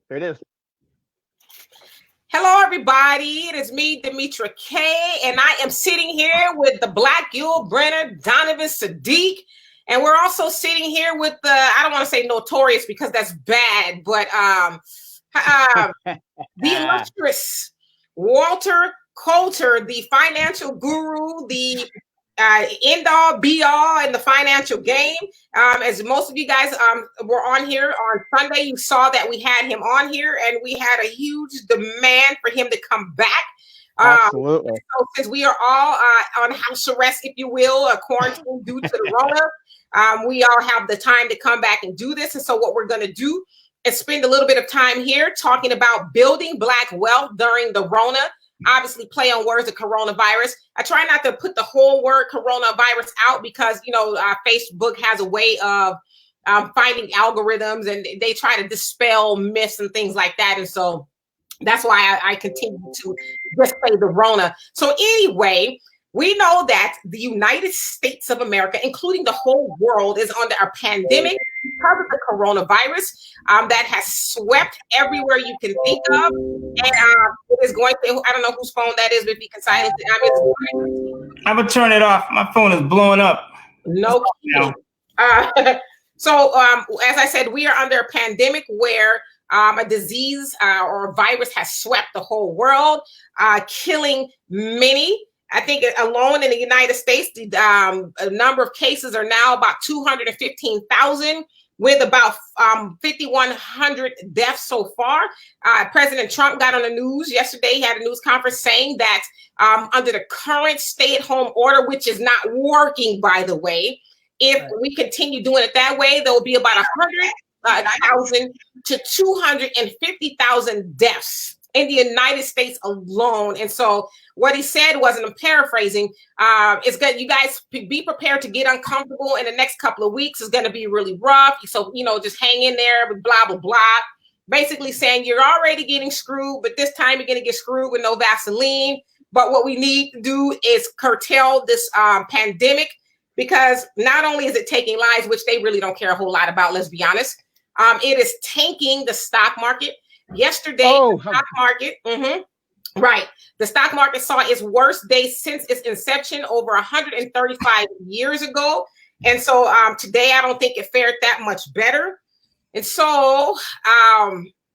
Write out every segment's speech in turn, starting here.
Here it is. Hello, everybody. It is me, Demetra K, and I am sitting here with the Black Yul Brynner, Donovan Sadiq, and we're also sitting here with the, I don't want to say notorious because that's bad, but the illustrious Walter Coulter, the financial guru, the end all be all in the financial game. As most of you guys were on here on Sunday, you saw that we had him on here and we had a huge demand for him to come back. Absolutely. So since we are all on house arrest, if you will, quarantine due to the Rona, we all have the time to come back and do this. And so what we're going to do is spend a little bit of time here talking about building Black wealth during the Rona. Obviously play on words of coronavirus. I try not to put the whole word coronavirus out because, you know, Facebook has a way of finding algorithms and they try to dispel myths and things like that. And so that's why I continue to just say the Rona. So anyway, we know that the United States of America, including the whole world, is under a pandemic because of the coronavirus that has swept everywhere you can think of. And it is going to, I don't know whose phone that is, but if you can silence it. I'm going to turn it off. My phone is blowing up. No kidding. So as I said, we are under a pandemic where a disease or a virus has swept the whole world, killing many. I think alone in the United States, the number of cases are now about 215,000 with about 5,100 deaths so far. President Trump got on the news yesterday. He had a news conference saying that under the current stay-at-home order, which is not working, by the way, if we continue doing it that way, there will be about 100,000 to 250,000 deaths in the United States alone. And so what he said was, and I'm paraphrasing, it's good. You guys be prepared to get uncomfortable in the next couple of weeks. It's going to be really rough. So, you know, just hang in there with blah, blah, blah. Basically saying you're already getting screwed, but this time you're going to get screwed with no Vaseline. But what we need to do is curtail this pandemic, because not only is it taking lives, which they really don't care a whole lot about, let's be honest, it is tanking the stock market. Yesterday, the stock market, right. The stock market saw its worst day since its inception over 135 years ago. And so today, I don't think it fared that much better. And so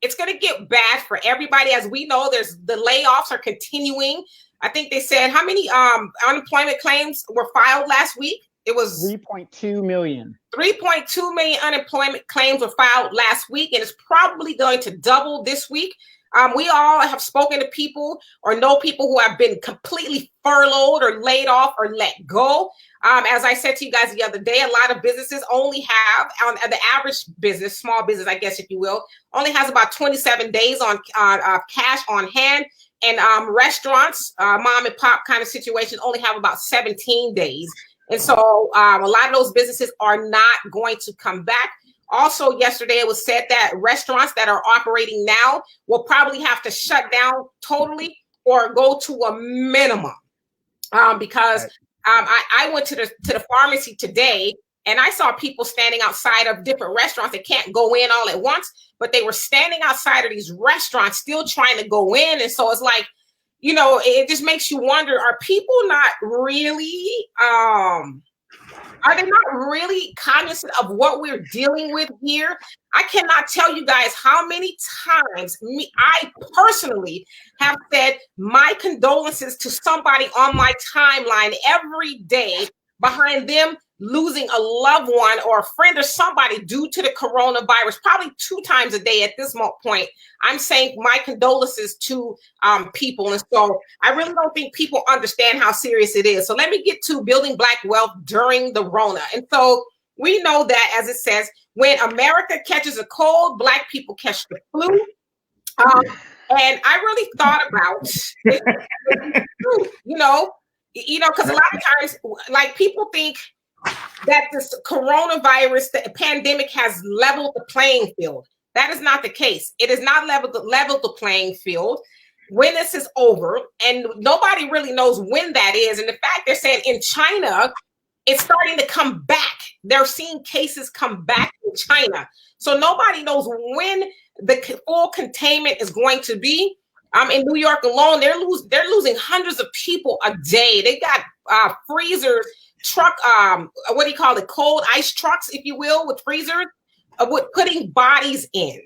it's going to get bad for everybody. As we know, there's the layoffs are continuing. I think they said how many unemployment claims were filed last week? It was 3.2 million. 3.2 million unemployment claims were filed last week, and it's probably going to double this week. We all have spoken to people or know people who have been completely furloughed or laid off or let go. As I said to you guys the other day, a lot of businesses only have, on the average business, small business, I guess, if you will, only has about 27 days on cash on hand. And restaurants, mom and pop kind of situations only have about 17 days. And so a lot of those businesses are not going to come back. Also, yesterday it was said that restaurants that are operating now will probably have to shut down totally or go to a minimum because I went to the pharmacy today and I saw people standing outside of different restaurants. They can't go in all at once, but they were standing outside of these restaurants still trying to go in. And so it's like, you know, it just makes you wonder, are people not really, are they not really cognizant of what we're dealing with here? I cannot tell you guys how many times I personally have said my condolences to somebody on my timeline every day behind them losing a loved one or a friend or somebody due to the coronavirus, probably 2 times a day at this point. I'm saying my condolences to people. And so I really don't think people understand how serious it is. So let me get to building Black wealth during the Rona. And so we know that, as it says, when America catches a cold, Black people catch the flu. And I really thought about it, you know, because a lot of times, like, people think that this coronavirus, the pandemic has leveled the playing field. That is not the case. It has not leveled the playing field. When this is over, and nobody really knows when that is. And the fact they're saying in China, it's starting to come back. They're seeing cases come back in China. So nobody knows when the full containment is going to be. In New York alone, they're losing hundreds of people a day. They got freezers, truck, what do you call it? Cold ice trucks, if you will, with freezers, with putting bodies in.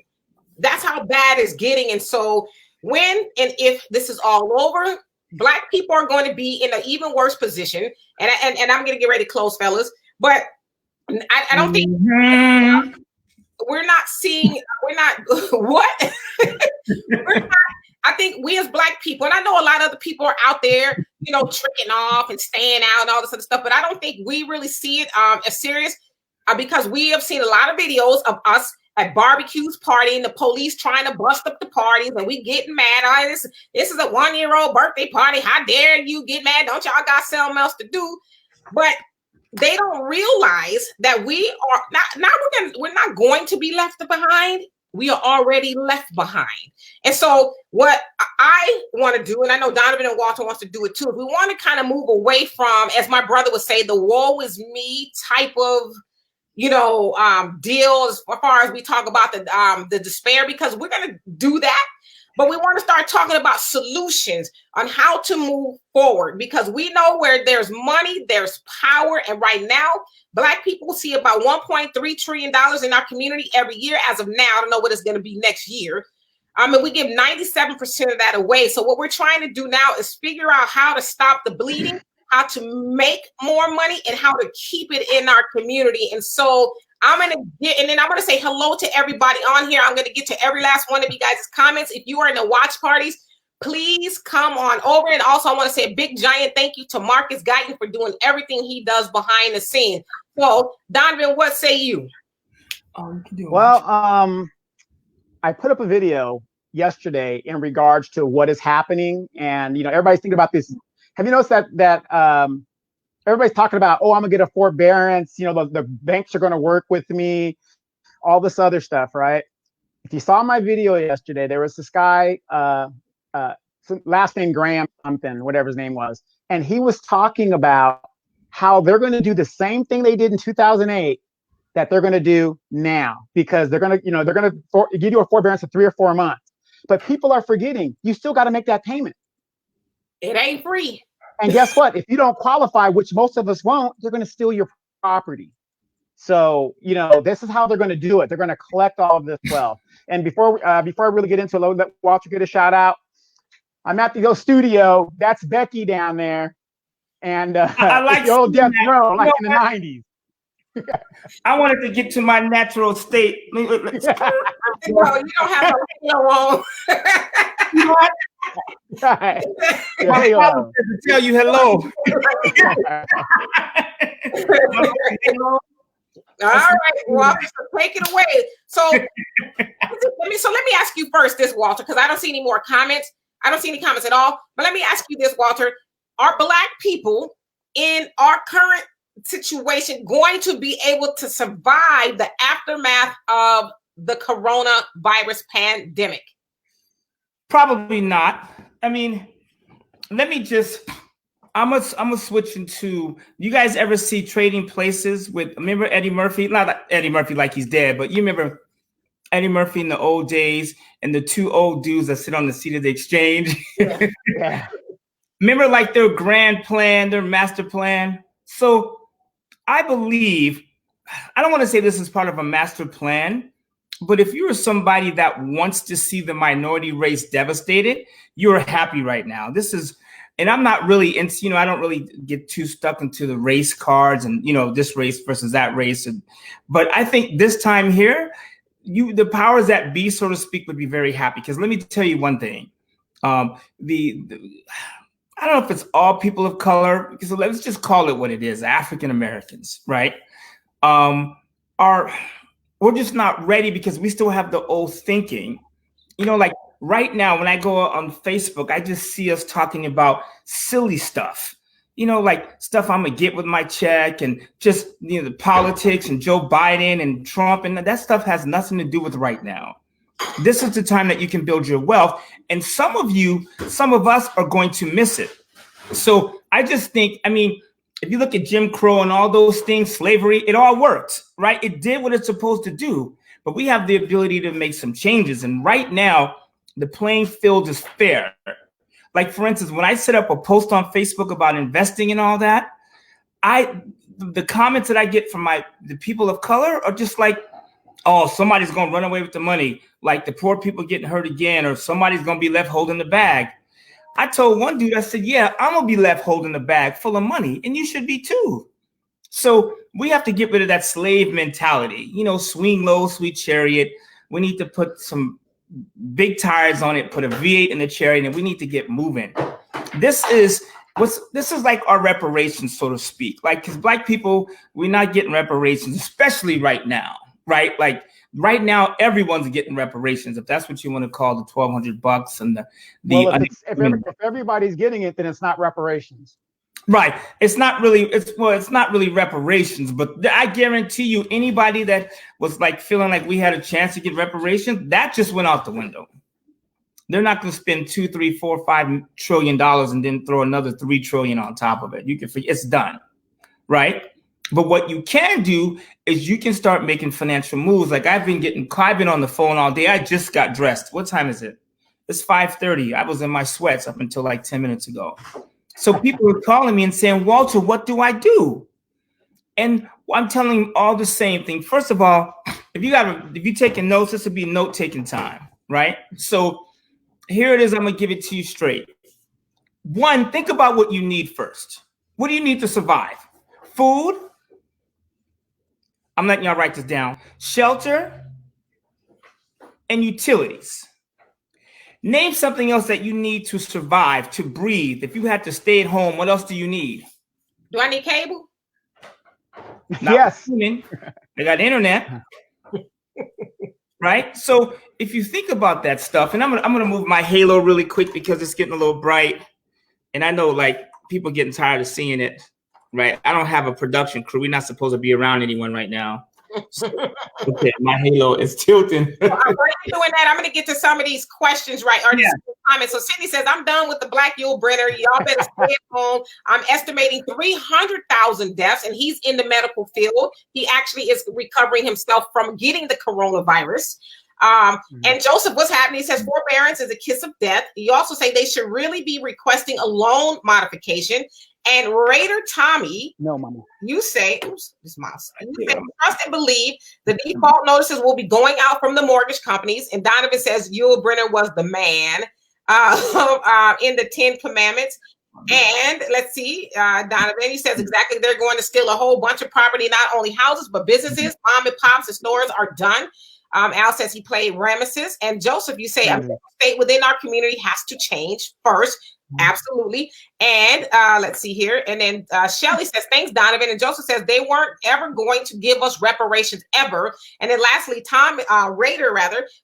That's how bad it's getting. And so when and if this is all over, Black people are going to be in an even worse position. And I'm going to get ready to close, fellas. But I don't think we're not what? We're not. I think we as Black people, and I know a lot of other people are out there, tricking off and staying out and all this other stuff, but I don't think we really see it as serious because we have seen a lot of videos of us at barbecues partying, the police trying to bust up the parties, and we getting mad. Oh, this is a 1-year-old birthday party. How dare you get mad? Don't y'all got something else to do? But they don't realize that we are we're not going to be left behind. We are already left behind. And so what I want to do, and I know Donovan and Walter wants to do it too, we want to kind of move away from, as my brother would say, the woe is me type of, deal as far as we talk about the despair, because we're going to do that. But we want to start talking about solutions on how to move forward, because we know where there's money, there's power. And right now, Black people see about $1.3 trillion in our community every year as of now. I don't know what it's going to be next year. We give 97% of that away. So what we're trying to do now is figure out how to stop the bleeding, how to make more money, and how to keep it in our community. And so I'm going to say hello to everybody on here. I'm going to get to every last one of you guys' comments. If you are in the watch parties, please come on over. And also I want to say a big giant thank you to Marcus Guyton for doing everything he does behind the scenes. So Donovan, what say you? Well, I put up a video yesterday in regards to what is happening. And, everybody's thinking about this. Have you noticed that everybody's talking about, I'm gonna get a forbearance, the banks are gonna work with me, all this other stuff, right? If you saw my video yesterday, there was this guy, last name Graham something, whatever his name was, and he was talking about how they're gonna do the same thing they did in 2008 that they're gonna do now, because they're gonna give you a forbearance of 3 or 4 months. But people are forgetting, you still gotta make that payment. It ain't free. And guess what? If you don't qualify, which most of us won't, they're going to steal your property. So, this is how they're going to do it. They're going to collect all of this wealth. And before I really get into it, let Walter get a shout out. I'm at the studio. That's Becky down there. And I like the old Death Row, like in the 90s. I wanted to get to my natural state. No, you don't have a radio on. Right. My father said to tell you hello. All right, Walter, so take it away. So let me ask you first this, Walter, because I don't see any more comments. I don't see any comments at all. But let me ask you this, Walter. Are Black people in our current situation going to be able to survive the aftermath of the coronavirus pandemic? Probably not. I mean, let me just, I'm gonna switch into, you guys ever see Trading Places remember Eddie Murphy? Not Eddie Murphy like he's dead, but you remember Eddie Murphy in the old days and the two old dudes that sit on the seat of the exchange? Yeah. Remember like their grand plan, their master plan? So I believe, I don't want to say this is part of a master plan, but if you're somebody that wants to see the minority race devastated, you're happy right now. And I'm not really into, I don't really get too stuck into the race cards and, this race versus that race. But I think this time here, the powers that be, so to speak, would be very happy. Because let me tell you one thing. I don't know if it's all people of color, because let's just call it what it is. African Americans, right? We're just not ready because we still have the old thinking. Like right now, when I go on Facebook, I just see us talking about silly stuff, like stuff I'm gonna get with my check, and just, the politics and Joe Biden and Trump, and that stuff has nothing to do with right now. This is the time that you can build your wealth. And some of us are going to miss it. So I just think, if you look at Jim Crow and all those things, slavery, it all worked, right? It did what it's supposed to do, but we have the ability to make some changes. And right now, the playing field is fair. Like, for instance, when I set up a post on Facebook about investing and all that, the comments that I get from the people of color are just like, oh, somebody's going to run away with the money, like the poor people getting hurt again, or somebody's going to be left holding the bag. I told one dude, I said, yeah, I'm going to be left holding the bag full of money, and you should be too. So we have to get rid of that slave mentality. You know, swing low, sweet chariot. We need to put some big tires on it, put a V8 in the chariot, and we need to get moving. This is like our reparations, so to speak. Like, because Black people, we're not getting reparations, especially right now, right? Like right now, everyone's getting reparations, if that's what you want to call the $1,200 and if everybody's getting it, then it's not reparations. Right. It's not really reparations, but I guarantee you anybody that was like feeling like we had a chance to get reparations, that just went out the window. They're not going to spend $2, $3, $4, $5 trillion and then throw another $3 trillion on top of it. You can forget, it's done. Right. But what you can do is you can start making financial moves. Like I've been on the phone all day. I just got dressed. What time is it? It's 5:30. I was in my sweats up until like 10 minutes ago. So people were calling me and saying, Walter, what do I do? And I'm telling them all the same thing. First of all, if you're taking notes, this would be note-taking time, right? So here it is. I'm going to give it to you straight. One, think about what you need first. What do you need to survive? Food. I'm letting y'all write this down. Shelter and utilities. Name something else that you need to survive, to breathe. If you had to stay at home, what else do you need? Do I need cable? Yes. They got internet. Right? So if you think about that stuff, and I'm gonna move my halo really quick because it's getting a little bright. And I know like people getting tired of seeing it. Right? I don't have a production crew. We're not supposed to be around anyone right now. So, okay, my halo is tilting. While you're doing that, I'm going to get to some of these questions, right? Or these comments. So Cindy says, I'm done with the Black Yul Brynner. Y'all better stay at home. I'm estimating 300,000 deaths, and he's in the medical field. He actually is recovering himself from getting the coronavirus. And Joseph, what's happening? He says forbearance is a kiss of death. You also say they should really be requesting a loan modification. And Raider Tommy, no, mama. You say, oops, this mouse. You say, trust and believe the default notices will be going out from the mortgage companies. And Donovan says Yul Brynner was the man in the 10 Commandments. And let's see, Donovan, he says exactly they're going to steal a whole bunch of property, not only houses, but businesses. Mom and pops and stores are done. Al says he played Ramesses. And Joseph, you say a state within our community has to change first. Absolutely. And let's see here. And then Shelly says, thanks, Donovan. And Joseph says they weren't ever going to give us reparations ever. And then lastly, Tom Raider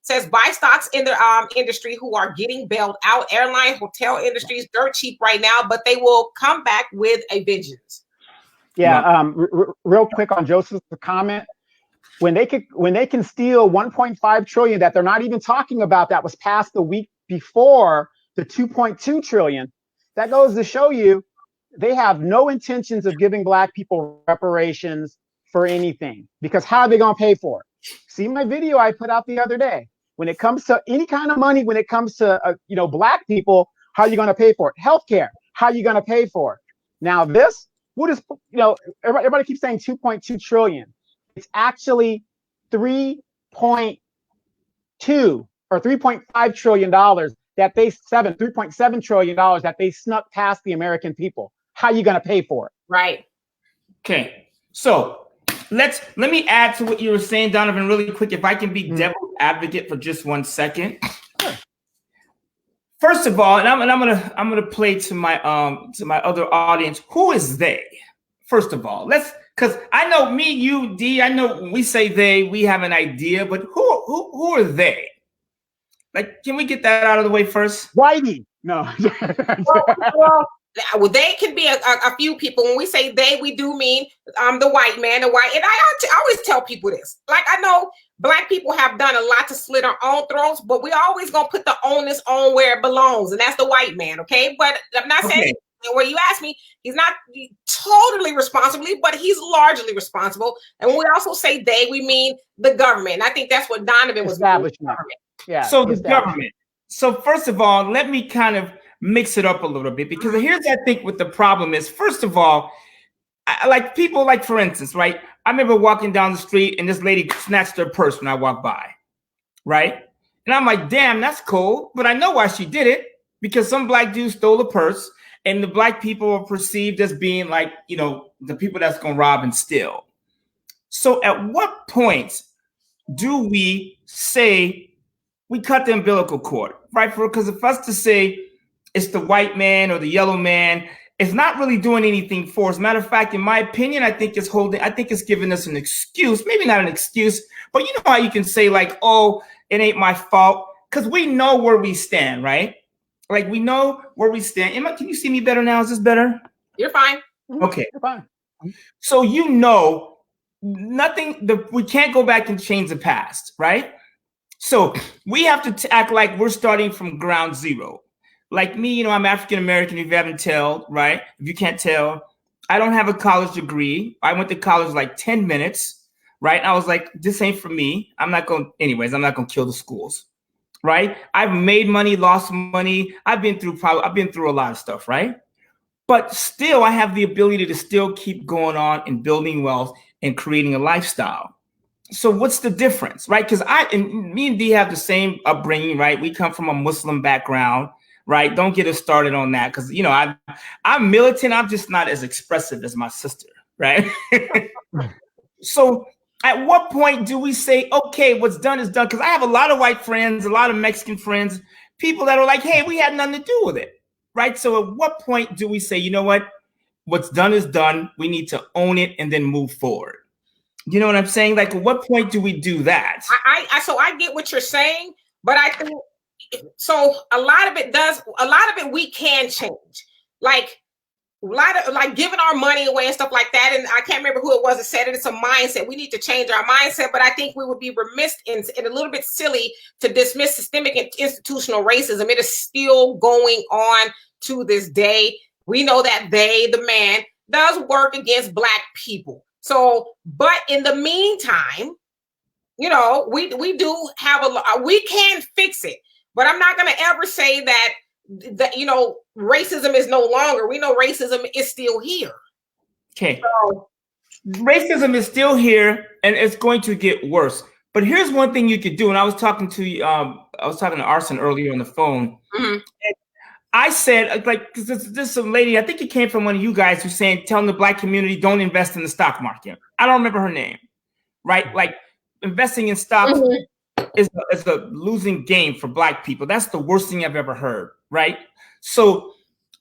says buy stocks in the industry who are getting bailed out. Airline, hotel industries, dirt cheap right now, but they will come back with a vengeance. Yeah. Real quick on Joseph's comment. When they can steal 1.5 trillion that they're not even talking about, that was passed the week before the 2.2 trillion, that goes to show you they have no intentions of giving Black people reparations for anything, because how are they going to pay for it? See my video I put out the other day. When it comes to any kind of money, when it comes to Black people, how are you going to pay for it? Healthcare, how are you going to pay for it? Now this, what is, everybody keeps saying 2.2 trillion. It's actually 3.2 or $3.5 trillion that $3.7 trillion that they snuck past the American people. How are you going to pay for it? Right. Okay. So let me add to what you were saying, Donovan, really quick. If I can be devil's advocate for just 1 second. Sure. First of all, and I'm gonna play to my other audience. Who is they? First of all, because I know me, you, D. I know when we say they, we have an idea, but who are they? Like, can we get that out of the way first? Whitey. No. Well, they can be a few people. When we say they, we do mean the white man, the white. And I always tell people this. Like, I know Black people have done a lot to slit our own throats, but we always gonna put the onus on where it belongs, and that's the white man. Okay, but I'm not saying where you ask me, he's not totally responsibly, but he's largely responsible. And when we also say they, we mean the government. And I think that's what Donovan was establishment. Yeah. So the government. So first of all, let me kind of mix it up a little bit, because here's I think what the problem is. First of all, like people, like for instance, right? I remember walking down the street and this lady snatched her purse when I walked by, right? And I'm like, damn, that's cool. But I know why she did it, because some black dude stole a purse, and the black people are perceived as being like, you know, the people that's going to rob and steal. So at what point do we say we cut the umbilical cord, right? Because if us to say it's the white man or the yellow man, it's not really doing anything for us. Matter of fact, in my opinion, I think it's giving us an excuse, maybe not an excuse, but you know how you can say like, oh, it ain't my fault, because we know where we stand, right? Like we know where we stand. Emma, can you see me better now? Is this better? You're fine. Okay. You're fine. So you know, we can't go back and change the past, right? So we have to act like we're starting from ground zero. Like me, you know, I'm African-American, if you haven't tell, right? If you can't tell, I don't have a college degree. I went to college like 10 minutes, right? And I was like, this ain't for me. I'm not going to kill the schools, right? I've made money, lost money. I've been through a lot of stuff, right? But still, I have the ability to still keep going on and building wealth and creating a lifestyle. So what's the difference, right? Because me and Dee have the same upbringing, right? We come from a Muslim background. Right. Don't get us started on that, because, you know, I'm militant. I'm just not as expressive as my sister. Right. So at what point do we say, OK, what's done is done? Because I have a lot of white friends, a lot of Mexican friends, people that are like, hey, we had nothing to do with it. Right. So at what point do we say, you know what? What's done is done. We need to own it and then move forward. You know what I'm saying? Like, at what point do we do that? So I get what you're saying, but I think. So a lot of it we can change, like giving our money away and stuff like that. And I can't remember who it was that said it. It's a mindset. We need to change our mindset. But I think we would be remiss and a little bit silly to dismiss systemic and institutional racism. It is still going on to this day. We know that the man, does work against Black people. So, but in the meantime, you know, we do have we can fix it. But I'm not going to ever say that, you know, racism is no longer. We know racism is still here. Okay. So, racism is still here, and it's going to get worse. But here's one thing you could do. And I was talking to Arson earlier on the phone. Mm-hmm. I said, like, this some lady, I think it came from one of you guys who's telling the Black community, don't invest in the stock market. I don't remember her name, right? Like, investing in stocks. Mm-hmm. Is a losing game for Black people. That's the worst thing I've ever heard, right? So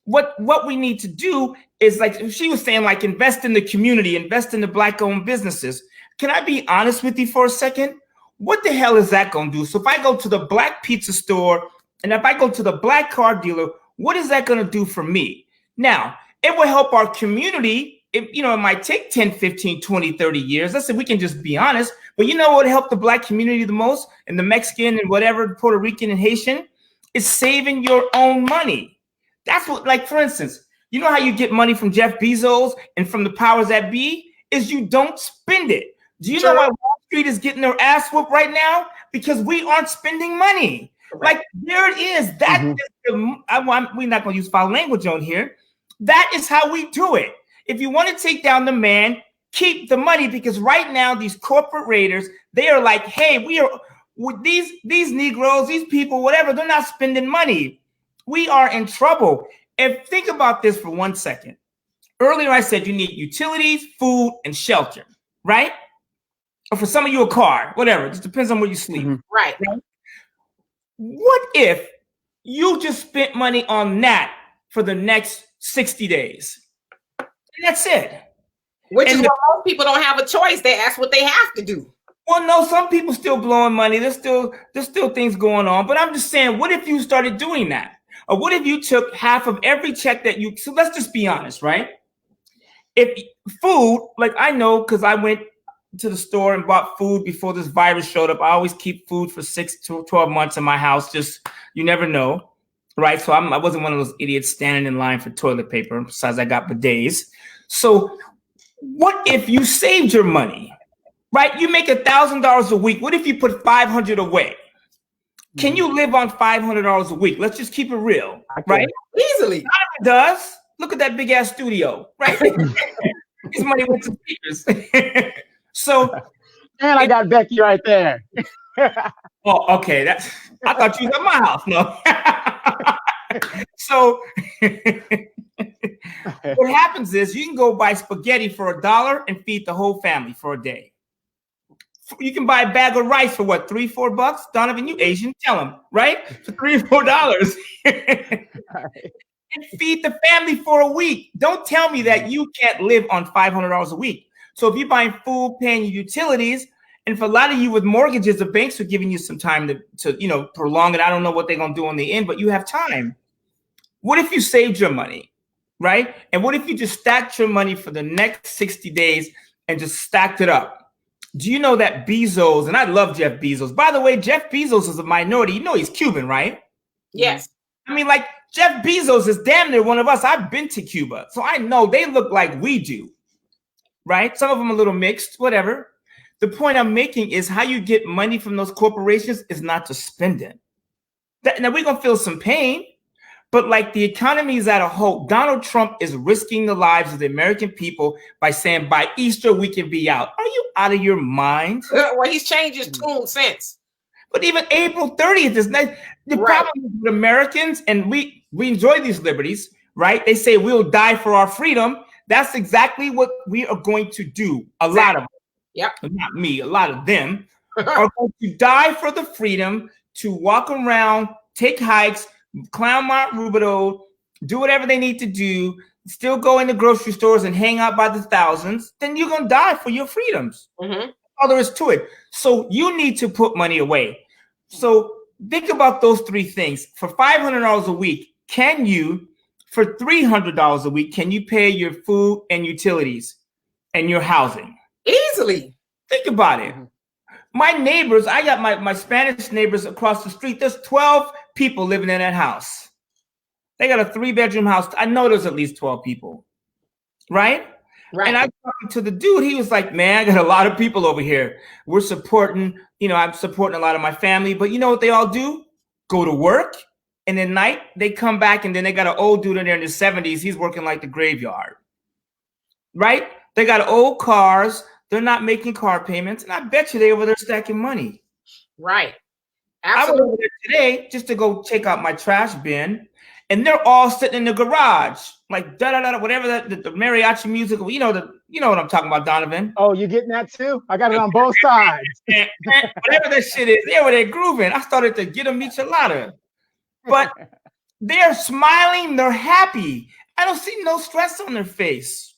what we need to do is, like she was saying, like, invest in the community, invest in the Black-owned businesses. Can I be honest with you for a second? What the hell is that going to do? So if I go to the Black pizza store and if I go to the Black car dealer, what is that going to do for me? Now, it will help our community. It might take 10, 15, 20, 30 years. Let's say we can just be honest. But you know what helped the Black community the most, and the Mexican and whatever, Puerto Rican and Haitian, is saving your own money. That's what, like, for instance, you know how you get money from Jeff Bezos and from the powers that be is you don't spend it. Do you know why Wall Street is getting their ass whooped right now? Because we aren't spending money. Like, there it is. That is we're not going to use foul language on here. That is how we do it. If you want to take down the man, keep the money, because right now these corporate raiders, they are like, hey, we are with these Negroes, these people, whatever, they're not spending money. We are in trouble. And think about this for 1 second. Earlier I said you need utilities, food, and shelter, right? Or for some of you, a car, whatever. It just depends on where you sleep. Mm-hmm. Right. What if you just spent money on that for the next 60 days? And that's it. Which is why most people don't have a choice. That's what they have to do. Well, no, some people still blowing money. There's still things going on. But I'm just saying, what if you started doing that? Or what if you took half of every check that you, so let's just be honest, right? If food, like I know, because I went to the store and bought food before this virus showed up. I always keep food for 6 to 12 months in my house. Just, you never know. right? So I wasn't one of those idiots standing in line for toilet paper. Besides, I got bidets. So what if you saved your money, right? You make $1,000 a week. What if you put $500 away? Can you live on $500 a week? Let's just keep it real, right? Easily. It does. Look at that big ass studio, right? His money went to speakers. So, and I got Becky right there. Oh, okay. I thought you was at my house. No. So what happens is you can go buy spaghetti for $1 and feed the whole family for a day. You can buy a bag of rice for what, $3-4? Donovan, you Asian, tell them, right? For $3-4. And feed the family for a week. Don't tell me that you can't live on $500 a week. So if you're buying food, paying your utilities, and for a lot of you with mortgages, the banks are giving you some time to prolong it. I don't know what they're going to do on the end, but you have time. What if you saved your money, right? And what if you just stacked your money for the next 60 days and just stacked it up? Do you know that Bezos, and I love Jeff Bezos. By the way, Jeff Bezos is a minority. You know he's Cuban, right? Yes. I mean, like, Jeff Bezos is damn near one of us. I've been to Cuba, so I know they look like we do, right? Some of them a little mixed, whatever. The point I'm making is how you get money from those corporations is not to spend it. Now, we're going to feel some pain, but like the economy is at a halt. Donald Trump is risking the lives of the American people by saying by Easter we can be out. Are you out of your mind? Well, he's changed his tune since. But even April 30th is not the problem with Americans, and we enjoy these liberties, right? They say we'll die for our freedom. That's exactly what we are going to do. A lot of them. Yep. Not me, a lot of them are going to die for the freedom to walk around, take hikes, climb Mount Rubidoux, do whatever they need to do, still go into grocery stores and hang out by the thousands. Then you're going to die for your freedoms. Mm-hmm. All there is to it. So you need to put money away. So think about those three things. For $500 a week, can you, for $300 a week, can you pay your food and utilities and your housing? Easily. Think about it. My neighbors, I got my Spanish neighbors across the street. There's 12 people living in that house. They got a 3-bedroom house. I know there's at least 12 people. Right? Right. And I talking to the dude, he was like, man, I got a lot of people over here. We're supporting, I'm supporting a lot of my family. But you know what they all do? Go to work. And at night, they come back and then they got an old dude in there in his 70s. He's working like the graveyard. Right? They got old cars. They're not making car payments. And I bet you they over there stacking money. Right. Absolutely. I went over there today just to go take out my trash bin. And they're all sitting in the garage, like da-da-da, whatever the mariachi music. You know what I'm talking about, Donovan. Oh, you getting that too? I got it on both sides. Whatever that shit is, they were there grooving. I started to get them michelada. But they're smiling. They're happy. I don't see no stress on their face.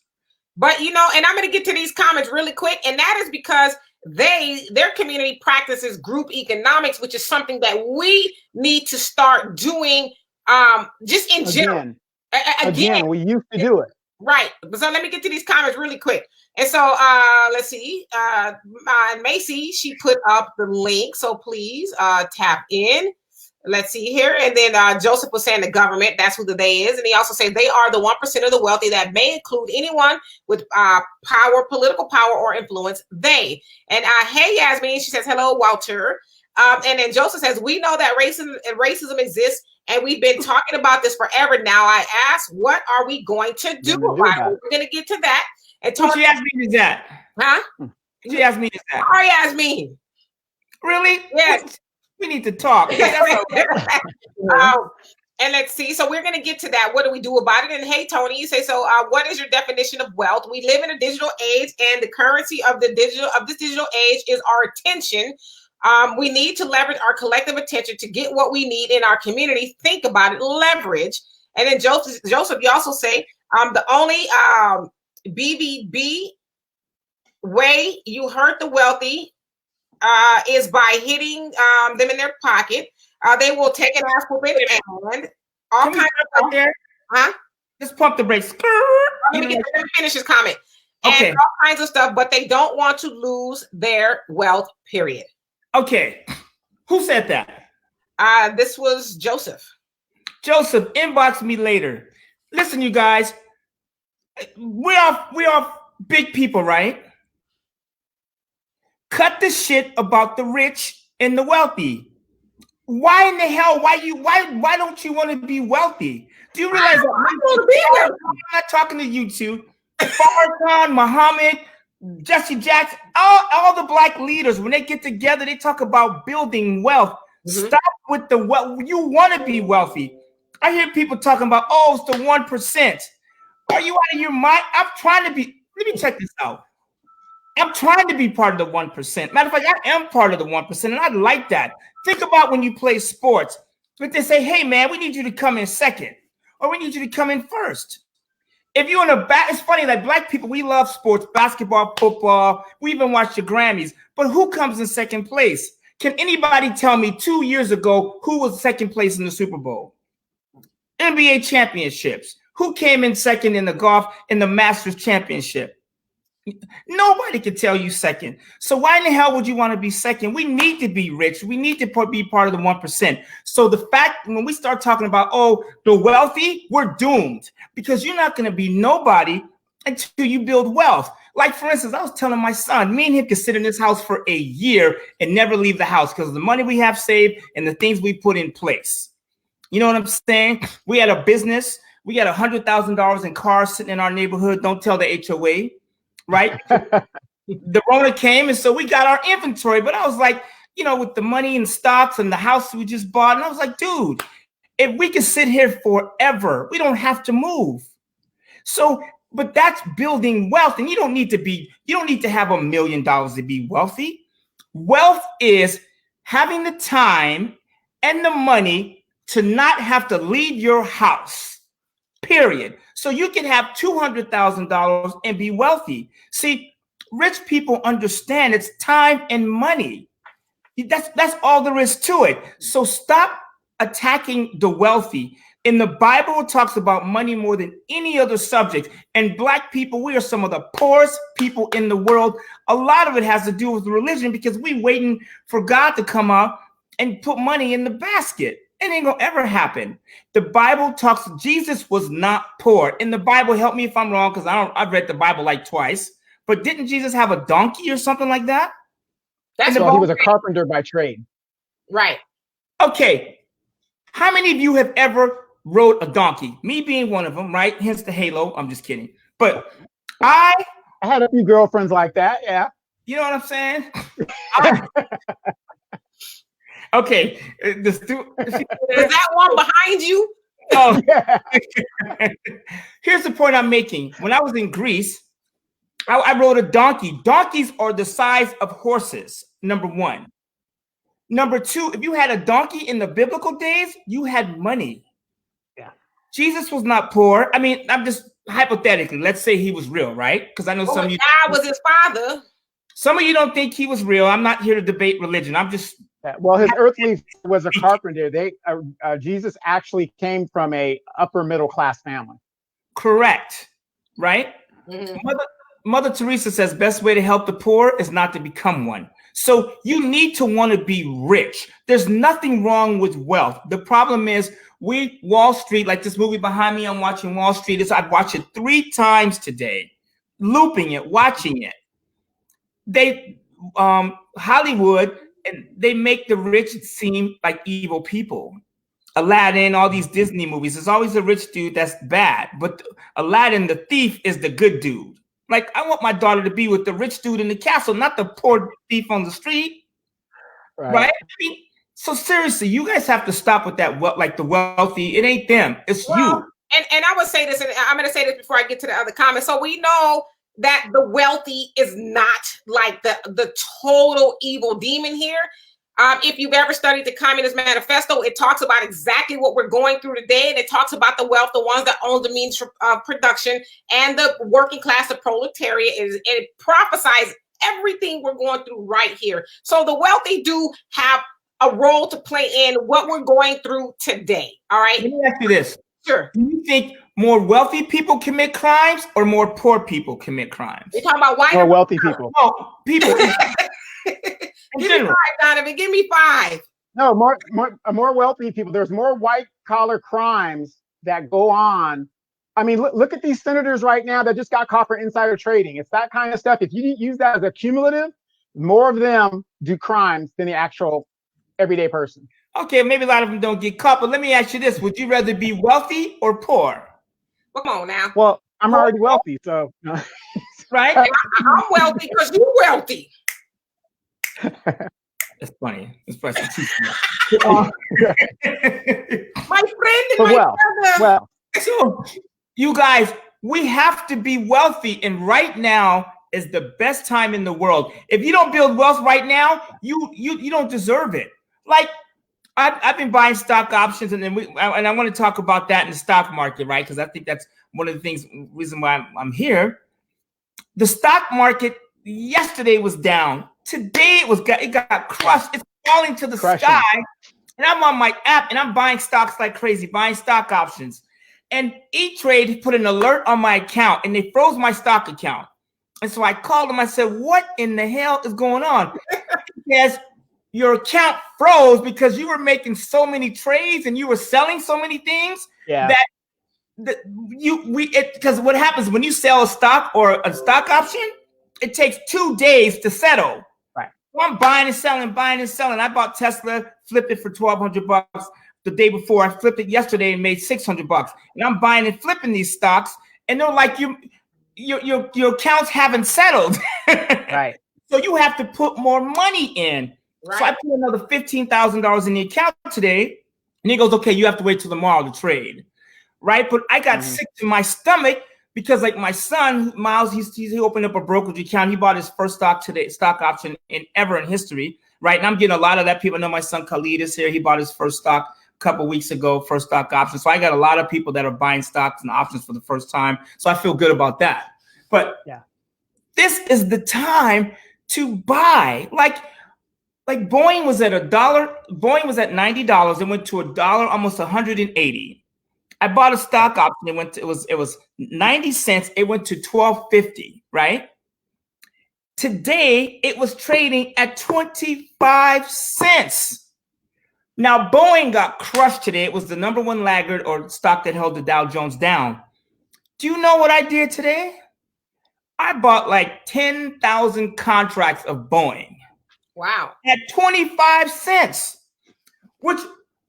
But, and I'm going to get to these comments really quick. And that is because their community practices group economics, which is something that we need to start doing just in general. Again, we used to do it. Right. So let me get to these comments really quick. And so let's see. Macy, she put up the link. So please tap in. Let's see here. And then Joseph was saying the government, that's who the they is. And he also said they are the 1% of the wealthy that may include anyone with power, political power or influence, they. And hey, Yasmin, she says, hello, Walter. And then Joseph says, we know that racism exists and we've been talking about this forever now. I asked, what are we going to do about it? We're going to get to that. And talk. She asked me that. Huh? She asked me that. Sorry, Yasmin. Really? Yes. We need to talk. And let's see. So we're going to get to that. What do we do about it? And hey, Tony, you say, so what is your definition of wealth? We live in a digital age, and the currency of this digital age is our attention. We need to leverage our collective attention to get what we need in our community. Think about it, leverage. And then Joseph, you also say the only BBB way you hurt the wealthy is by hitting them in their pocket. They will take an ass whooping and all kinds of stuff there. Huh? Just pump the brakes. Let me finish his comment. Okay. And all kinds of stuff, but they don't want to lose their wealth, period. Okay. Who said that? This was Joseph. Joseph, inbox me later. Listen, you guys, we are big people, right? Cut the shit about the rich and the wealthy. Why in the hell? Why don't you want to be wealthy? Do you realize that I'm not talking to you two? Farrakhan, Muhammad, Jesse Jackson, all the black leaders, when they get together, they talk about building wealth. Mm-hmm. Stop with the wealth. You want to be wealthy. I hear people talking about, oh, it's the 1%. Are you out of your mind? I'm trying to be, let me check this out. I'm trying to be part of the 1%. Matter of fact, I am part of the 1%, and I like that. Think about when you play sports. But they say, hey, man, we need you to come in second, or we need you to come in first. If you're in a it's funny, like black people, we love sports, basketball, football. We even watch the Grammys. But who comes in second place? Can anybody tell me 2 years ago who was second place in the Super Bowl? NBA championships. Who came in second in the golf in the Masters championship? Nobody can tell you second. So why in the hell would you want to be second? We need to be rich. We need to be part of the 1%. So the fact when we start talking about, oh, the wealthy, we're doomed because you're not going to be nobody until you build wealth. Like, for instance, I was telling my son, me and him could sit in this house for a year and never leave the house because of the money we have saved and the things we put in place. You know what I'm saying? We had a business. We got $100,000 in cars sitting in our neighborhood. Don't tell the HOA. Right? The Rona came, and so we got our inventory. But I was like, you know, with the money and stocks and the house we just bought, and I was like, dude, if we could sit here forever, we don't have to move. So, but that's building wealth, and you don't need to have $1 million to be wealthy. Wealth is having the time and the money to not have to leave your house. Period. So you can have $200,000 and be wealthy. See, rich people understand it's time and money. That's all there is to it. So stop attacking the wealthy. In the Bible, it talks about money more than any other subject. And black people, we are some of the poorest people in the world. A lot of it has to do with religion because we're waiting for God to come out and put money in the basket. It ain't gonna ever happen. The Bible talks, Jesus was not poor. In the Bible, help me if I'm wrong, because I've read the Bible like twice, but didn't Jesus have a donkey or something like that? That's why he was a carpenter by trade. Right. Okay. How many of you have ever rode a donkey? Me being one of them, right? Hence the halo. I'm just kidding. But I had a few girlfriends like that. Yeah. You know what I'm saying? Okay, is that one behind you? Oh, yeah. Here's the point I'm making. When I was in Greece, I rode a donkey. Donkeys are the size of horses, number one. Number two, if you had a donkey in the biblical days, you had money. Yeah. Jesus was not poor. I mean, I'm just hypothetically, let's say he was real, right? Because I know some of you. God was his father. Some of you don't think he was real. I'm not here to debate religion. I'm just. Well, his earthly was a carpenter. Jesus actually came from a upper middle class family. Correct, right? Mm-hmm. Mother Teresa says best way to help the poor is not to become one. So you need to want to be rich. There's nothing wrong with wealth. The problem is Wall Street, like this movie behind me, I'm watching Wall Street. I've watched it 3 times today, looping it, watching it. Hollywood. And they make the rich seem like evil people. Aladdin, all these Disney movies, there's always a rich dude that's bad. But Aladdin, the thief, is the good dude. Like, I want my daughter to be with the rich dude in the castle, not the poor thief on the street. Right? I mean, so seriously, you guys have to stop with that. Like the wealthy, it ain't them. It's you. And I would say this, and I'm going to say this before I get to the other comments. So we know that the wealthy is not like the total evil demon here. If you've ever studied the Communist Manifesto, it talks about exactly what we're going through today. And it talks about the wealth, the ones that own the means of production, and the working class, the proletariat. It prophesies everything we're going through right here. So the wealthy do have a role to play in what we're going through today. All right. Let me ask you this. Sure. Do you think more wealthy people commit crimes or more poor people commit crimes? You're talking about white or wealthy people? No, people. Give me 5, Donovan. Give me 5. No, more wealthy people. There's more white collar crimes that go on. I mean, look at these senators right now that just got caught for insider trading. It's that kind of stuff. If you use that as a cumulative, more of them do crimes than the actual everyday person. Okay, maybe a lot of them don't get caught, but let me ask you this. Would you rather be wealthy or poor? Come on now. Well, I'm already wealthy, so. Right? I'm wealthy because you're wealthy. That's funny. It's funny. My friend and my brother. Well. So, you guys, we have to be wealthy, and right now is the best time in the world. If you don't build wealth right now, you don't deserve it. Like, I've been buying stock options, and I want to talk about that in the stock market, right? Because I think that's one of the reason why I'm here. The stock market yesterday was down. Today it got crushed. It's falling to the sky. And I'm on my app and I'm buying stocks like crazy, buying stock options. And E-Trade put an alert on my account and they froze my stock account. And so I called them. I said, what in the hell is going on? Because your account froze because you were making so many trades and you were selling so many things that because what happens when you sell a stock or a stock option, it takes 2 days to settle. Right. So I'm buying and selling. I bought Tesla, flipped it for $1,200 the day before. I flipped it yesterday and made $600. And I'm buying and flipping these stocks, and they're like, your accounts haven't settled. Right. So you have to put more money in. Right. So I put another $15,000 in the account today, and he goes, okay, you have to wait till tomorrow to trade. Right. But I got sick to my stomach because, like, my son, Miles, he opened up a brokerage account. He bought his first stock option ever in history. Right. And I'm getting a lot of that. People know my son Khalid is here. He bought his first stock a couple of weeks ago, first stock option. So I got a lot of people that are buying stocks and options for the first time. So I feel good about that. But this is the time to buy. Like Boeing was at $1. Boeing was at $90. It went to $1, almost $180. I bought a stock option. It was 90 cents. It went to $12.50, right? Today, it was trading at 25 cents. Now, Boeing got crushed today. It was the number one laggard or stock that held the Dow Jones down. Do you know what I did today? I bought like 10,000 contracts of Boeing. Wow. At 25 cents, which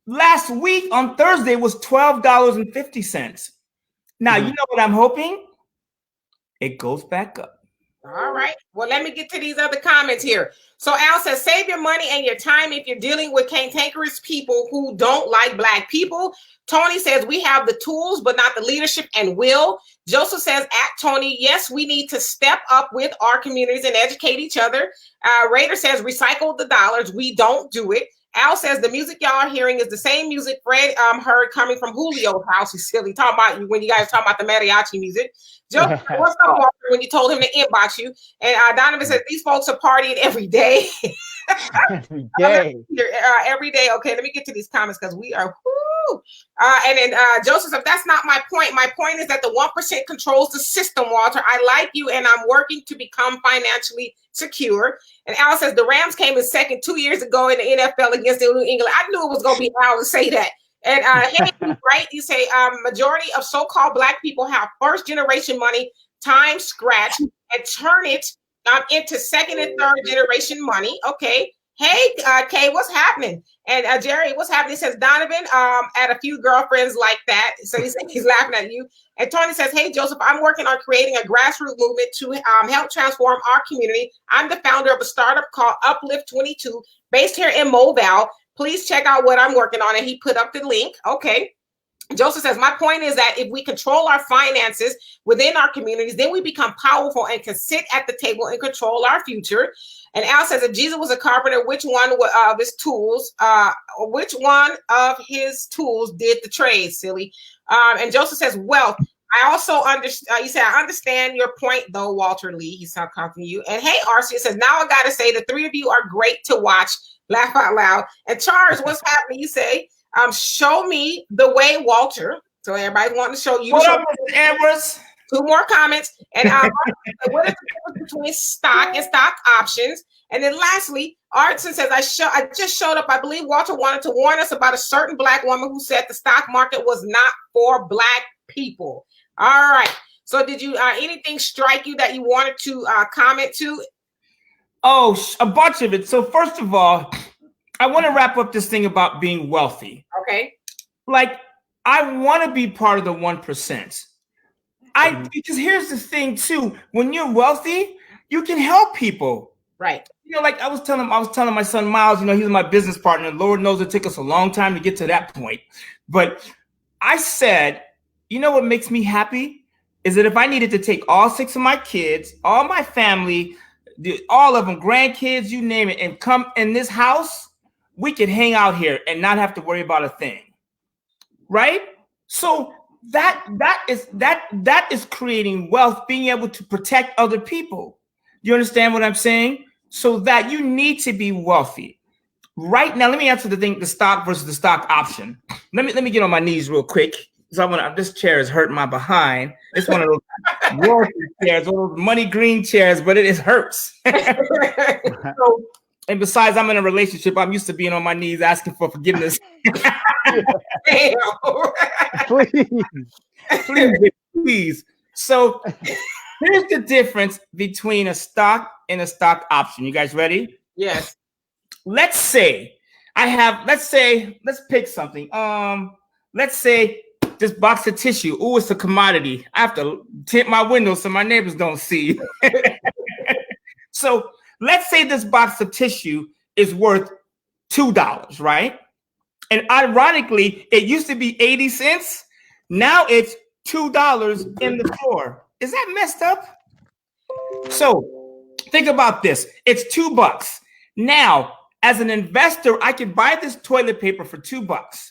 last week on Thursday was $12.50. Now, you know what I'm hoping? It goes back up. All right. Well, let me get to these other comments here. So Al says, save your money and your time if you're dealing with cantankerous people who don't like Black people. Tony says, we have the tools, but not the leadership and will. Joseph says, at Tony, yes, we need to step up with our communities and educate each other. Raider says, recycle the dollars. We don't do it. Al says, the music y'all are hearing is the same music Fred heard coming from Julio's house. He's silly. Talking about when you guys talk about the mariachi music. Joseph, what's up, Walter, when you told him to inbox you? And Donovan says, these folks are partying every day. Every day. Every day. Okay, let me get to these comments because we are and then Joseph said, that's not my point. My point is that the 1% controls the system, Walter. I like you and I'm working to become financially secure. And Al says the Rams came in second 2 years ago in the NFL against the New England. I knew it was going to be Al to say that. And hey, right, you say majority of so-called Black people have first generation money, time scratch, and turn it into second and third generation money. Okay. Hey, Kay, what's happening? And Jerry, what's happening? He says, Donovan had a few girlfriends like that. So he's laughing at you. And Tony says, hey, Joseph, I'm working on creating a grassroots movement to help transform our community. I'm the founder of a startup called Uplift 22 based here in Mobile. Please check out what I'm working on. And he put up the link. Okay. Joseph says, my point is that if we control our finances within our communities, then we become powerful and can sit at the table and control our future. And Al says, if Jesus was a carpenter, which one of his tools did the trade, silly? And Joseph says, well, I also understand. He said, I understand your point, though, Walter Lee. He's not talking to you. And hey, Arcia says, now I got to say, the three of you are great to watch. Laugh out loud. And Charles, what's happening? You say, show me the way, Walter. So everybody's wanting to show you. What up, Mr. Edwards? 2 more comments. And what is the difference between stock and stock options? And then lastly, Artson says, I just showed up. I believe Walter wanted to warn us about a certain Black woman who said the stock market was not for Black people. All right. So did you anything strike you that you wanted to comment to? Oh, a bunch of it. So first of all, I want to wrap up this thing about being wealthy. Okay. Like, I want to be part of the 1%. Because here's the thing too, when you're wealthy, you can help people. Right. You know, like I was telling my son Miles, you know, he's my business partner. Lord knows it took us a long time to get to that point. But I said, you know what makes me happy is that if I needed to take all 6 of my kids, all my family, all of them, grandkids, you name it, and come in this house, we could hang out here and not have to worry about a thing. Right? So that is creating wealth, being able to protect other people. You understand what I'm saying? So that you need to be wealthy. Right now, let me answer the stock versus the stock option. Let me get on my knees real quick. So this chair is hurting my behind. It's one of those royalty chairs, one of those money green chairs, but it hurts. And besides, I'm in a relationship. I'm used to being on my knees asking for forgiveness. Damn. Please. So here's the difference between a stock and a stock option. You guys ready? Yes. Let's say let's pick something. Let's say this box of tissue. Oh, it's a commodity. I have to tint my window so my neighbors don't see. So let's say this box of tissue is worth $2, right? And ironically, it used to be 80 cents. Now it's $2 in the store. Is that messed up? So think about this. It's $2. Now, as an investor, I could buy this toilet paper for $2.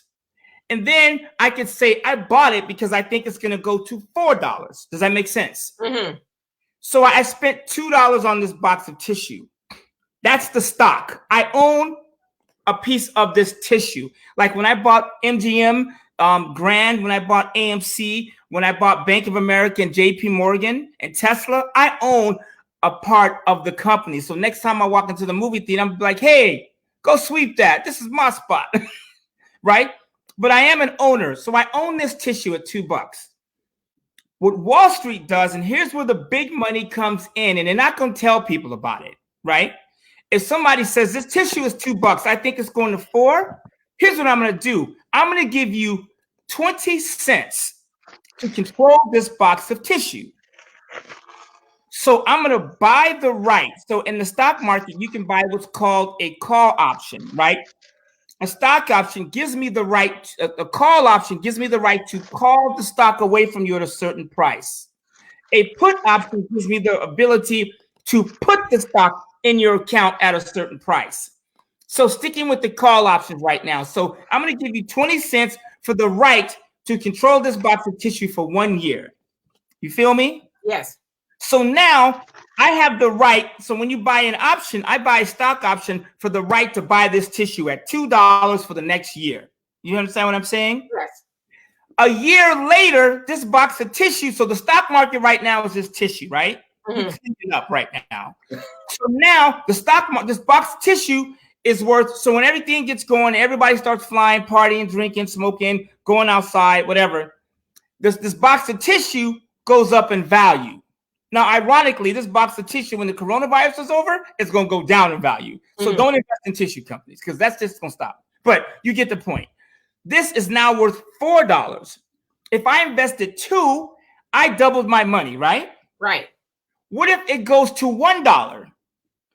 And then I could say I bought it because I think it's going to go to $4. Does that make sense? Mm-hmm. So I spent $2 on this box of tissue. That's the stock. I own a piece of this tissue. Like when I bought MGM, Grand, when I bought AMC, when I bought Bank of America and JP Morgan and Tesla, I own a part of the company. So next time I walk into the movie theater, I'm like, hey, go sweep that. This is my spot, right? But I am an owner. So I own this tissue at $2. What Wall Street does, and here's where the big money comes in, and they're not going to tell people about it, right? If somebody says this tissue is $2, I think it's going to $4. Here's what I'm going to do. I'm going to give you 20 cents to control this box of tissue. So I'm going to buy the right. So in the stock market, you can buy what's called a call option, right? A stock option gives me the right, a call option gives me the right to call the stock away from you at a certain price. A put option gives me the ability to put the stock in your account at a certain price. So sticking with the call option right now. So I'm going to give you 20 cents for the right to control this box of tissue for 1 year. You feel me? Yes. So now I have the right. So when you buy an option, I buy a stock option for the right to buy this tissue at $2 for the next year. You understand what I'm saying? Yes. A year later, this box of tissue. So the stock market right now is this tissue, right? Mm-hmm. It's cleaning up right now. So now this box of tissue is worth. So when everything gets going, everybody starts flying, partying, drinking, smoking, going outside, whatever. This box of tissue goes up in value. Now, ironically, this box of tissue, when the coronavirus is over, it's going to go down in value. So don't invest in tissue companies because that's just going to stop. But you get the point. This is now worth $4. If I invested $2, I doubled my money, right? Right. What if it goes to $1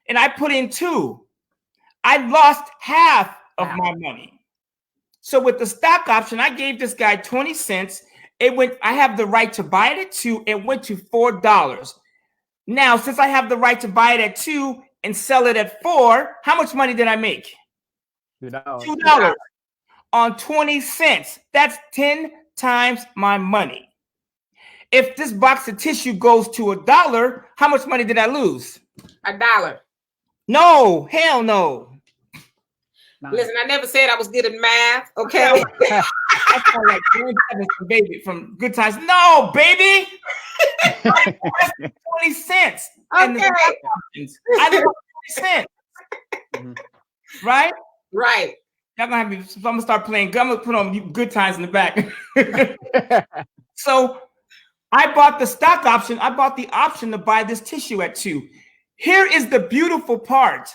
and I put in $2? I lost half of my money. So with the stock option, I gave this guy 20 cents. I have the right to buy it at $2. It went to $4. Now, since I have the right to buy it at $2 and sell it at $4, how much money did I make? $2 on 20 cents. That's 10 times my money. If this box of tissue goes to $1, how much money did I lose? $1. No, hell no. Listen, I never said I was good at math. Okay. I sound like some baby from Good Times. No, baby. 20 cents. Okay. And I did 20 cents. Right? Right. Y'all gonna have me. So I'm gonna start playing. I'm gonna put on Good Times in the back. So I bought the stock option. I bought the option to buy this tissue at 2. Here is the beautiful part.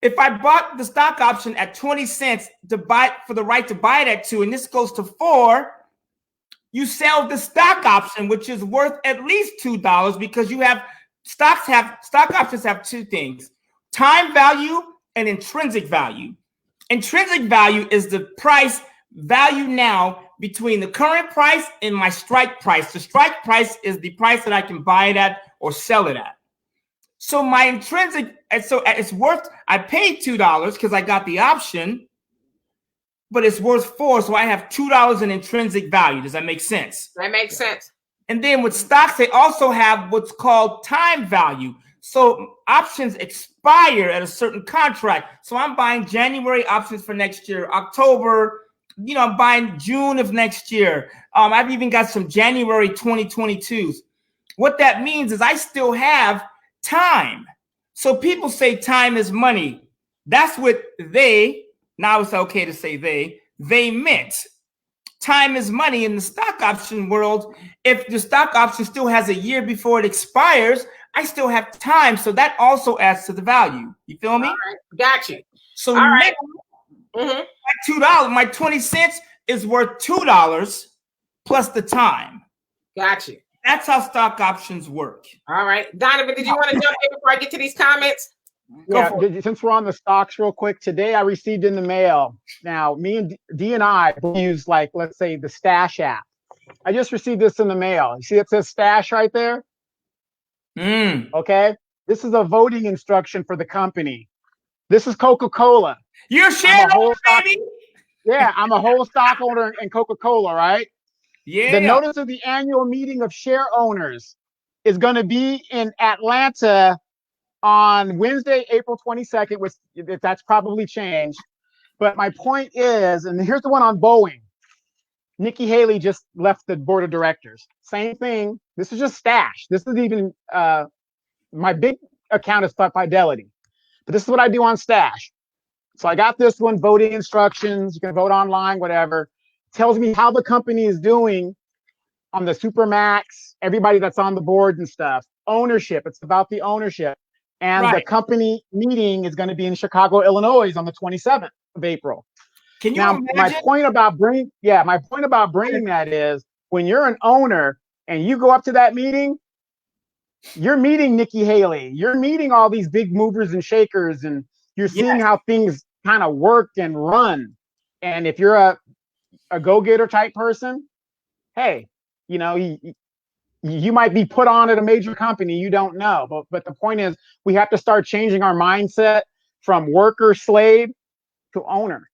If I bought the stock option at 20 cents to buy for the right to buy it at 2, and this goes to 4, you sell the stock option, which is worth at least $2 because you have stock options have 2 things: time value and intrinsic value. Intrinsic value is the price value now between the current price and my strike price. The strike price is the price that I can buy it at or sell it at. So my intrinsic, so it's worth, I paid $2 because I got the option, but it's worth 4. So I have $2 in intrinsic value. Does that make sense? That makes sense. And then with stocks, they also have what's called time value. So options expire at a certain contract. So I'm buying January options for next year, October, I'm buying June of next year. I've even got some January 2022s. What that means is I still have time. So people say time is money. That's what now it's okay to say they meant. Time is money in the stock option world. If the stock option still has a year before it expires, I still have time. So that also adds to the value. You feel me? All right. Got you. So all right. My $2, my 20 cents is worth $2 plus the time. Got you. That's how stock options work. All right. Donovan, did you want to jump in before I get to these comments? Yeah, since we're on the stocks real quick, today I received in the mail. Now, me and D and I use, like, let's say the Stash app. I just received this in the mail. You see it says Stash right there? Okay. This is a voting instruction for the company. This is Coca-Cola. You're shareholder, baby. Yeah, I'm a whole stock owner in Coca-Cola, right? Yeah. The notice of the annual meeting of share owners is going to be in Atlanta on Wednesday, April 22nd, which that's probably changed. But my point is, and here's the one on Boeing. Nikki Haley just left the board of directors. Same thing. This is just Stash. This is even my big account is Fidelity. But this is what I do on Stash. So I got this one, voting instructions. You can vote online, whatever. Tells me how the company is doing on the Supermax, everybody that's on the board and stuff. Ownership. It's about the ownership. And the company meeting is going to be in Chicago, Illinois on the 27th of April. Can you imagine? My point about bringing that is when you're an owner and you go up to that meeting, you're meeting Nikki Haley. You're meeting all these big movers and shakers, and you're seeing how things kind of work and run. And if you're a go-getter type person, hey, you might be put on at a major company, you don't know. But the point is, we have to start changing our mindset from worker slave to owner.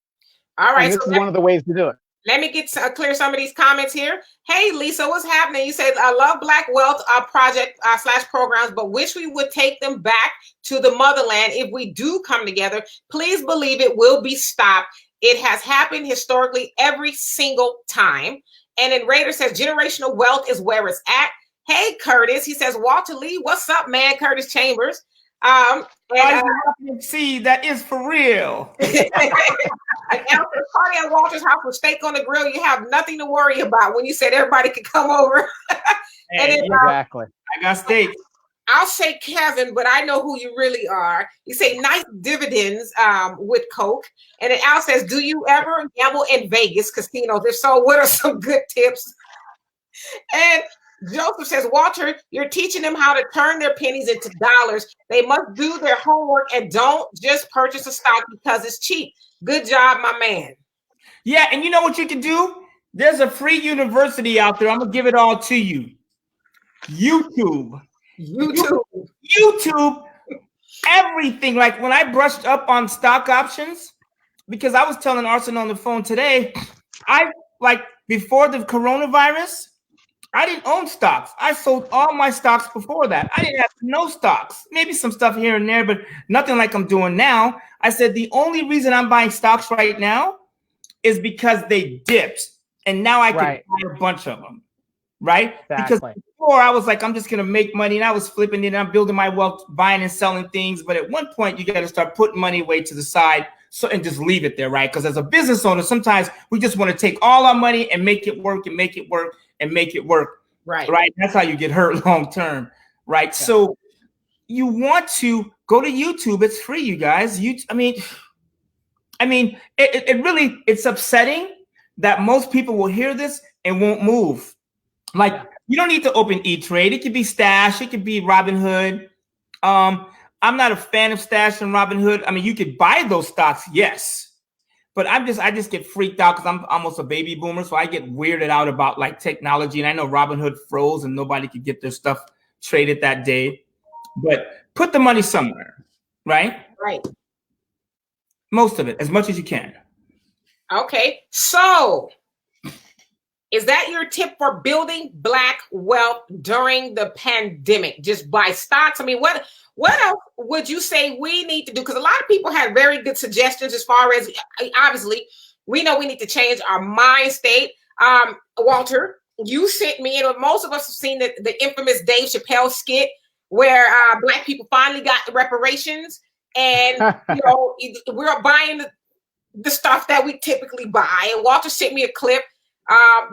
All right. And this is one of the ways to do it. Let me get clear some of these comments here. Hey, Lisa, what's happening? You said, I love Black Wealth project / programs, but wish we would take them back to the motherland. If we do come together, please believe it will be stopped. It has happened historically every single time. And then Raider says, generational wealth is where it's at. Hey, Curtis, he says, Walter Lee, what's up, man? Curtis Chambers. See, that is for real. And after party at Walter's house with steak on the grill, you have nothing to worry about when you said everybody could come over. And then, exactly. I got steak. I'll say Kevin, but I know who you really are. You say nice dividends with Coke. And then Al says, do you ever gamble in Vegas casinos? If so, what are some good tips? And Joseph says, Walter, you're teaching them how to turn their pennies into dollars. They must do their homework and don't just purchase a stock because it's cheap. Good job, my man. Yeah, and you know what you can do? There's a free university out there. I'm going to give it all to you. YouTube, everything. Like when I brushed up on stock options, because I was telling Arson on the phone today, before the coronavirus, I didn't own stocks. I sold all my stocks before that. I didn't have no stocks, maybe some stuff here and there, but nothing like I'm doing now. I said the only reason I'm buying stocks right now is because they dipped, and now I can buy a bunch of them, right? Because before I was like, I'm just gonna make money, and I was flipping it, and I'm building my wealth, buying and selling things. But at one point, you got to start putting money away to the side, and just leave it there, right? Because as a business owner, sometimes we just want to take all our money and make it work and make it work and make it work, right? That's how you get hurt long term, right? Yeah. So you want to go to YouTube. It's free, you guys. I mean, it really, it's upsetting that most people will hear this and won't move. Like, you don't need to open E-Trade. It could be Stash. It could be Robinhood. I'm not a fan of Stash and Robinhood. I mean, you could buy those stocks, yes. But I just get freaked out because I'm almost a baby boomer. So I get weirded out about like technology. And I know Robinhood froze and nobody could get their stuff traded that day. But put the money somewhere, right? Right. Most of it, as much as you can. Okay. So is that your tip for building Black wealth during the pandemic? Just buy stocks? I mean, what else would you say we need to do? Because a lot of people had very good suggestions as far as, obviously, we know we need to change our mind state. Walter, you sent me, and most of us have seen the infamous Dave Chappelle skit where Black people finally got the reparations. And, you know, we're buying the stuff that we typically buy. And Walter sent me a clip.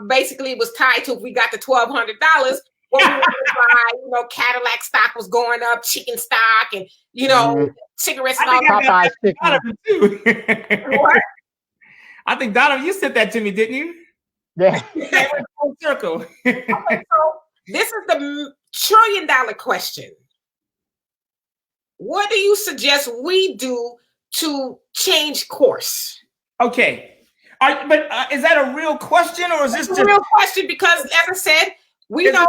Basically, it was tied to if we got the $1,200, what we wanted to buy. You know, Cadillac stock was going up, chicken stock, and, you know, cigarettes and all that. What? I think Donovan, you said that to me, didn't you? Yeah. Full circle. Okay, so this is the $1 trillion question. What do you suggest we do to change course? Okay. But is that a real question, or is this just a real question? Because, as I said, we know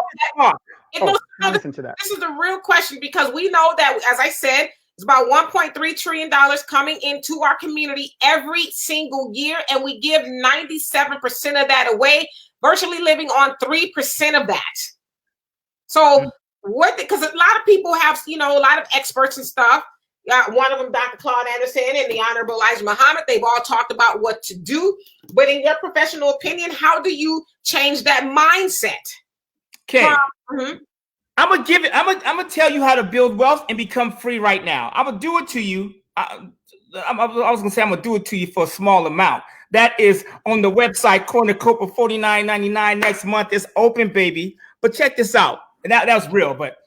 that this is a real question, because we know that, as I said, it's about $1.3 trillion coming into our community every single year, and we give 97% of that away, virtually living on 3% of that. So because a lot of people have, you know, a lot of experts and stuff. One of them, Dr. Claude Anderson and the Honorable Elijah Muhammad, they've all talked about what to do. But in your professional opinion, how do you change that mindset? Okay. I'm gonna tell you how to build wealth and become free right now. I'm gonna do it to you. I was gonna say I'm gonna do it to you for a small amount. That is on the website, Cornucopia, $49.99 next month. It's open, baby. But check this out. That was real, but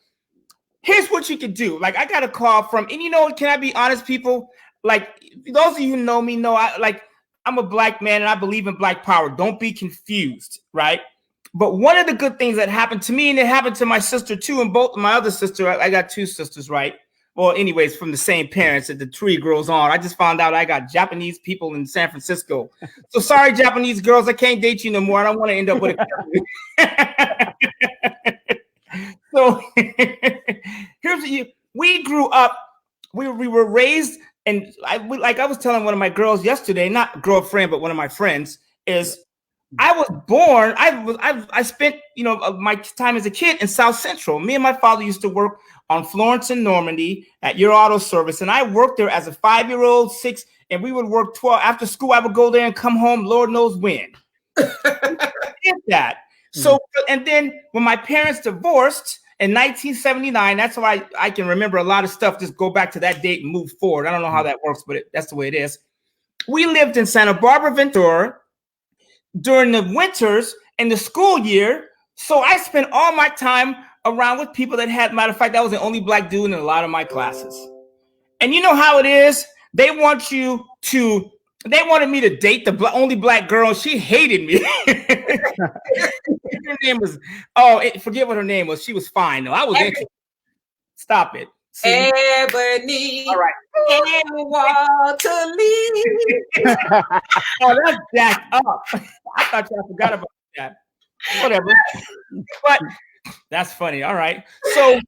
here's what you can do. Like, I got a call from, and you know, can I be honest, people? Like, those of you who know me know I'm a Black man and I believe in Black power. Don't be confused, right? But one of the good things that happened to me, and it happened to my sister too, and both my other sister, I got two sisters, right? Well, anyways, from the same parents, that the tree grows on. I just found out I got Japanese people in San Francisco. So sorry, Japanese girls, I can't date you no more. I don't want to end up with a So we grew up, we were raised, and I was telling one of my girls yesterday, not girlfriend, but one of my friends, is I was born, I spent, you know, my time as a kid in South Central. Me and my father used to work on Florence and Normandy at Your Auto Service, and I worked there as a 5-year-old, 6, and we would work 12 after school. I would go there and come home, Lord knows when. That. So, and then when my parents divorced in 1979, that's why I can remember a lot of stuff. Just go back to that date and move forward. I don't know how that works, but that's the way it is. We lived in Santa Barbara, Ventura during the winters and the school year. So I spent all my time around with people that had, matter of fact, I was the only Black dude in a lot of my classes. And you know how it is? They wanted me to date the only Black girl. She hated me. Her name was, forget what her name was. She was fine though. I was into it. Stop it. See? Ebony. All right. And Walter Lee. Oh, that's jacked up. I thought y'all forgot about that. Whatever. But that's funny. All right. So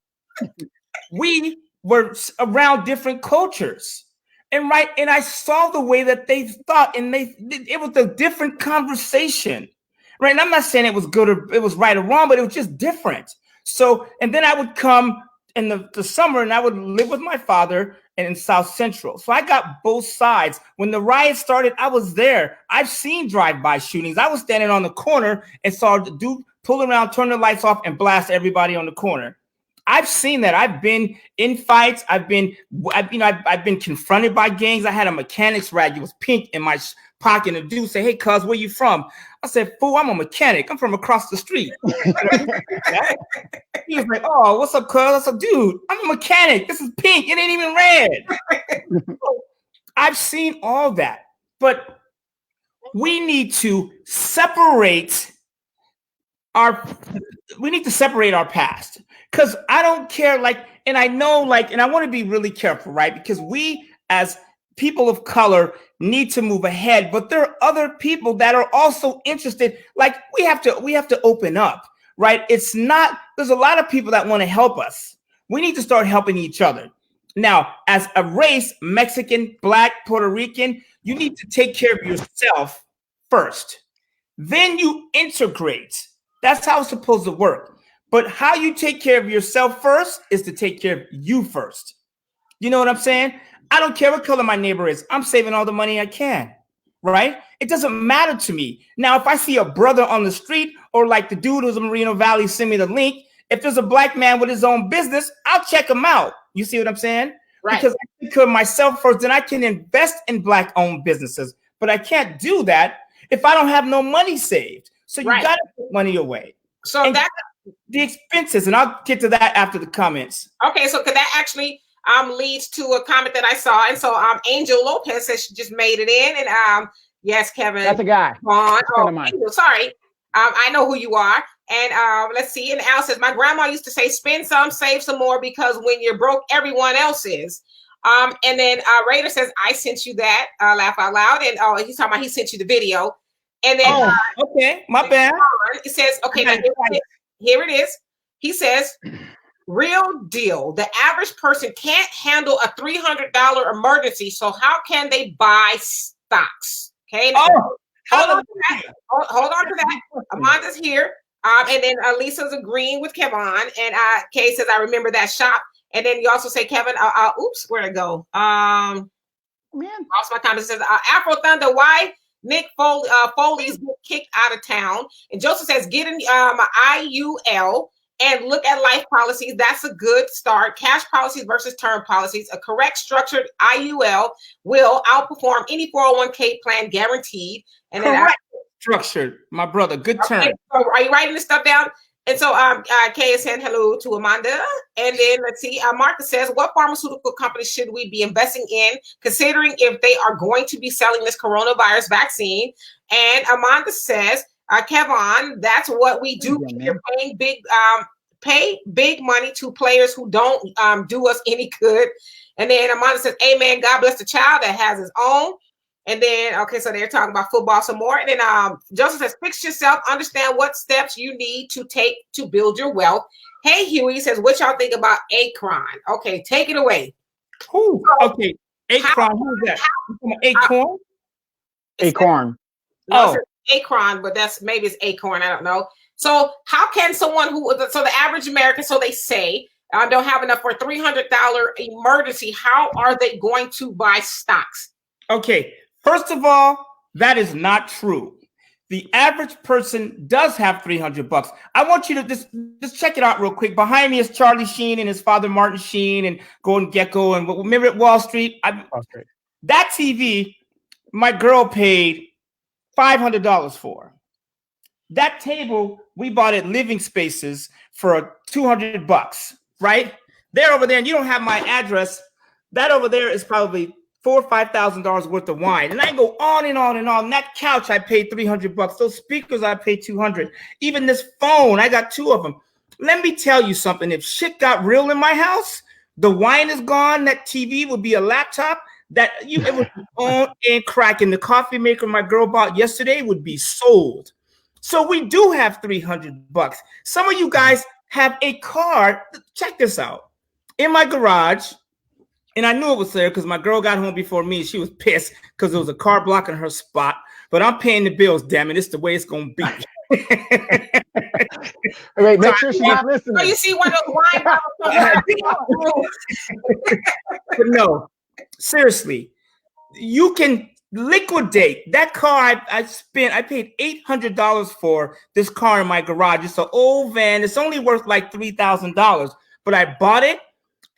we were around different cultures. And I saw the way that they thought, and it was a different conversation, right? And I'm not saying it was good or it was right or wrong, but it was just different. So, and then I would come in the summer and I would live with my father and in South Central. So I got both sides. When the riot started, I was there. I've seen drive-by shootings. I was standing on the corner and saw the dude pull around, turn the lights off, and blast everybody on the corner. I've seen that. I've been in fights. I've been confronted by gangs. I had a mechanics rag. It was pink in my pocket. And a dude said, "Hey, cuz, where you from?" I said, "Fool, I'm a mechanic. I'm from across the street." He was like, "Oh, what's up, cuz?" I said, "Dude, I'm a mechanic. This is pink. It ain't even red." I've seen all that, but we need to separate our past, because I don't care, and I know, and I want to be really careful, right? Because we as people of color need to move ahead, but there are other people that are also interested. We have to open up, right? There's a lot of people that want to help us. We need to start helping each other. Now, as a race, Mexican, Black, Puerto Rican, you need to take care of yourself first. Then you integrate. That's how it's supposed to work. But how you take care of yourself first is to take care of you first. You know what I'm saying? I don't care what color my neighbor is. I'm saving all the money I can, right? It doesn't matter to me. Now, if I see a brother on the street, or like the dude who's in Moreno Valley, send me the link. If there's a Black man with his own business, I'll check him out. You see what I'm saying? Right. Because I take care of myself first, then I can invest in Black-owned businesses. But I can't do that if I don't have no money saved. So you got to put money away. So and that the expenses, and I'll get to that after the comments. Okay, so that actually leads to a comment that I saw, and so Angel Lopez says she just made it in, and yes, Kevin, that's a guy. Angel, sorry, I know who you are, and let's see. And Al says, my grandma used to say, spend some, save some more, because when you're broke, everyone else is. And then Raider says, I sent you that, laugh out loud, and he's talking about he sent you the video. And then, okay, my bad. He says, okay, now here it is. He says, real deal. The average person can't handle a $300 emergency. So how can they buy stocks? Okay. Hold on to that. Amanda's here. And then Lisa's agreeing with Kevin. And Kay says, I remember that shop. And then you also say, Kevin, oops, where'd it go? Man, lost my comment. It says, Afro Thunder, why Nick Foley's kicked out of town? And Joseph says, get an IUL and look at life policies. That's a good start. Cash policies versus term policies. A correct structured IUL will outperform any 401k plan, guaranteed. And then structured, my brother. Good term. So are you writing this stuff down? And so Kay is saying hello to Amanda. And then let's see, Martha says, what pharmaceutical companies should we be investing in, considering if they are going to be selling this coronavirus vaccine? And Amanda says, Kevin, that's what we do. You're paying pay big money to players who don't do us any good. And then Amanda says, amen, God bless the child that has his own. And then, okay, so they're talking about football some more. And then Joseph says, fix yourself, understand what steps you need to take to build your wealth. Hey, Huey says, what y'all think about Akron? Okay, take it away. Who? Okay, Akron, who's that? Acorn? Acorn. No, Akron, but maybe it's Acorn, I don't know. So how can someone so the average American, so they say, don't have enough for a $300 emergency, how are they going to buy stocks? Okay. First of all, that is not true. The average person does have $300. I want you to just check it out real quick. Behind me is Charlie Sheen and his father, Martin Sheen, and Gordon Gekko. And remember at Wall Street? That TV, my girl paid $500 for. That table we bought at Living Spaces for $200, right? They're over there, and you don't have my address. That over there is probably $4,000 or $5,000 worth of wine. And I go on and on and on. That couch, I paid $300. Those speakers, I paid $200. Even this phone, I got 2 of them. Let me tell you something. If shit got real in my house, the wine is gone. That TV would be a laptop. It would be on and cracking. The coffee maker my girl bought yesterday would be sold. So we do have $300. Some of you guys have a car. Check this out. In my garage, and I knew it was there because my girl got home before me. She was pissed because there was a car blocking her spot. But I'm paying the bills, damn it. It's the way it's going to be. Wait, make sure she's not listening. So you see one of those wine bottles. But no, seriously, you can liquidate that car. I paid $800 for this car in my garage. It's an old van. It's only worth like $3,000, but I bought it,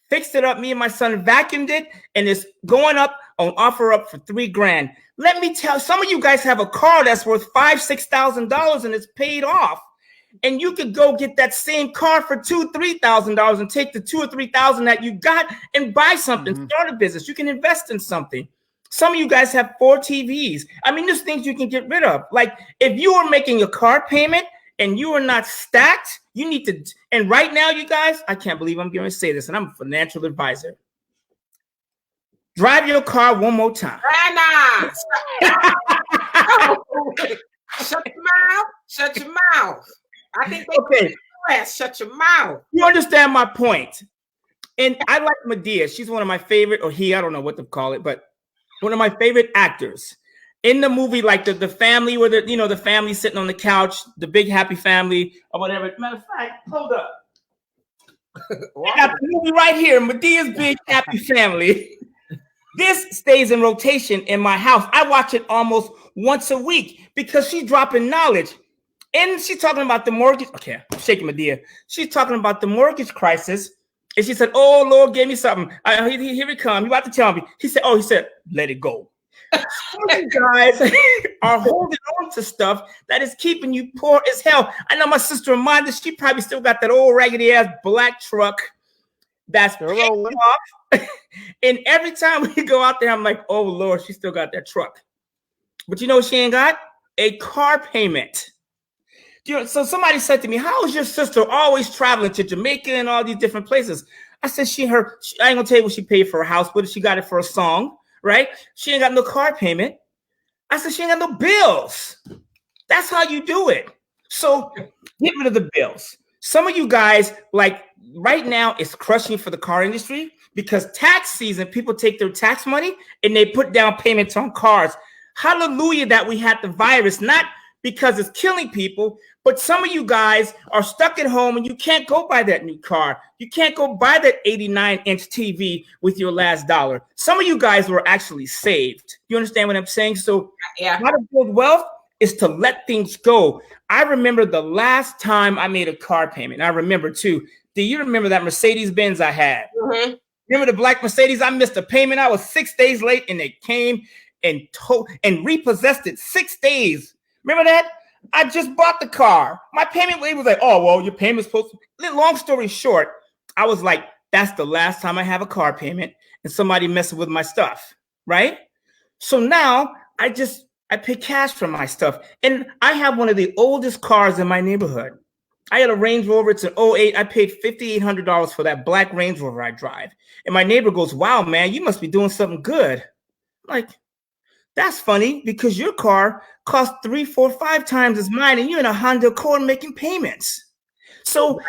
fixed it up. Me and my son vacuumed it, and it's going up on OfferUp for $3,000. Let me tell some of you guys have a car that's worth $5,000-$6,000 and it's paid off. And you could go get that same car for $2,000-$3,000 and take the $2,000 or $3,000 that you got and buy something, start a business. You can invest in something. Some of you guys have 4 TVs. I mean, there's things you can get rid of. Like if you are making a car payment and you are not stacked, you need to. And right now, you guys, I can't believe I'm going to say this, and I'm a financial advisor. Drive your car one more time. Anna! Shut your mouth. Shut your mouth. I think they okay. Shut your mouth. You understand my point. And I like Madea. She's one of my favorite, or I don't know what to call it, but one of my favorite actors. In the movie, like the family where the family sitting on the couch, the big happy family or whatever. Matter of fact, hold up. I got the movie right here, Madea's Big Happy Family. This stays in rotation in my house. I watch it almost once a week because she's dropping knowledge. And she's talking about the mortgage. Okay, I'm shaking Madea. She's talking about the mortgage crisis. And she said, oh, Lord gave me something. Here it comes. You about to tell me. He said, let it go. You guys are holding on to stuff that is keeping you poor as hell. I know my sister Amanda, she probably still got that old raggedy ass black truck that's paid off. And every time we go out there, I'm like, oh Lord, she still got that truck. But you know what she ain't got? A car payment. So somebody said to me, how is your sister always traveling to Jamaica and all these different places? I said, I ain't gonna tell you what she paid for her house, but she got it for a song, right? She ain't got no car payment. I said, she ain't got no bills. That's how you do it. So get rid of the bills. Some of you guys, like right now, it's crushing for the car industry because tax season, people take their tax money and they put down payments on cars. Hallelujah that we had the virus, not because it's killing people, but some of you guys are stuck at home and you can't go buy that new car. You can't go buy that 89-inch TV with your last dollar. Some of you guys were actually saved. You understand what I'm saying? So yeah, how to build wealth is to let things go. I remember the last time I made a car payment. I remember too. Do you remember that Mercedes-Benz I had? Mm-hmm. Remember the black Mercedes? I missed a payment. I was 6 days late and they came and repossessed it 6 days. Remember that? I just bought the car. My payment was like, oh, well, your payment's supposed to. Long story short, I was like, that's the last time I have a car payment and somebody messing with my stuff, right? So now I pay cash for my stuff. And I have one of the oldest cars in my neighborhood. I had a Range Rover. It's an 08. I paid $5,800 for that black Range Rover I drive. And my neighbor goes, wow, man, you must be doing something good. I'm like, that's funny because your car cost 3, 4, 5 times as mine, and you're in a Honda Accord making payments. So,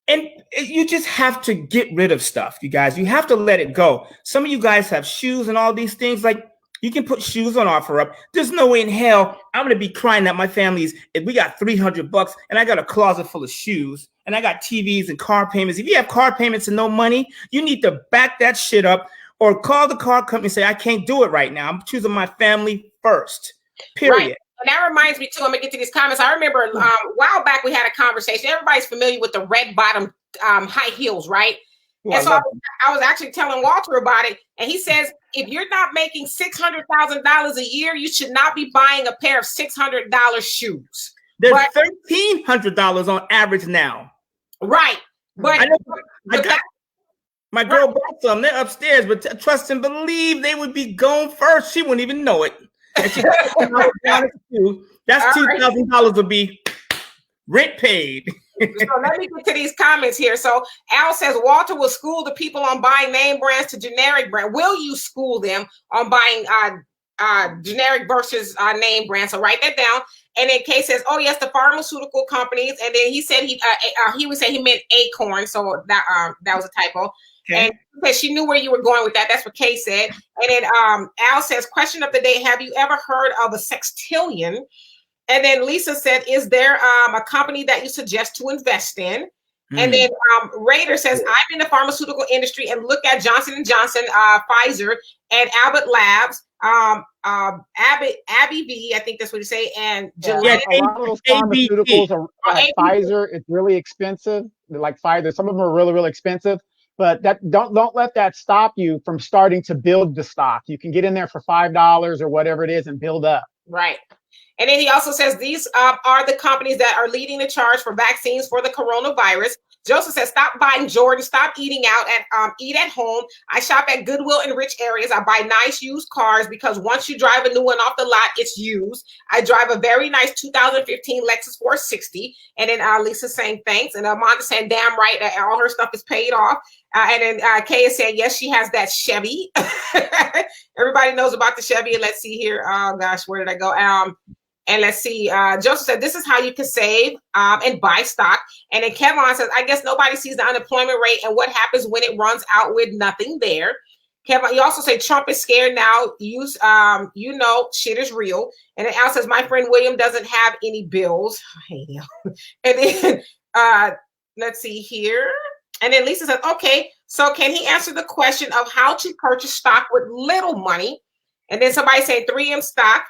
and you just have to get rid of stuff, you guys. You have to let it go. Some of you guys have shoes and all these things. Like you can put shoes on OfferUp. There's no way in hell I'm gonna be crying that my family's. If we got $300 and I got a closet full of shoes and I got TVs and car payments. If you have car payments and no money, you need to back that shit up. Or call the car company and say, I can't do it right now. I'm choosing my family first, period. Right. And that reminds me, too, I'm going to get to these comments. I remember a while back we had a conversation. Everybody's familiar with the red bottom high heels, right? Well, and so I was actually telling Walter about it. And he says, if you're not making $600,000 a year, you should not be buying a pair of $600 shoes. There's $1,300 on average now. Right. But my girl bought some. They're upstairs, but trust and believe they would be gone first. She wouldn't even know it. And she that's $2,000 would be rent paid. So let me get to these comments here. So Al says Walter will school the people on buying name brands to generic brand. Will you school them on buying generic versus name brands? So write that down. And then Kay says, "Oh yes, the pharmaceutical companies." And then he said he would say he meant Acorn. So that was a typo. Okay. And she knew where you were going with that. That's what Kay said. And then Al says, question of the day, have you ever heard of a sextillion? And then Lisa said, is there a company that you suggest to invest in? And then Raider says, I'm in the pharmaceutical industry and look at Johnson & Johnson, Pfizer, and Abbott Labs, AbbVie, I think that's what you say, and Gillette. A lot of those pharmaceuticals are like Pfizer. It's really expensive. Like Pfizer, some of them are really, really expensive. But that don't let that stop you from starting to build the stock. You can get in there for $5 or whatever it is and build up. Right. And then he also says these are the companies that are leading the charge for vaccines for the coronavirus. Joseph says, stop buying Jordan, stop eating out, and eat at home. I shop at Goodwill in rich areas. I buy nice used cars because once you drive a new one off the lot, it's used. I drive a very nice 2015 Lexus 460. And then Lisa's saying thanks. And Amanda's saying, damn right, all her stuff is paid off. And then Kay is saying, yes, she has that Chevy. Everybody knows about the Chevy. And let's see here. Oh, gosh, where did I go? And let's see, Joseph said, this is how you can save and buy stock. And then Kevin says, I guess nobody sees the unemployment rate and what happens when it runs out with nothing there. Kevin, you also say Trump is scared now. Use, you know, shit is real. And then Al says, my friend William doesn't have any bills. I hate him. And then let's see here. And then Lisa said, okay, so can he answer the question of how to purchase stock with little money? And then somebody saying 3M stock.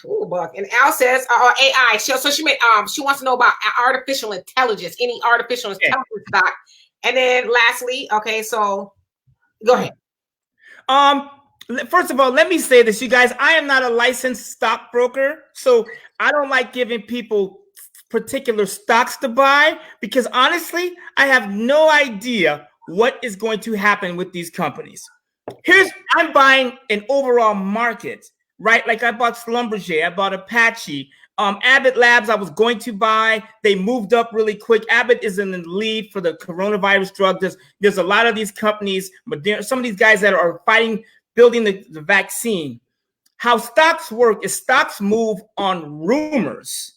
Ooh, Buck. And Al says AI. So she wants to know about artificial intelligence, any artificial intelligence stock. And then lastly, okay, so go ahead. First of all, let me say this, you guys. I am not a licensed stockbroker, so I don't like giving people particular stocks to buy because honestly, I have no idea what is going to happen with these companies. I'm buying an overall market. Right, like I bought Schlumberger, I bought Apache, Abbott Labs. I was going to buy. They moved up really quick. Abbott is in the lead for the coronavirus drug. There's a lot of these companies, but some of these guys that are fighting, building the vaccine. How stocks work is stocks move on rumors,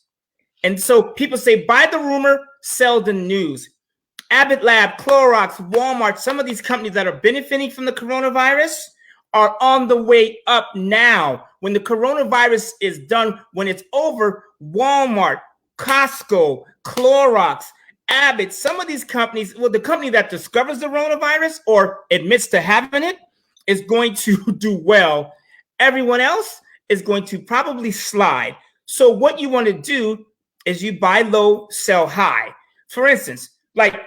and so people say buy the rumor, sell the news. Abbott Lab, Clorox, Walmart, some of these companies that are benefiting from the coronavirus are on the way up now. When the coronavirus is done, when it's over, Walmart, Costco, Clorox, Abbott, some of these companies, well, the company that discovers the coronavirus or admits to having it is going to do well. Everyone else is going to probably slide. So what you want to do is you buy low, sell high. For instance, like,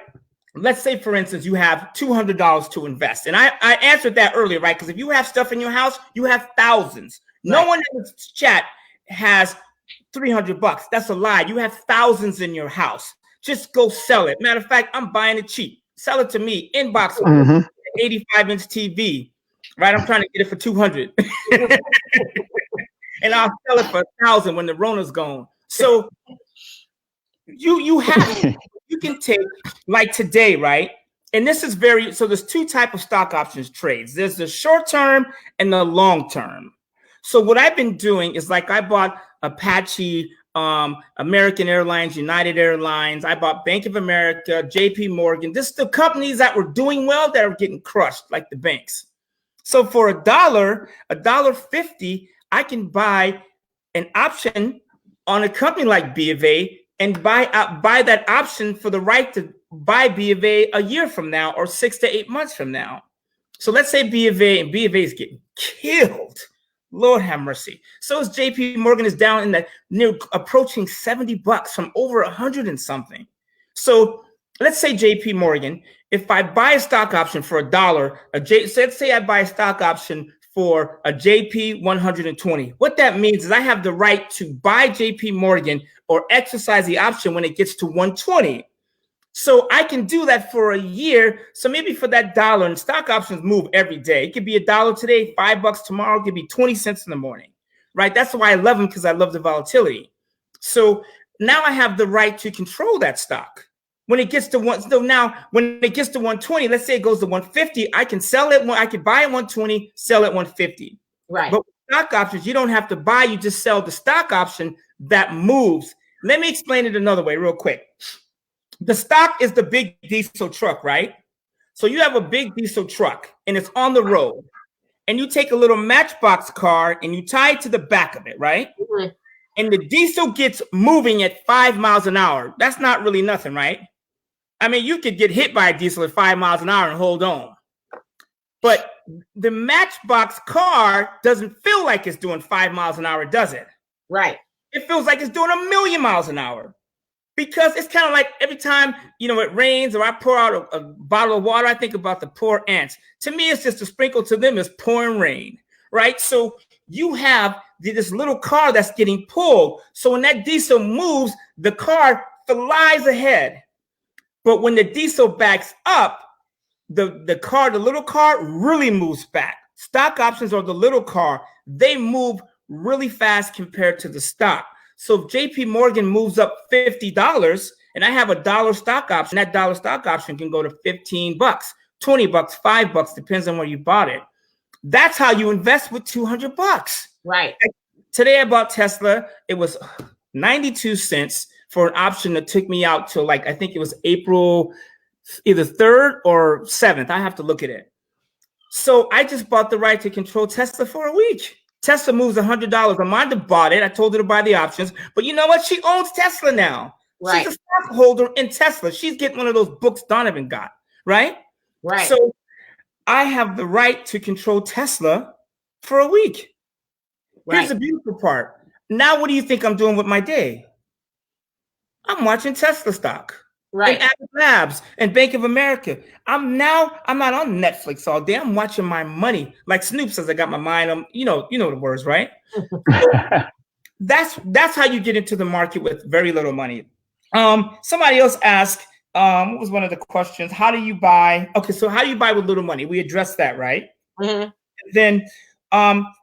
let's say, for instance, you have $200 to invest. And I answered that earlier, right? Because if you have stuff in your house, you have thousands. Right. No one in this chat has $300. That's a lie. You have thousands in your house. Just go sell it. Matter of fact, I'm buying it cheap. Sell it to me. Inbox 85-inch TV. Right? I'm trying to get it for $200. And I'll sell it for $1,000 when the Rona's gone. So you can take, like today, right? And this is so there's two types of stock options trades. There's the short term and the long term. So what I've been doing is, like, I bought Apache, American Airlines, United Airlines. I bought Bank of America, JP Morgan. This is the companies that were doing well that are getting crushed, like the banks. So for $1.50, I can buy an option on a company like B of A and buy that option for the right to buy B of A a year from now or 6 to 8 months from now. So let's say B of A, and B of A is getting killed. Lord have mercy. So is JP Morgan is down in the near approaching $70 from over 100 and something. So let's say JP Morgan, if I buy a stock option for $1, let's say I buy a stock option for a JP 120. What that means is I have the right to buy JP Morgan or exercise the option when it gets to 120. So I can do that for a year. So maybe for that $1, and stock options move every day. It could be $1 today, $5 tomorrow. It could be 20 cents in the morning, right? That's why I love them, because I love the volatility. So now I have the right to control that stock. When it gets to when it gets to 120, let's say it goes to 150, I can sell it. I can buy at 120, sell at 150. Right. But with stock options, you don't have to buy. You just sell the stock option that moves. Let me explain it another way real quick. The stock is the big diesel truck, right? So you have a big diesel truck and it's on the road, and you take a little matchbox car and you tie it to the back of it, right? Mm-hmm. and the diesel gets moving at 5 miles an hour, that's not really nothing, right? I mean, you could get hit by a diesel at 5 miles an hour and hold on. But the Matchbox car doesn't feel like it's doing 5 miles an hour, does it? Right. It feels like it's doing 1,000,000 miles an hour. Because it's kind of like every time, it rains or I pour out a bottle of water, I think about the poor ants. To me, it's just a sprinkle. To them, it's pouring rain, right? So you have this little car that's getting pulled. So when that diesel moves, the car flies ahead. But when the diesel backs up, the little car really moves back. Stock options or the little car, they move really fast compared to the stock. So if JP Morgan moves up $50 and I have a $1 stock option, that $1 stock option can go to $15, $20, $5, depends on where you bought it. That's how you invest with $200. Right. Today I bought Tesla. It was 92 cents for an option that took me out to I think it was April either 3rd or 7th. I have to look at it. So I just bought the right to control Tesla for a week. Tesla moves $100. Amanda bought it. I told her to buy the options. But you know what? She owns Tesla now. Right. She's a stockholder in Tesla. She's getting one of those books Donovan got, right? Right. So I have the right to control Tesla for a week. Right. Here's the beautiful part. Now, what do you think I'm doing with my day? I'm watching Tesla stock. Right. And Apple Labs and Bank of America. I'm not on Netflix all day. I'm watching my money. Like Snoop says, I got my mind on, you know the words, right? That's how you get into the market with very little money. Somebody else asked, what was one of the questions? How do you buy? Okay, so how do you buy with little money? We addressed that, right? Mm-hmm. Then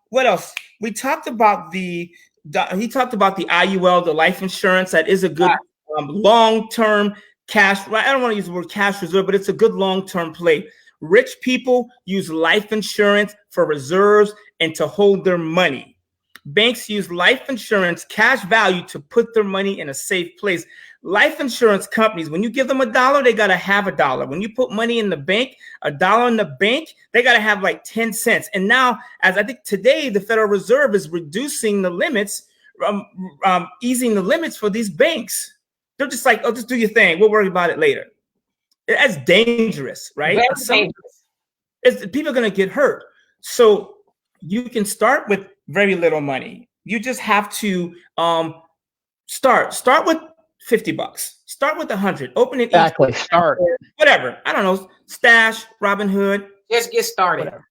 what else? We talked about he talked about the IUL, the life insurance. That is a good long-term cash. I don't want to use the word cash reserve, but it's a good long-term play. Rich people use life insurance for reserves and to hold their money. Banks use life insurance cash value to put their money in a safe place. Life insurance companies, when you give them $1, they got to have $1. When you put money in the bank, $1 in the bank, they got to have like 10 cents. And now, as I think today, the Federal Reserve is reducing the limits, easing the limits for these banks. They're just like, oh, just do your thing. We'll worry about it later. That's dangerous, right? Very dangerous. People are going to get hurt. So you can start with very little money. You just have to start with $50. Start with $100. Open it. Exactly. Start. Whatever. I don't know. Stash, Robinhood. Just get started. Whatever.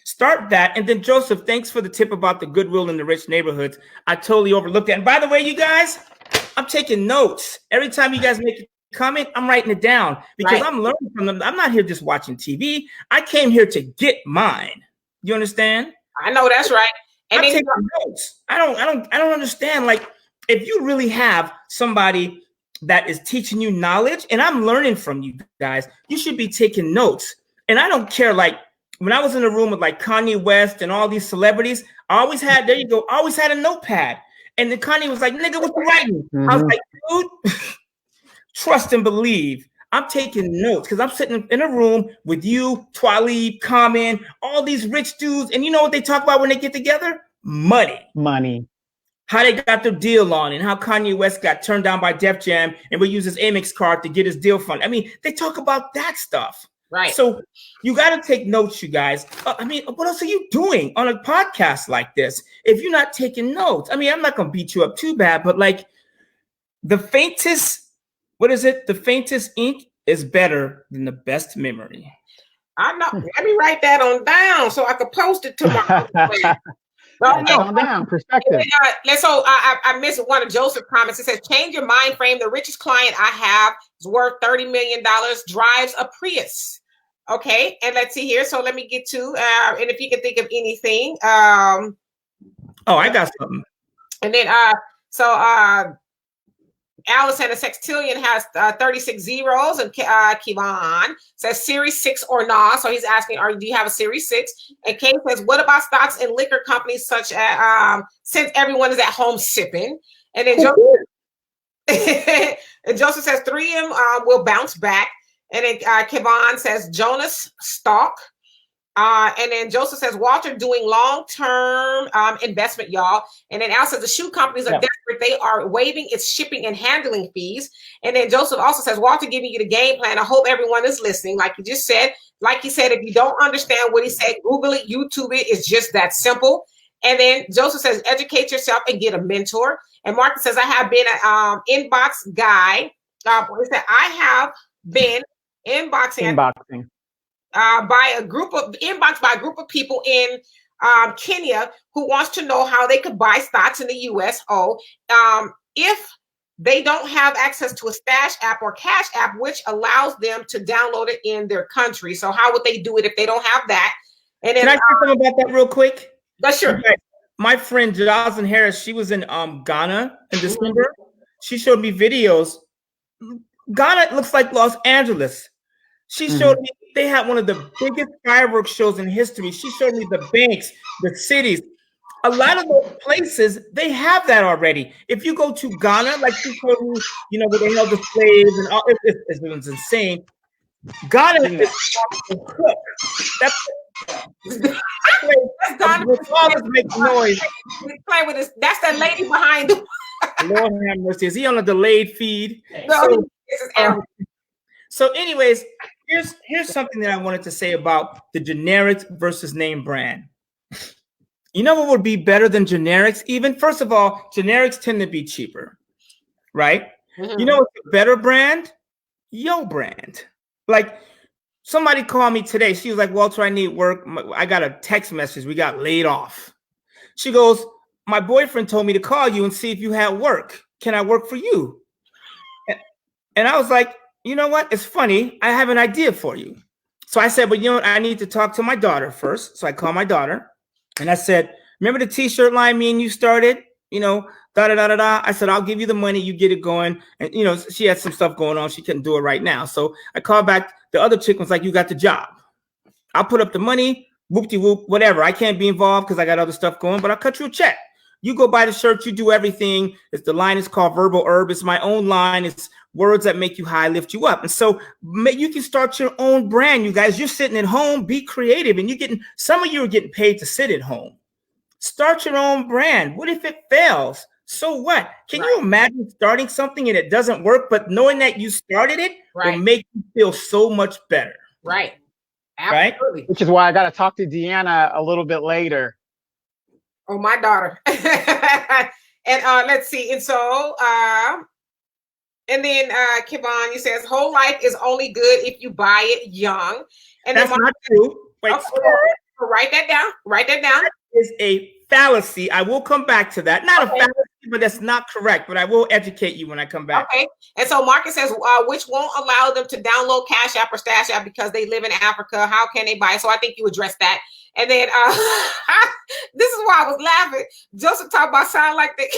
Start that. And then Joseph, thanks for the tip about the goodwill in the rich neighborhoods. I totally overlooked that. And by the way, you guys, I'm taking notes. Every time you guys make a comment, I'm writing it down because I'm learning from them. I'm not here just watching TV. I came here to get mine. You understand? I know that's right. And I'm taking notes. I don't understand. Like, if you really have somebody that is teaching you knowledge, and I'm learning from you guys, you should be taking notes. And I don't care. Like, when I was in a room with like Kanye West and all these celebrities, I always had a notepad. And then Kanye was like, nigga, what you writing? Mm-hmm. I was like, dude, trust and believe. I'm taking notes because I'm sitting in a room with you, Twalib, Common, all these rich dudes. And you know what they talk about when they get together? Money. How they got their deal on and how Kanye West got turned down by Def Jam and would use his Amex card to get his deal funded. I mean, they talk about that stuff. Right. So you got to take notes, you guys. I mean, what else are you doing on a podcast like this if you're not taking notes? I mean, I'm not going to beat you up too bad, but like the faintest ink is better than the best memory. I know. Let me write that on down so I could post it tomorrow. Down perspective. So I missed one of Joseph's comments. It says, change your mind frame. The richest client I have is worth $30 million, drives a Prius. Okay. And let's see here. So let me get to, and if you can think of anything. I got something. And then, Alice and a sextillion has 36 zeros, and Kevon says Series 6 or not. So he's asking, do you have a Series 6? And Kate says, what about stocks in liquor companies such as since everyone is at home sipping? And then Joseph says 3M will bounce back. And then Kevon says Jonas stock. And then Joseph says, Walter doing long-term investment, y'all. And then Al says the shoe companies are desperate. They are waiving its shipping and handling fees. And then Joseph also says, Walter giving you the game plan. I hope everyone is listening. Like you just said, like he said, if you don't understand what he said, Google it, YouTube it. It's just that simple. And then Joseph says, educate yourself and get a mentor. And Marcus says, I have been an inbox guy. He said, I have been inboxing. By a group of people in Kenya who wants to know how they could buy stocks in the US. If they don't have access to a Stash app or Cash app, which allows them to download it in their country. So how would they do it if they don't have that? And then, can I say something about that real quick? Sure. My friend Jocelyn Harris, she was in Ghana in December. She showed me videos. Ghana looks like Los Angeles. She showed me they had one of the biggest fireworks shows in history. She showed me the banks, the cities. A lot of those places, they have that already. If you go to Ghana, like she told me, you know, where they held the slaves and all, it's insane. Ghana is cook. That's make noise. Play with this. That's that lady behind him. Lord have mercy. Is he on a delayed feed? No, so anyways, here's something that I wanted to say about the generics versus name brand. You know what would be better than generics? Even first of all, generics tend to be cheaper, right? You know what's a better brand? Yo brand. Like somebody called me today. She was like, Walter, I need work. I got a text message. We got laid off. She goes, my boyfriend told me to call you and see if you had work. Can I work for you? And I was like, you know what? It's funny. I have an idea for you. So I said, but you know what? I need to talk to my daughter first. So I called my daughter and I said, remember the t-shirt line me and you started? You know, da-da-da-da-da. I said, I'll give you the money. You get it going. And, you know, she had some stuff going on. She couldn't do it right now. So I called back. The other chick was like, you got the job. I'll put up the money, whoop-de-whoop, whatever. I can't be involved because I got other stuff going, but I'll cut you a check. You go buy the shirt. You do everything. The line is called Verbal Herb. It's my own line. It's words that make you high, lift you up. And so you can start your own brand, you guys. You're sitting at home. Be creative. And some of you are getting paid to sit at home. Start your own brand. What if it fails? So what? Can you imagine starting something and it doesn't work, but knowing that you started it will make you feel so much better. Right. Absolutely. Right? Which is why I got to talk to Deanna a little bit later. Oh, my daughter. And let's see. And so, and then Kevon, you says, whole life is only good if you buy it young. And that's not true. Wait, write that down. Write that down. That is a fallacy. I will come back to that. Not a fallacy, but that's not correct. But I will educate you when I come back. Okay. And so Marcus says, which won't allow them to download Cash App or Stash App because they live in Africa. How can they buy? So I think you addressed that. And then this is why I was laughing. Joseph talked about sound like they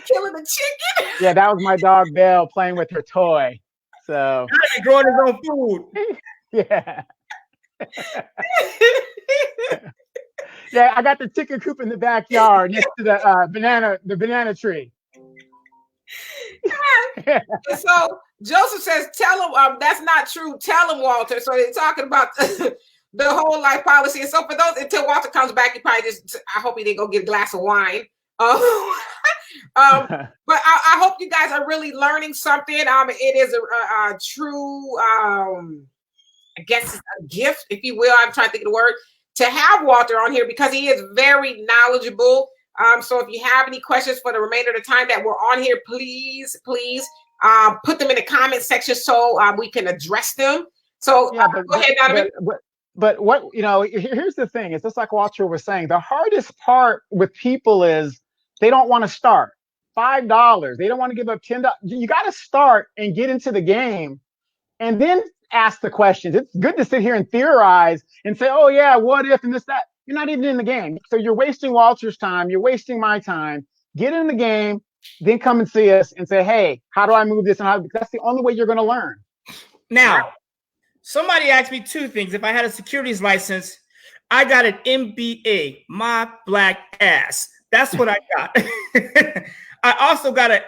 killing the chicken. Yeah, that was my dog Belle playing with her toy. So growing his own food. Yeah. Yeah, I got the chicken coop in the backyard next to the banana tree. And so Joseph says, tell him that's not true. Tell him, Walter. So they're talking about the whole life policy. And so for those, until Walter comes back, he probably I hope he didn't go get a glass of wine. But I hope you guys are really learning something. It is a true, I guess it's a gift, if you will. I'm trying to think of the word, to have Walter on here because he is very knowledgeable. So if you have any questions for the remainder of the time that we're on here, please put them in the comment section so we can address them. So go ahead, Donovan. But what, here's the thing. It's just like Walter was saying. The hardest part with people is they don't want to start. $5. They don't want to give up $10. You got to start and get into the game and then ask the questions. It's good to sit here and theorize and say, oh yeah, what if and this, that. You're not even in the game. So you're wasting Walter's time. You're wasting my time. Get in the game, then come and see us and say, hey, how do I move this? And that's the only way you're going to learn. Now, somebody asked me two things. If I had a securities license, I got an MBA, my black ass. That's what I got. I also got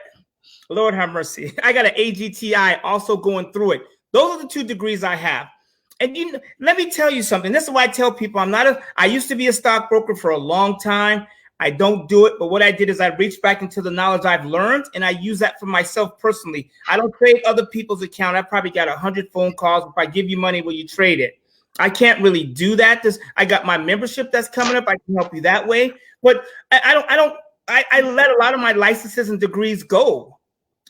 Lord have mercy. I got an AGTI also going through it. Those are the two degrees I have. And let me tell you something. This is why I tell people I used to be a stockbroker for a long time. I don't do it. But what I did is I reached back into the knowledge I've learned, and I use that for myself personally. I don't trade other people's account. I probably got 100 phone calls. If I give you money, will you trade it? I can't really do that. I got my membership that's coming up. I can help you that way. But I let a lot of my licenses and degrees go,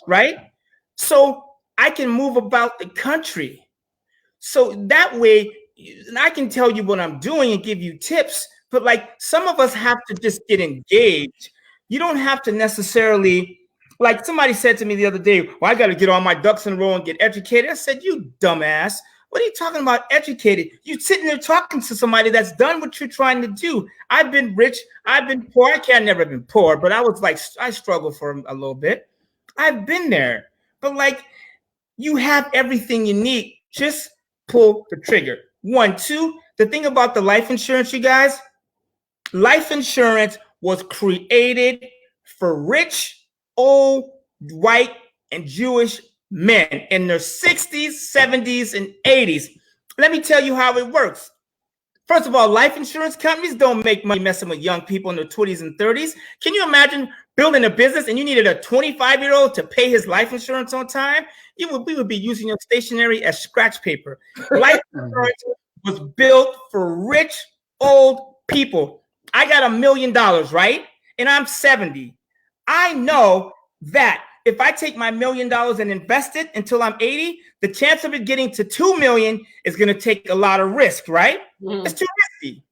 right? So I can move about the country. So that way, I can tell you what I'm doing and give you tips, but like some of us have to just get engaged. You don't have to necessarily, like somebody said to me the other day, well, I got to get all my ducks in a row and get educated. I said, you dumbass. What are you talking about educated? You sitting there talking to somebody that's done what you're trying to do. I've been rich. I've been poor. I've never been poor, but I struggled for a little bit. I've been there, but like you have everything you need. Just pull the trigger. 1, 2, the thing about the life insurance, you guys, life insurance was created for rich, old, white, and Jewish men in their 60s, 70s, and 80s. Let me tell you how it works. First of all, life insurance companies don't make money messing with young people in their 20s and 30s. Can you imagine building a business and you needed a 25-year-old to pay his life insurance on time? We would be using your stationery as scratch paper. Life insurance was built for rich, old people. I got $1 million, right? And I'm 70. I know that if I take my $1 million and invest it until I'm 80, the chance of it getting to 2 million is going to take a lot of risk, right? It's too risky.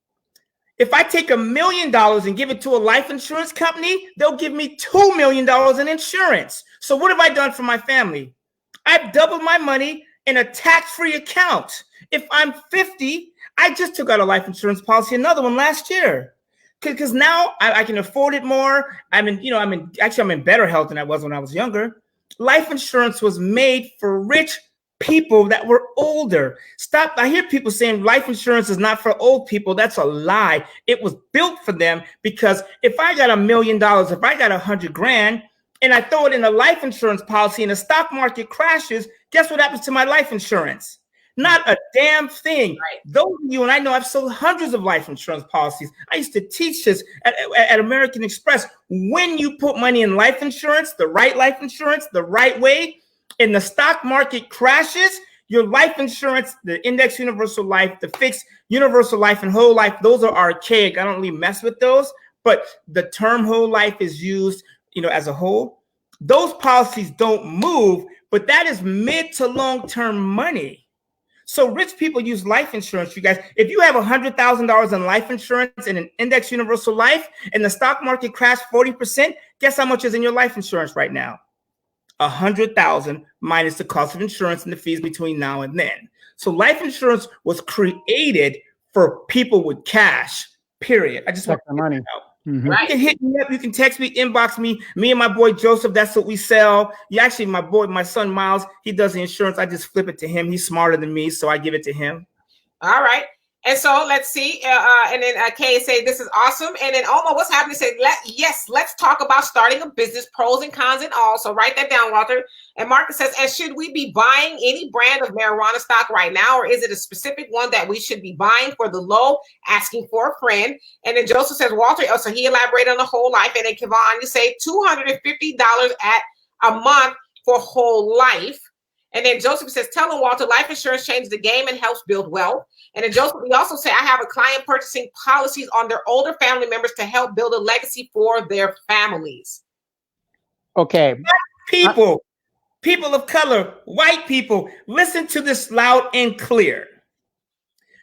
If I take $1 million and give it to a life insurance company, they'll give me $2 million in insurance. So what have I done for my family? I've doubled my money in a tax-free account. If I'm 50, I just took out a life insurance policy, another one last year. Because now I can afford it more. I'm in better health than I was when I was younger. Life insurance was made for rich people that were older. Stop. I hear people saying life insurance is not for old people. That's a lie. It was built for them because if I got $1 million, if I got 100 grand and I throw it in a life insurance policy and the stock market crashes, guess what happens to my life insurance? Not a damn thing. Right. Those of you, and I know I've sold hundreds of life insurance policies. I used to teach this at American Express. When you put money in life insurance, the right way, and the stock market crashes, your life insurance, the index universal life, the fixed universal life, and whole life, those are archaic. I don't really mess with those. But the term whole life is used, as a whole. Those policies don't move, but that is mid to long-term money. So rich people use life insurance, you guys. If you have $100,000 in life insurance and an index universal life and the stock market crashed 40%, guess how much is in your life insurance right now? $100,000 minus the cost of insurance and the fees between now and then. So life insurance was created for people with cash, period. I just want the money out. Mm-hmm. Right. You can hit me up. You can text me, inbox me. Me and my boy Joseph, that's what we sell. Actually, my son Miles, he does the insurance. I just flip it to him. He's smarter than me, so I give it to him. All right. And so let's see. And then Kay say this is awesome. And then Omar, what's happening? Say let's talk about starting a business, pros and cons and all. So write that down, Walter. And Marcus says, and should we be buying any brand of marijuana stock right now, or is it a specific one that we should be buying for the low, asking for a friend? And then Joseph says, Walter, so he elaborated on the whole life. And then Kevon, you say $250 at a month for whole life. And then Joseph says, tell him, Walter, life insurance changes the game and helps build wealth. And then Joseph, we also say, I have a client purchasing policies on their older family members to help build a legacy for their families. Okay. People of color, white people, listen to this loud and clear.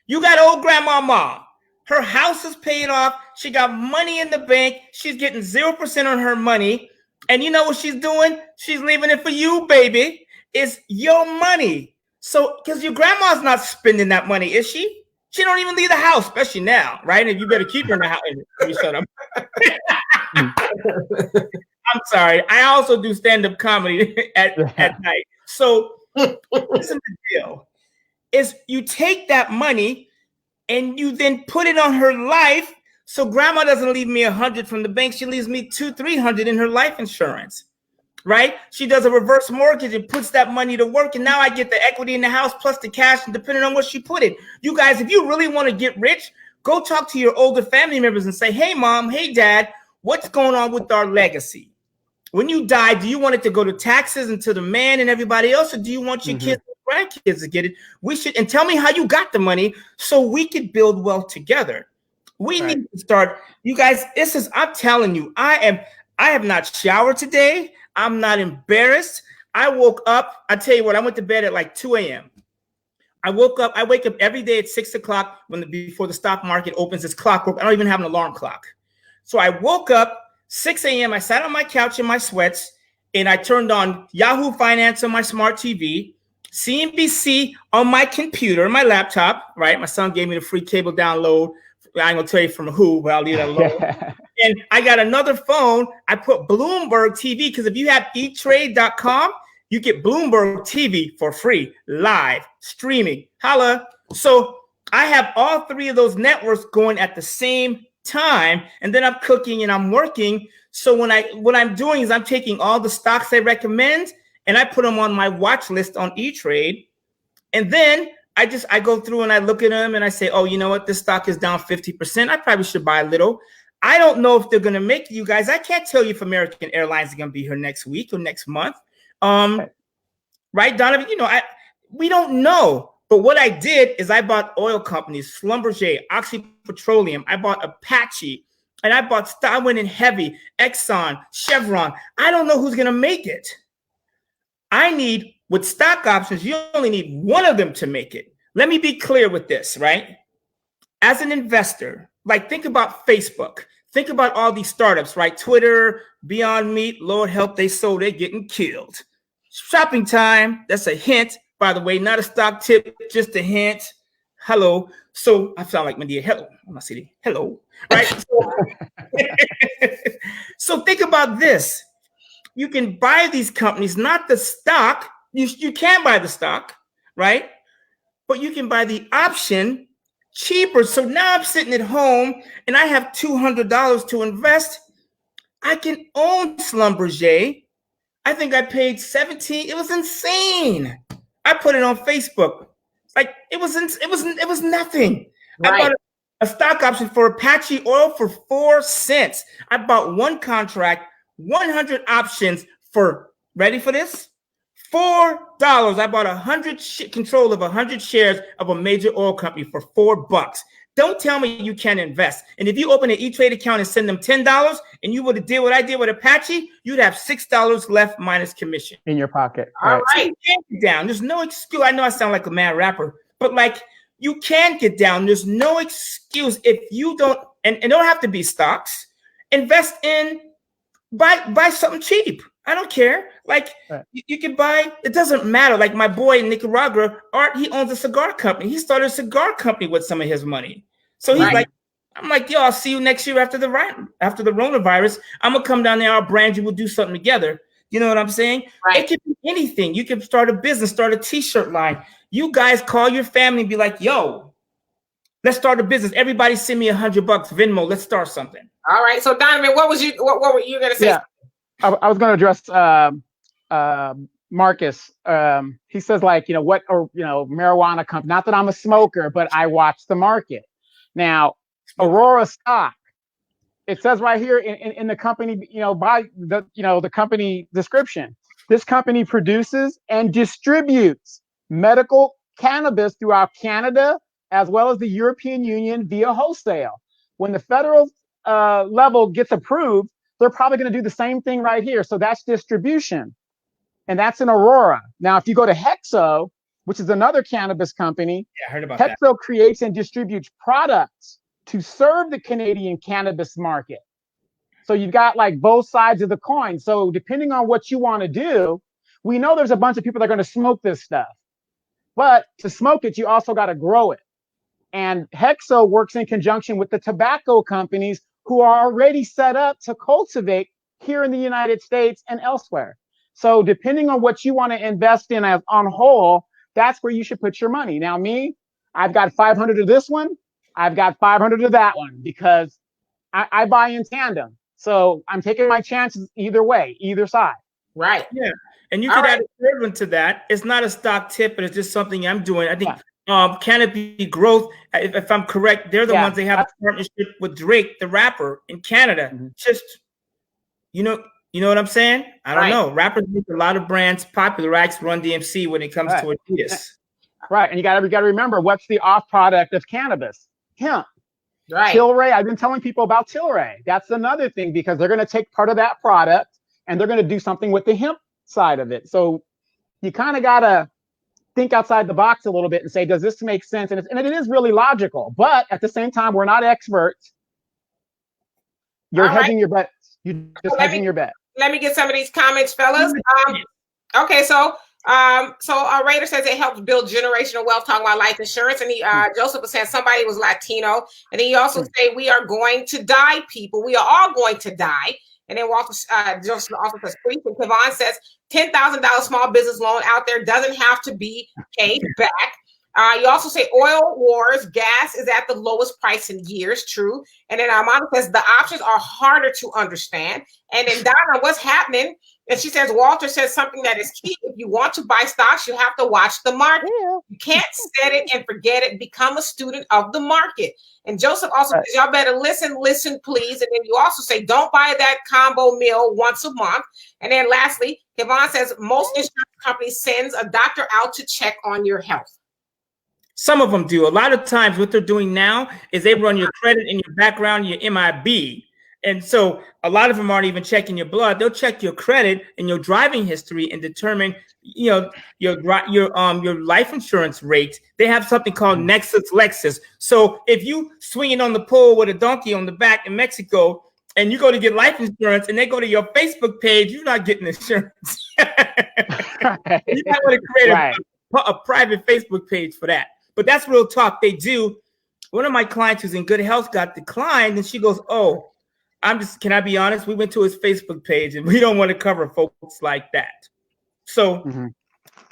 You got old grandmama. Her house is paid off. She got money in the bank. She's getting 0% on her money. And you know what she's doing? She's leaving it for you, baby. It's your money. So, because your grandma's not spending that money, is she? She don't even leave the house, especially now, right? And you better keep her in the house. Let me shut up. I'm sorry. I also do stand-up comedy at night. So, listen to the deal. Is you take that money and you then put it on her life. So grandma doesn't leave me 100 from the bank. She leaves me 200-300 in her life insurance. right? She does a reverse mortgage and puts that money to work. And now I get the equity in the house plus the cash, and depending on what she put it. You guys, if you really want to get rich, go talk to your older family members and say, hey, mom, hey, dad, what's going on with our legacy? When you die, do you want it to go to taxes and to the man and everybody else, or do you want your kids and grandkids to get it? We should, and tell me how you got the money so we could build wealth together. We need to start, you guys, I'm telling you, I have not showered today. I'm not embarrassed. I woke up, I tell you what, I went to bed at like 2 a.m. I wake up every day at 6 o'clock before the stock market opens. It's clockwork. I don't even have an alarm clock. So I woke up 6 a.m. I sat on my couch in my sweats and I turned on Yahoo Finance on my smart TV, CNBC on my computer, my laptop, right? My son gave me the free cable download. I ain't gonna tell you from who, but I'll leave that alone. And I got another phone. I put Bloomberg TV, because if you have eTrade.com, you get Bloomberg TV for free, live, streaming. Holla. So I have all three of those networks going at the same time, and then I'm cooking and I'm working. So what I'm doing is I'm taking all the stocks I recommend and I put them on my watch list on E-Trade. And then I go through and I look at them and I say, oh, you know what? This stock is down 50%. I probably should buy a little. I don't know if they're going to make it, you guys. I can't tell you if American Airlines is going to be here next week or next month. Right, Donovan? You know, we don't know. But what I did is I bought oil companies, Schlumberger, Oxy Petroleum. I bought Apache, and I went in heavy, Exxon, Chevron. I don't know who's going to make it. With stock options, you only need one of them to make it. Let me be clear with this, right? As an investor, like think about Facebook. Think about all these startups, right? Twitter, Beyond Meat, Lord help, they're getting killed. Shopping time, that's a hint. By the way, not a stock tip, just a hint. Hello. So I sound like Medea. Hello. I'm not saying hello. Right? So think about this. You can buy these companies, not the stock. You can buy the stock, right? But you can buy the option cheaper. So now I'm sitting at home and I have $200 to invest. I can own Schlumberger. I think I paid $17. It was insane. I put it on Facebook. Like it was nothing. Right. I bought a stock option for Apache Oil for 4 cents. I bought one contract, 100 options for, ready for this? $4. I bought control of 100 shares of a major oil company for $4. Don't tell me you can't invest. And if you open an E-Trade account and send them $10 and you would have did what I did with Apache, you'd have $6 left minus commission in your pocket. All right. You can't get down. There's no excuse. I know I sound like a mad rapper, but like you can get down. There's no excuse if you don't, and it don't have to be stocks. Invest in, buy something cheap. I don't care. Like you can buy, it doesn't matter. Like my boy in Nicaragua, Art, he owns a cigar company. He started a cigar company with some of his money. So he's like, I'm like, yo, I'll see you next year after the coronavirus. I'm gonna come down there, I'll brand you, we'll do something together. You know what I'm saying? Right. It can be anything. You can start a business, start a t-shirt line. You guys call your family and be like, yo, let's start a business. Everybody send me $100 Venmo. Let's start something. All right. So Donovan, what were you gonna say? Yeah. I was going to address Marcus. He says, like, marijuana company. Not that I'm a smoker, but I watch the market. Now, Aurora stock. It says right here in the company, by the company description. This company produces and distributes medical cannabis throughout Canada as well as the European Union via wholesale. When the federal level gets approved, they're probably going to do the same thing right here. So that's distribution. And that's in Aurora. Now, if you go to Hexo, which is another cannabis company, I heard about Hexo creates and distributes products to serve the Canadian cannabis market. So you've got like both sides of the coin. So depending on what you want to do, we know there's a bunch of people that are going to smoke this stuff. But to smoke it, you also got to grow it. And Hexo works in conjunction with the tobacco companies who are already set up to cultivate here in the United States and elsewhere. So depending on what you want to invest in as on whole, that's where you should put your money. Now, I've got 500 of this one. I've got 500 of that one because I buy in tandem. So I'm taking my chances either way, either side. Right. Yeah. And you could add a third one to that. It's not a stock tip, but it's just something I'm doing. I think Canopy Growth, if I'm correct, they're the ones they have a partnership with Drake, the rapper in Canada. Just, you know what I'm saying? I don't know. Rappers make a lot of brands popular. Ask Run DMC when it comes to Adidas. Right. And you gotta remember, what's the off product of cannabis? Hemp. Right. Tilray. I've been telling people about Tilray. That's another thing, because they're going to take part of that product and they're going to do something with the hemp side of it. So you kind of got to think outside the box a little bit and say, does this make sense? And it is really logical, but at the same time, we're not experts. You're hedging your bets. You're just hedging your bet. Let me get some of these comments, fellas. Okay, so Raider says it helps build generational wealth, talking about life insurance. And Joseph was saying somebody was Latino. And then he also say, we are going to die, people. We are all going to die. And then Walter Joseph also says, and Kevon says, $10,000 small business loan out there doesn't have to be paid back. You also say oil wars, gas is at the lowest price in years. True. And then Armando says the options are harder to understand. And then Donna, what's happening? And she says, Walter says something that is key. If you want to buy stocks, you have to watch the market. You can't set it and forget it. Become a student of the market. And Joseph also says, y'all better listen, please. And then you also say, don't buy that combo meal once a month. And then lastly, Kevon says, most insurance companies sends a doctor out to check on your health. Some of them do. A lot of times what they're doing now is they run your credit and your background, your MIB. And so a lot of them aren't even checking your blood. They'll check your credit and your driving history and determine, your life insurance rate. They have something called Nexus Lexus. So if you swinging on the pole with a donkey on the back in Mexico and you go to get life insurance and they go to your Facebook page, you're not getting insurance. You might want to create a private Facebook page for that. But that's real talk. They do. One of my clients who's in good health got declined, and she goes, "Oh, can I be honest? We went to his Facebook page, and we don't want to cover folks like that." So,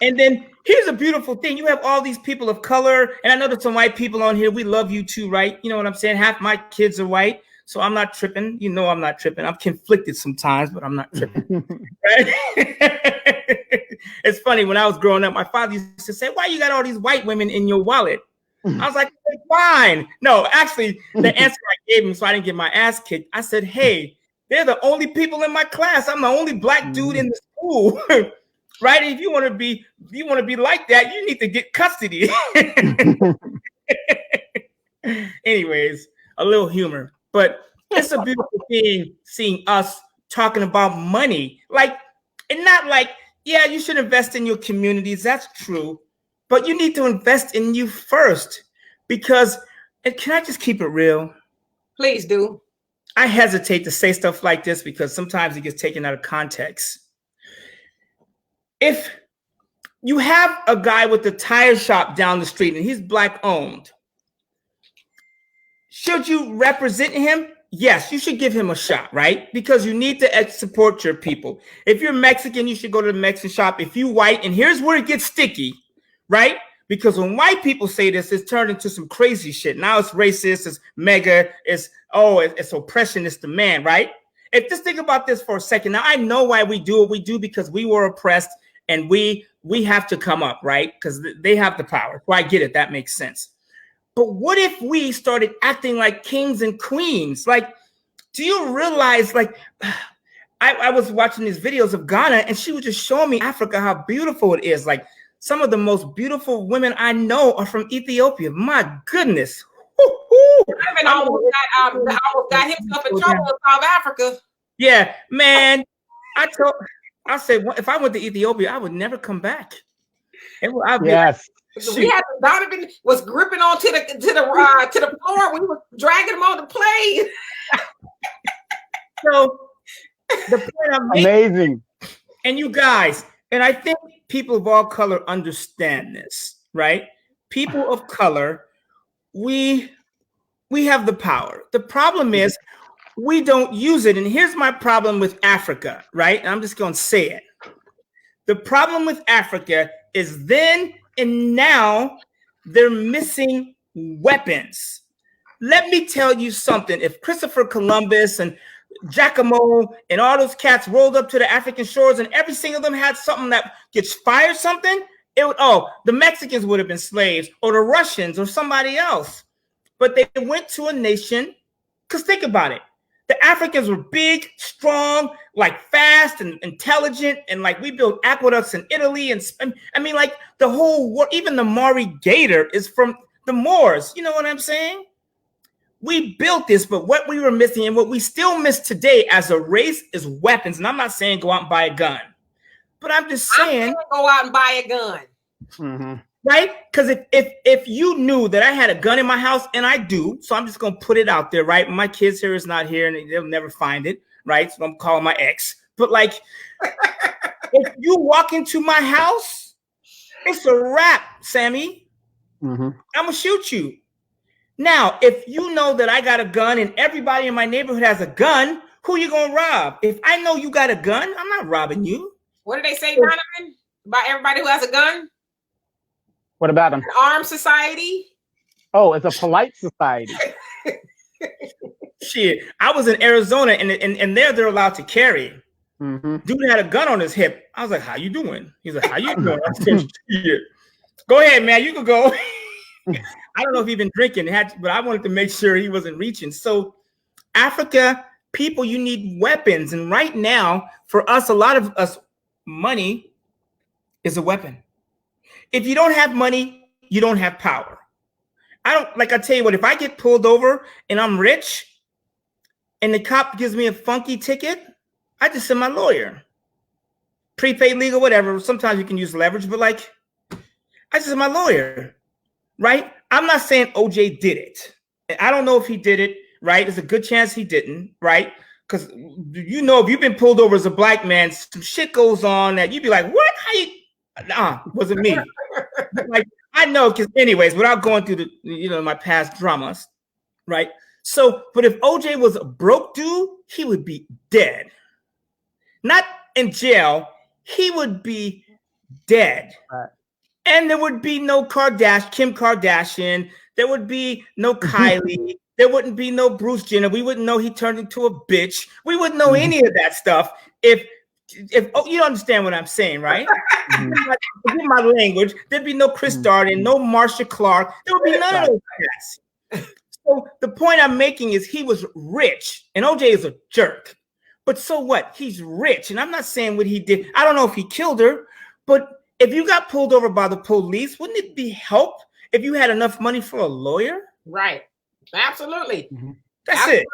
and then here's a beautiful thing. You have all these people of color, and I know there's some white people on here. We love you too, right? You know what I'm saying? Half my kids are white, so I'm not tripping. You know I'm not tripping. I'm conflicted sometimes, but I'm not tripping. Right? It's funny, when I was growing up, my father used to say, why you got all these white women in your wallet? I was like, fine. No, actually, the answer I gave him, so I didn't get my ass kicked, I said, hey, they're the only people in my class. I'm the only black dude in the school. Right? And if you want to be like that, you need to get custody. Anyways, a little humor. But it's a beautiful thing seeing us talking about money. And not like, yeah, you should invest in your communities. That's true. But you need to invest in you first. Because, and can I just keep it real? Please do. I hesitate to say stuff like this because sometimes it gets taken out of context. If you have a guy with a tire shop down the street and he's black owned, should you represent him? Yes, you should give him a shot, right? Because you need to support your people. If you're Mexican, you should go to the Mexican shop. If you white, and here's where it gets sticky, right? Because when white people say this, it's turned into some crazy shit. Now it's racist, it's mega, it's oppression, it's the man, right? Just think about this for a second. Now, I know why we do what we do, because we were oppressed and we have to come up, right? Because they have the power. So I get it. That makes sense. But what if we started acting like kings and queens? Like, do you realize, I was watching these videos of Ghana and she was just showing me Africa, how beautiful it is. Like, some of the most beautiful women I know are from Ethiopia. My goodness. I almost got himself in trouble in South Africa. Yeah, man. I said, if I went to Ethiopia, I would never come back. Yes. We had Donovan was gripping on to the floor. We were dragging him on the plane. So the point I'm making, amazing. And you guys, and I think people of all color understand this, right? People of color, we have the power. The problem is we don't use it. And here's my problem with Africa, right? And I'm just going to say it. The problem with Africa is then and now they're missing weapons. Let me tell you something. If Christopher Columbus and Giacomo and all those cats rolled up to the African shores, and every single them had something that gets fired something, the Mexicans would have been slaves, or the Russians, or somebody else. But they went to a nation, because think about it. The Africans were big, strong, like fast and intelligent, and like we built aqueducts in Italy. And I mean, like the whole world, even the Maori gator is from the Moors. You know what I'm saying? We built this, but what we were missing and what we still miss today as a race is weapons. And I'm not saying go out and buy a gun, but I'm just saying go out and buy a gun. Mm-hmm. Right? Because if you knew that I had a gun in my house, and I do, so I'm just gonna put it out there, right? My kids here is not here, and they'll never find it, right? So I'm calling my ex. But like, if you walk into my house, it's a wrap, Sammy. Mm-hmm. I'm gonna shoot you. Now, if you know that I got a gun and everybody in my neighborhood has a gun, who you gonna rob? If I know you got a gun, I'm not robbing you. What did they say, Donovan? About everybody who has a gun? What about them? An armed society? Oh, it's a polite society. Shit, I was in Arizona, and there they're allowed to carry. Mm-hmm. Dude had a gun on his hip. I was like, "How you doing?" He's like, "How you doing?" I said, "Shit. Go ahead, man. You can go." I don't know if he'd been drinking, but I wanted to make sure he wasn't reaching. So, Africa, people, you need weapons. And right now, for us, a lot of us, money is a weapon. If you don't have money, you don't have power. I tell you what, if I get pulled over and I'm rich and the cop gives me a funky ticket, I just send my lawyer. Prepaid legal, whatever. Sometimes you can use leverage, but like, I just send my lawyer. Right? I'm not saying OJ did it. I don't know if he did it, right? There's a good chance he didn't, right? Because you know, if you've been pulled over as a black man, some shit goes on that you'd be like, what? How you? Nah, wasn't me. Like, I know, because anyways, without going through the, my past dramas, right? So, but if OJ was a broke dude, he would be dead. Not in jail, he would be dead. Right. And there would be no Kim Kardashian. There would be no Kylie. There wouldn't be no Bruce Jenner. We wouldn't know he turned into a bitch. We wouldn't know any of that stuff if you understand what I'm saying, right? Forgive my language. There'd be no Chris Darden, no Marsha Clark. There would be none of those guys. So the point I'm making is he was rich, and OJ is a jerk. But so what? He's rich, and I'm not saying what he did. I don't know if he killed her, but if you got pulled over by the police, wouldn't it be help if you had enough money for a lawyer? Right. Absolutely. Mm-hmm. That's it.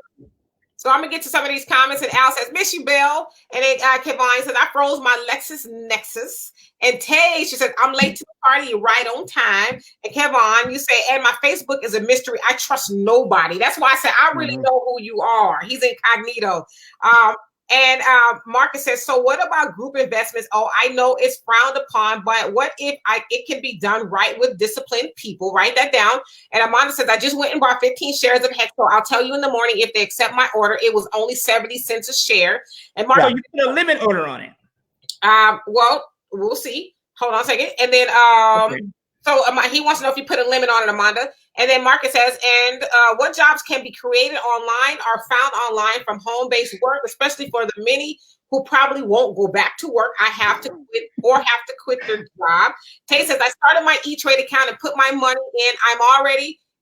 So I'm going to get to some of these comments. And Al says, miss you, Bill. And then Kevon says, I froze my Lexus Nexus. And Tay, she said, I'm late to the party. You're right on time. And Kevon, you say, and my Facebook is a mystery. I trust nobody. That's why I said, I really know who you are. He's incognito. And Marcus says, so what about group investments? Oh, I know it's frowned upon, but what if it can be done right with disciplined people? Write that down. And Amanda says, I just went and bought 15 shares of Hexo. I'll tell you in the morning if they accept my order. It was only 70 cents a share. And Marcus, you put a limit order on it. Well, we'll see. Hold on a second. And then So he wants to know if you put a limit on it, Amanda. And then Marcus says, and what jobs can be created online or found online from home-based work, especially for the many who probably won't go back to work. I have to quit or have to quit their job. Tay says, I started my E-Trade account and put my money in.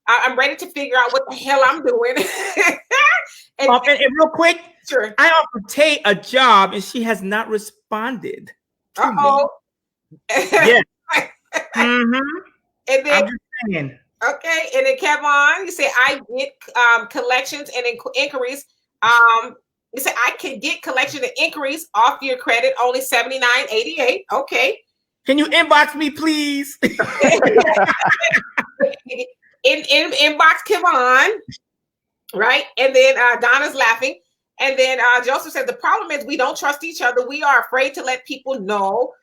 I'm ready to figure out what the hell I'm doing. and real quick, sure. I offered Tay a job and she has not responded. Uh-oh. Yeah. Mm-hmm. And then, I'm just saying. Okay, and then Kevon, you say I get collections and inquiries. You say I can get collection and inquiries off your credit, only $79.88. Okay. Can you inbox me, please? in inbox Kevon, right? And then Donna's laughing. And then Joseph said the problem is we don't trust each other. We are afraid to let people know.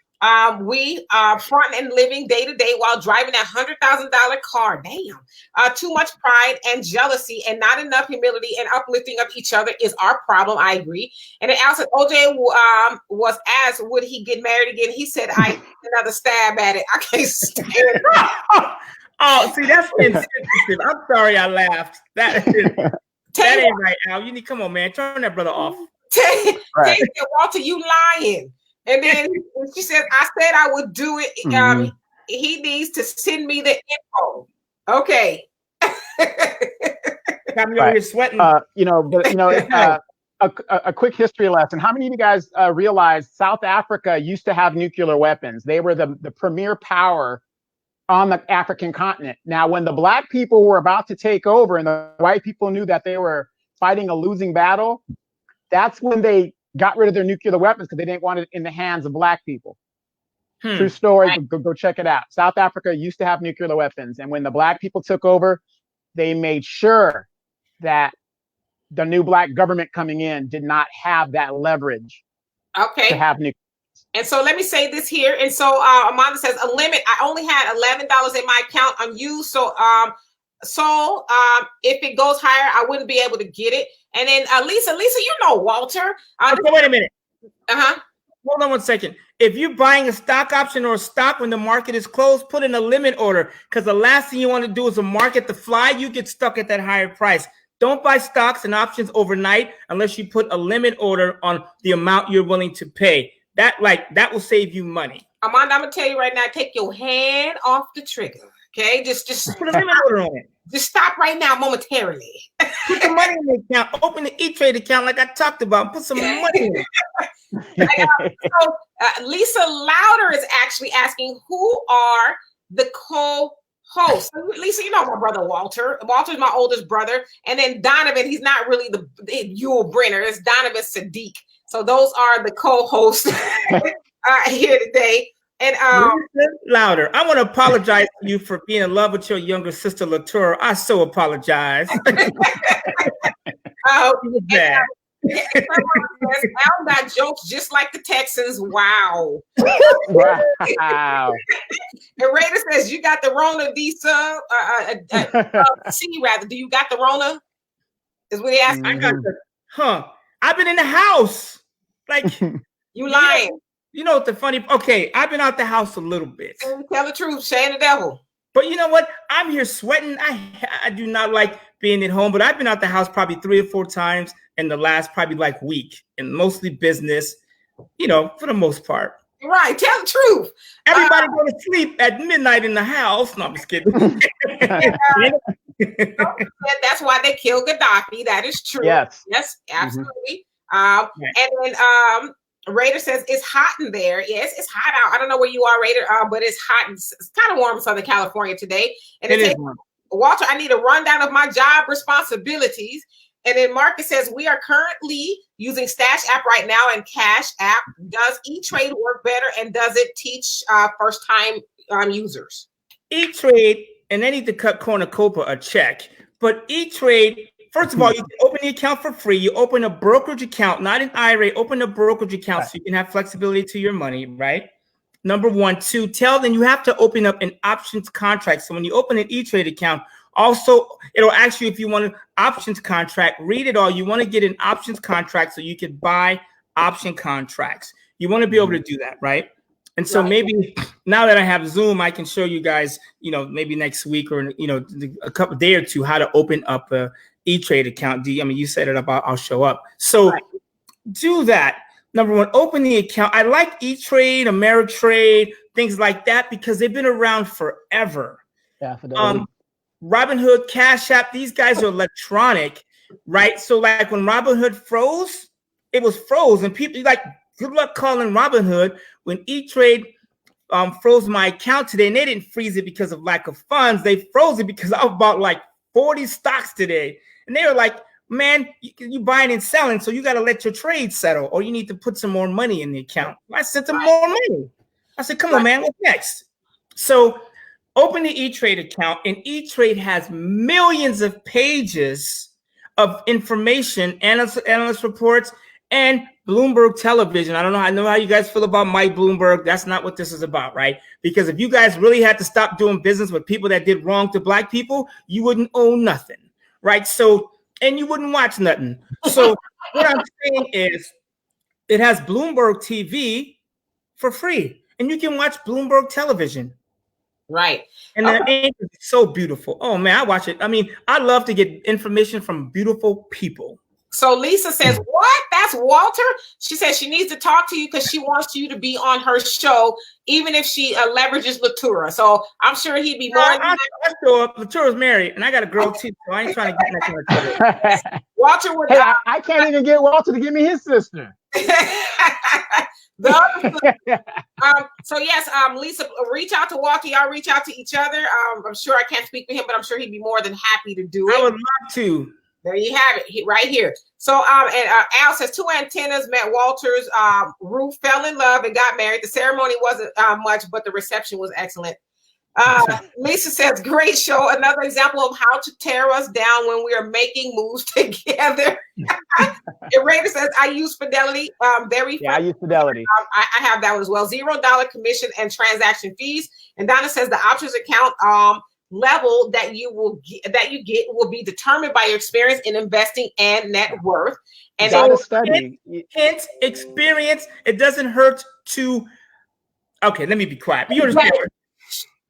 We are front and living day to day while driving a $100,000 car. Damn. Too much pride and jealousy and not enough humility and uplifting of each other is our problem. I agree. And then Al said, OJ was asked, would he get married again? He said, I need another stab at it. I can't stand it. Oh, see, that's insensitive. I'm sorry I laughed. That is... That ain't right, Al. You need, come on, man. Turn that brother off. Tay said, Walter, you lying. And then she said, I said I would do it. He needs to send me the info. Okay. Got me over here sweating. A quick history lesson. How many of you guys realize South Africa used to have nuclear weapons? They were the premier power on the African continent. Now, when the black people were about to take over and the white people knew that they were fighting a losing battle, that's when they got rid of their nuclear weapons because they didn't want it in the hands of black people. True story. Go check it out. South Africa used to have nuclear weapons. And when the black people took over, they made sure that the new black government coming in did not have that leverage to have nuclear. And so let me say this here. And so Amanda says a limit. I only had $11 in my account unused. So if it goes higher, I wouldn't be able to get it. And then Lisa, you know Walter. So wait a minute. Hold on 1 second. If you're buying a stock option or a stock when the market is closed, put in a limit order, because the last thing you want to do is a market to fly. You get stuck at that higher price. Don't buy stocks and options overnight unless you put a limit order on the amount you're willing to pay. That will save you money. Amanda, I'm gonna tell you right now, take your hand off the trigger. Okay, just put a limit order on it. Just stop right now momentarily. Put the money in the account. Open the E-Trade account like I talked about. Put some money in it. Lisa Louder is actually asking, who are the co-hosts? Lisa, you know my brother Walter. Walter's my oldest brother. And then Donovan, he's not really the Yul Brenner. It's Donovan Sadiq. So those are the co-hosts here today. And Louder, I want to apologize to you for being in love with your younger sister Latour. I so apologize. Al got jokes just like the Texans. Wow. Wow. And Raider says, you got the Rona D-Sub, C rather. Do you got the Rona? Is what he asked. I got I've been in the house. Like you lying. You know what the funny? Okay, I've been out the house a little bit. Tell the truth, Shane the devil. But you know what? I'm here sweating. I do not like being at home, but I've been out the house probably 3 or 4 times in the last probably like week, and mostly business. You know, for the most part. Right. Tell the truth. Everybody go to sleep at midnight in the house. No, I'm just kidding. That's why they killed Gaddafi. That is true. Yes, absolutely. And then Raider says it's hot in there. Yes, it's hot out. I don't know where you are, Raider, but it's hot. It's kind of warm in Southern California today. And it says, Walter, I need a rundown of my job responsibilities. And then Marcus says, we are currently using Stash app right now and Cash app. Does E-Trade work better? And does it teach first-time users? E-Trade, and they need to cut Cornucopia a check. But E-Trade, first of all, you can open the account for free. You open a brokerage account, not an IRA. Open a brokerage account so you can have flexibility to your money, right? Number 1. 2, then you have to open up an options contract. So when you open an E-Trade account, also, it'll ask you if you want an options contract. Read it all. You want to get an options contract so you can buy option contracts. You want to be able to do that, right? And so maybe now that I have Zoom, I can show you guys, maybe next week or, a couple day or two, how to open up a E-Trade account. You set it up, I'll show up. So do that. Number 1, open the account. I like E-Trade, Ameritrade, things like that, because they've been around forever. Yeah, Robinhood, Cash App, these guys are electronic, right? So like when Robinhood froze, it was froze, and people like, good luck calling Robinhood. When E-Trade froze my account today, and they didn't freeze it because of lack of funds. They froze it because I bought like 40 stocks today, and they were like, man, you buying and selling, so you got to let your trade settle, or you need to put some more money in the account. I sent them more money. I said, come on, man, what's next? So open the E-Trade account, and E-Trade has millions of pages of information, analyst reports, and Bloomberg television. I know how you guys feel about Mike Bloomberg. That's not what this is about, right? Because if you guys really had to stop doing business with people that did wrong to black people, you wouldn't own nothing, right? So, and you wouldn't watch nothing. So what I'm saying is it has Bloomberg TV for free, and you can watch Bloomberg television. Right. And the angels are so beautiful. Oh man, I watch it. I mean, I love to get information from beautiful people. So Lisa says, what? That's Walter? She says she needs to talk to you because she wants you to be on her show, even if she leverages Latura. So I'm sure he'd be more than I show up. Latura's married, and I got a girl too, so I ain't trying to get nothing. Walter would. Hey, I can't even get Walter to give me his sister. So yes, Lisa, reach out to Walter. Y'all reach out to each other. I'm sure I can't speak for him, but I'm sure he'd be more than happy to do it. I would love to. There you have it, right here. So, and Al says 2 antennas met Walter's roof, fell in love, and got married. The ceremony wasn't much, but the reception was excellent. Lisa says, great show. Another example of how to tear us down when we are making moves together. And Raider says, I use Fidelity. I use Fidelity. I have that one as well. $0 commission and transaction fees. And Donna says the options account level that you get will be determined by your experience in investing and net worth. And so hence experience. It doesn't hurt to. Okay, let me be quiet. You understand?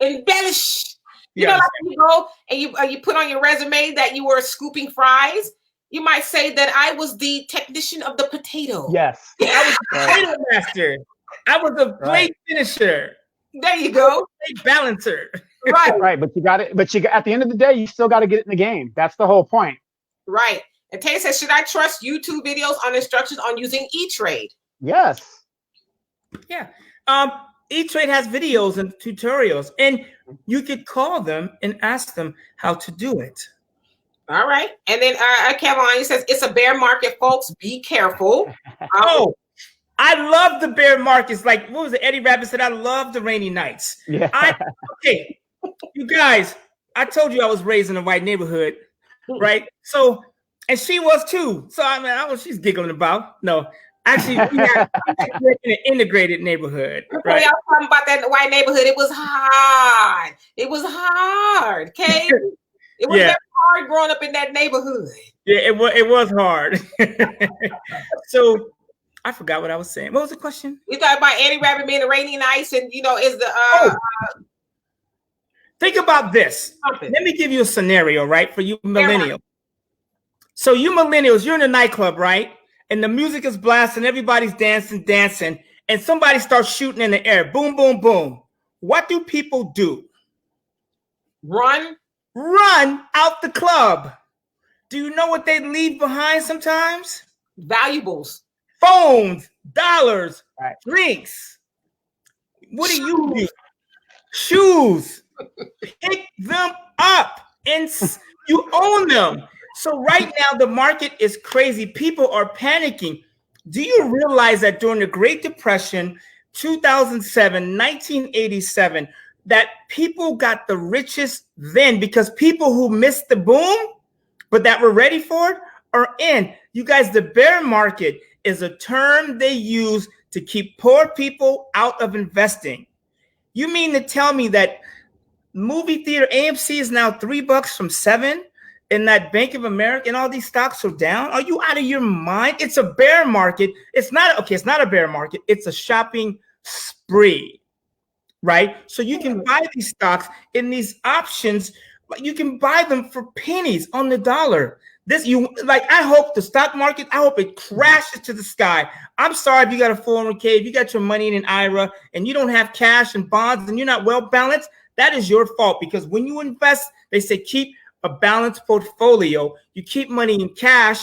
Embellish. You know, like when you go and you put on your resume that you were scooping fries. You might say that I was the technician of the potato. Yes, I was the potato master. I was a plate finisher. There you go. Plate balancer. Right. But you got it. But at the end of the day, you still got to get it in the game. That's the whole point. Right. And Tay says, should I trust YouTube videos on instructions on using E-Trade? Yes. Yeah. E-Trade has videos and tutorials, and you could call them and ask them how to do it. All right. And then Kevin says, it's a bear market, folks. Be careful. I love the bear markets. Like, what was it? Eddie Rabbit said, I love the rainy nights. Yeah. Okay, you guys, I told you I was raised in a white neighborhood, right? So, and she was too. So, I mean, I was, she's giggling about. No, actually, we had an integrated neighborhood. Right? Y'all talking about that white neighborhood. It was hard. It was hard, okay? It was very hard growing up in that neighborhood. Yeah, it was hard. So, I forgot what I was saying. What was the question? We talked about Eddie Rabbit being the rainy nights, and is the think about this. Let me give you a scenario, right? For you millennials. So you millennials, you're in a nightclub, right? And the music is blasting, everybody's dancing, and somebody starts shooting in the air. Boom, boom, boom. What do people do? Run out the club. Do you know what they leave behind sometimes? Valuables. Phones, dollars, drinks. What do you do? Shoes. Pick them up and you own them. So right now the market is crazy. People are panicking. Do you realize that during the Great Depression, 2007, 1987, that people got the richest then because people who missed the boom, but that were ready for it, are in? You guys, the bear market is a term they use to keep poor people out of investing. You mean to tell me that movie theater AMC is now $3 from $7, and that Bank of America and all these stocks are down? Are you out of your mind? It's a bear market. It's not a bear market. It's a shopping spree, right? So you can buy these stocks in these options. You can buy them for pennies on the dollar. I hope the stock market, I hope it crashes to the sky. I'm sorry if you got a 401k, if you got your money in an IRA and you don't have cash and bonds and you're not well balanced, that is your fault. Because when you invest, they say keep a balanced portfolio. You keep money in cash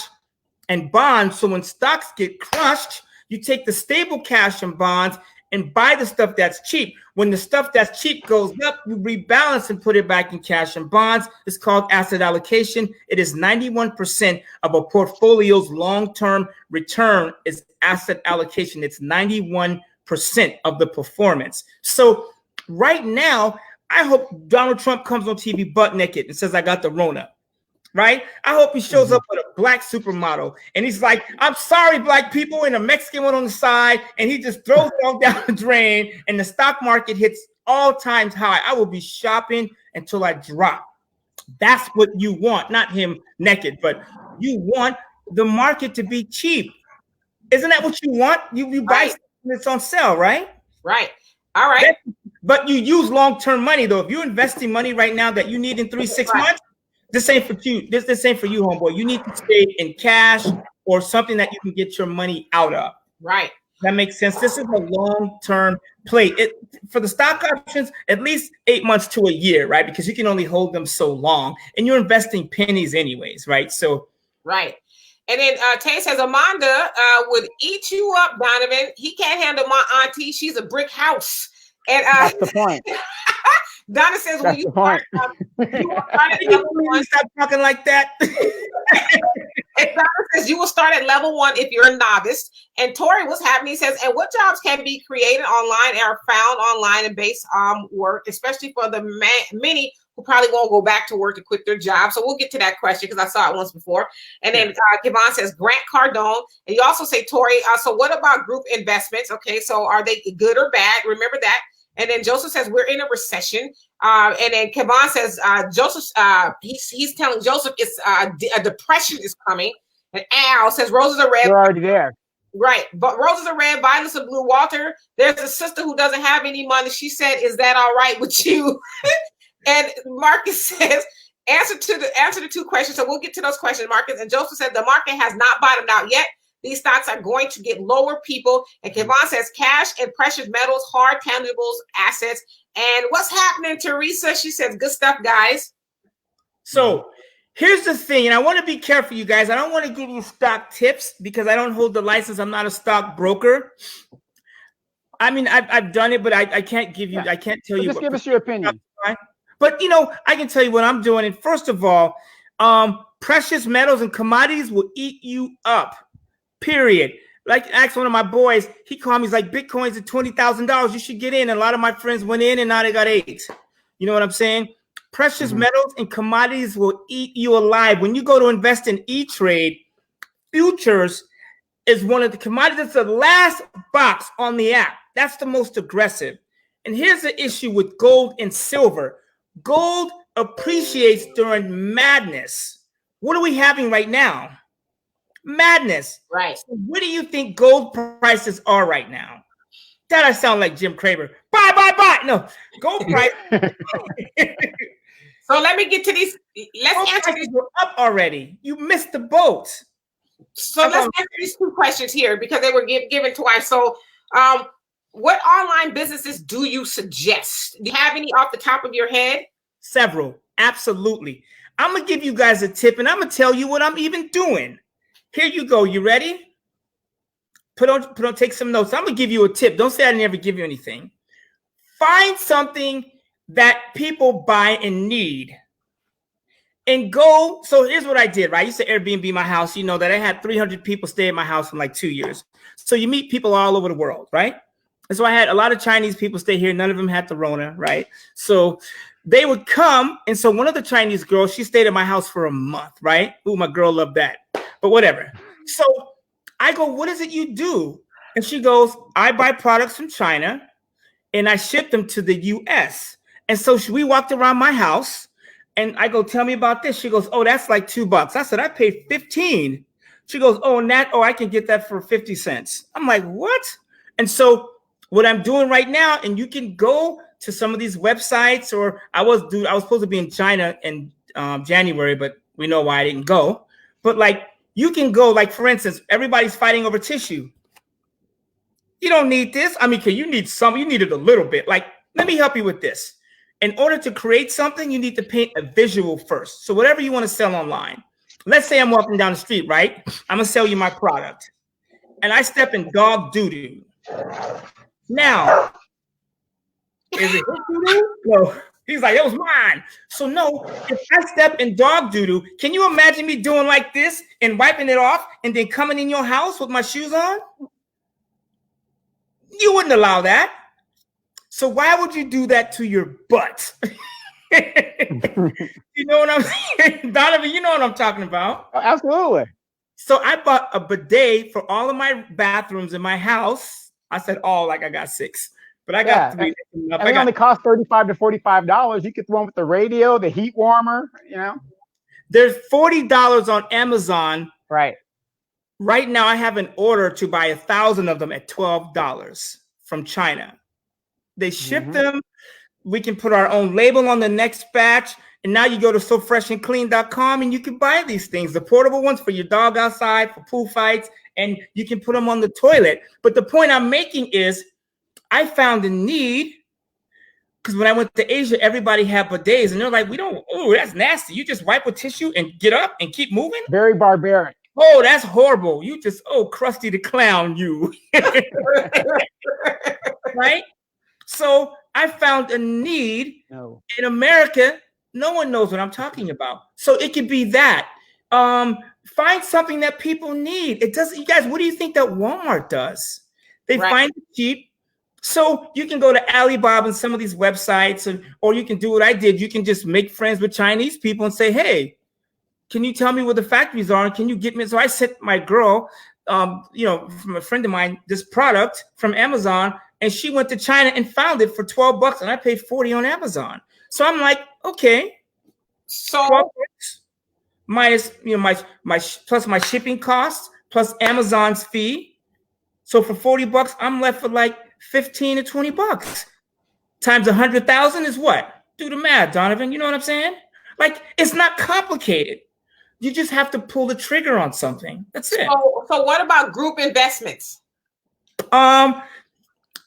and bonds. So when stocks get crushed, you take the stable cash and bonds and buy the stuff that's cheap. When the stuff that's cheap goes up, you rebalance and put it back in cash and bonds. It's called asset allocation. It is 91% of a portfolio's long-term return is asset allocation. It's 91% of the performance. So right now, I hope Donald Trump comes on TV butt naked and says, I got the Rona. Right? I hope he shows up with a black supermodel and he's like, I'm sorry, black people, and a Mexican one on the side, and he just throws them down the drain and the stock market hits all-time high. I will be shopping until I drop. That's what you want, not him naked, but you want the market to be cheap. Isn't that what you want? You buy something that's on sale, right? Right. All right. But you use long-term money though. If you're investing money right now that you need in 3-6 months, this ain't for you. This ain't for you, homeboy. You need to stay in cash or something that you can get your money out of. Right. That makes sense. This is a long-term play. For the stock options, at least 8 months to a year, right? Because you can only hold them so long, and you're investing pennies anyways, right? So, right. And then Tay says Amanda would eat you up, Donovan. He can't handle my auntie. She's a brick house. And that's the point. Donna says, "Will you start stop talking like that?" And Donna says, "You will start at level 1 if you're a novice." And Tori, what's happening? He says, "And what jobs can be created online and are found online and based on work, especially for the many who probably won't go back to work to quit their job?" So we'll get to that question because I saw it once before. And then Kevon says, "Grant Cardone." And you also say, Tori, so what about group investments? Okay, so are they good or bad? Remember that. And then Joseph says, "We're in a recession." And then Kevon says, Joseph, he's telling Joseph it's a depression is coming. And Al says, "Roses are red." We're already there. Right. But roses are red, violets are blue. Walter, there's a sister who doesn't have any money. She said, "Is that all right with you?" And Marcus says, answer the 2 questions. So we'll get to those questions, Marcus. And Joseph said, "The market has not bottomed out yet. These stocks are going to get lower, people." And Kevon says, "Cash and precious metals, hard tangibles, assets." And what's happening, Teresa? She says, "Good stuff, guys." So here's the thing, and I want to be careful, you guys. I don't want to give you stock tips because I don't hold the license. I'm not a stock broker. I mean, I've done it, but I can't give you. I can't tell you. Just give us your opinion. But I can tell you what I'm doing. And first of all, precious metals and commodities will eat you up. Period. Like, asked one of my boys, he called me, he's like, "Bitcoin's at $20,000. You should get in." And a lot of my friends went in and now they got 8. You know what I'm saying? Precious metals and commodities will eat you alive. When you go to invest in E-Trade, futures is one of the commodities. It's the last box on the app. That's the most aggressive. And here's the issue with gold and silver. Gold appreciates during madness. What are we having right now? Madness. Right. So what do you think gold prices are right now? That I sound like Jim Cramer. Buy. No, gold price. So let me get to these. Let's answer these. We're up already. You missed the boat. So let's answer these 2 questions here because they were given twice. So, what online businesses do you suggest? Do you have any off the top of your head? Several. Absolutely. I'm going to give you guys a tip and I'm going to tell you what I'm even doing. Here you go. You ready? Put on, take some notes. I'm going to give you a tip. Don't say I never give you anything. Find something that people buy and need. And go. So here's what I did, right? I used to Airbnb my house. You know that I had 300 people stay at my house in like 2 years. So you meet people all over the world, right? And so I had a lot of Chinese people stay here. None of them had the Rona, right? So they would come. And so one of the Chinese girls, she stayed at my house for a month, right? Ooh, my girl loved that. But whatever. So I go, "What is it you do?" And she goes, "I buy products from China and I ship them to the US. And so we walked around my house and I go, "Tell me about this." She goes, "Oh, that's like $2. I said, "I paid 15. She goes, "Oh, and that, I can get that for 50 cents. I'm like, "What?" And so what I'm doing right now, and you can go to some of these websites, or I was supposed to be in China in January, but we know why I didn't go. But like, you can go, like, for instance, everybody's fighting over tissue. You don't need this. I mean, you need some, you need it a little bit. Like, let me help you with this. In order to create something, you need to paint a visual first. So whatever you want to sell online, let's say I'm walking down the street, right? I'm going to sell you my product. And I step in dog doo-doo. Now, is it doo-doo? No. He's like, "It was mine." So no, if I step in dog doo-doo, can you imagine me doing like this and wiping it off and then coming in your house with my shoes on? You wouldn't allow that. So why would you do that to your butt? You know what I'm saying? Donovan, you know what I'm talking about. Oh, absolutely. So I bought a bidet for all of my bathrooms in my house. I said all, like I got 6. But I got 3. And they only cost $35 to $45. You get the one with the radio, the heat warmer, There's $40 on Amazon. Right. Right now, I have an order to buy 1,000 of them at $12 from China. They ship them. We can put our own label on the next batch. And now you go to sofreshandclean.com and you can buy these things, the portable ones for your dog outside, for pool fights, and you can put them on the toilet. But the point I'm making is I found a need because when I went to Asia, everybody had bidets and they're like, oh, that's nasty. You just wipe with tissue and get up and keep moving? Very barbaric. Oh, that's horrible. You just, Krusty the Clown, you. Right? So I found a need in America. No one knows what I'm talking about. So it could be that. Find something that people need. It doesn't, you guys, what do you think that Walmart does? They find it cheap. So you can go to Alibaba and some of these websites, or you can do what I did. You can just make friends with Chinese people and say, hey, can you tell me where the factories are? And can you get me? So I sent my girl, from a friend of mine, this product from Amazon, and she went to China and found it for $12 and I paid $40 on Amazon. So I'm like, okay, so $12 minus, my plus my shipping costs plus Amazon's fee. So for $40, I'm left with like $15 to $20 times 100,000 is what? Do the math, Donovan. You know what I'm saying? Like, it's not complicated. You just have to pull the trigger on something. That's it. So what about group investments?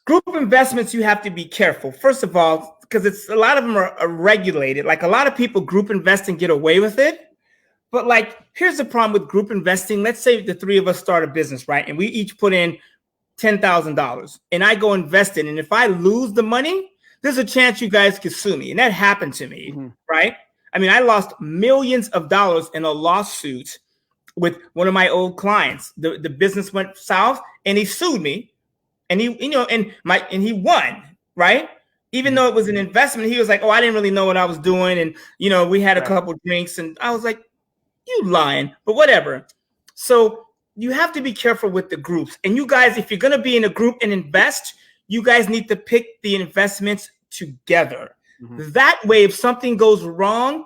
Group investments, you have to be careful. First of all, because a lot of them are regulated. Like a lot of people group invest and get away with it. But like, here's the problem with group investing. Let's say the three of us start a business, right? And we each put in $10,000 and I go invest it. And if I lose the money, there's a chance you guys could sue me. And that happened to me, right? I mean, I lost millions of dollars in a lawsuit with one of my old clients. The business went south and he sued me. And he, and he won, right? Even though it was an investment, he was like, oh, I didn't really know what I was doing. And, we had a couple drinks and I was like, you lying, but whatever. So you have to be careful with the groups. And you guys, if you're going to be in a group and invest, you guys need to pick the investments together. That way, if something goes wrong,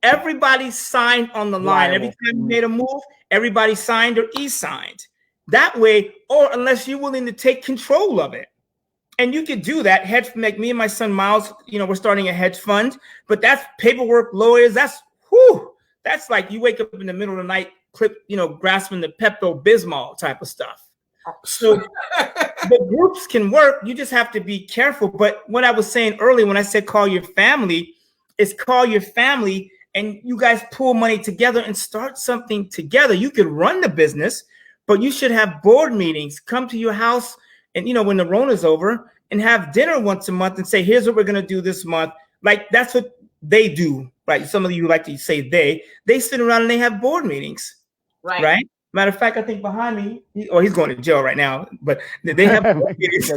everybody signed on the line. Every time you made a move, everybody signed or e-signed. That way, or unless you're willing to take control of it. And you could do that. Like me and my son Miles, we're starting a hedge fund, but that's paperwork, lawyers. That's like you wake up in the middle of the night, grasping the Pepto-Bismol type of stuff. So the groups can work. You just have to be careful. But what I was saying earlier when I said call your family, is call your family and you guys pool money together and start something together. You could run the business, but you should have board meetings. Come to your house and, when the Rona's over and have dinner once a month and say, here's what we're going to do this month. Like, that's what they do, right? Some of you like to say they sit around and they have board meetings, right? Matter of fact, I think behind me, he's going to jail right now, but they have board meetings.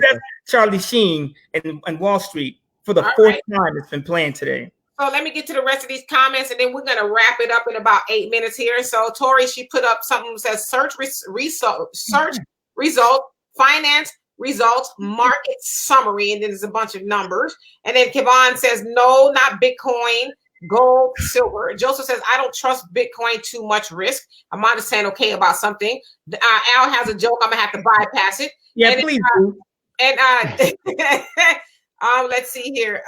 Charlie Sheen and Wall Street for the fourth time it's been playing today. So let me get to the rest of these comments, and then we're going to wrap it up in about 8 minutes here. So Tori, she put up something that says search result, finance results, market summary, and then there's a bunch of numbers. And then Kevon says, no, not Bitcoin, gold, silver. Joseph says, I don't trust Bitcoin, too much risk. I'm not saying okay about something. Al has a joke. I'm going to have to bypass it. Yeah, and please do. And let's see here.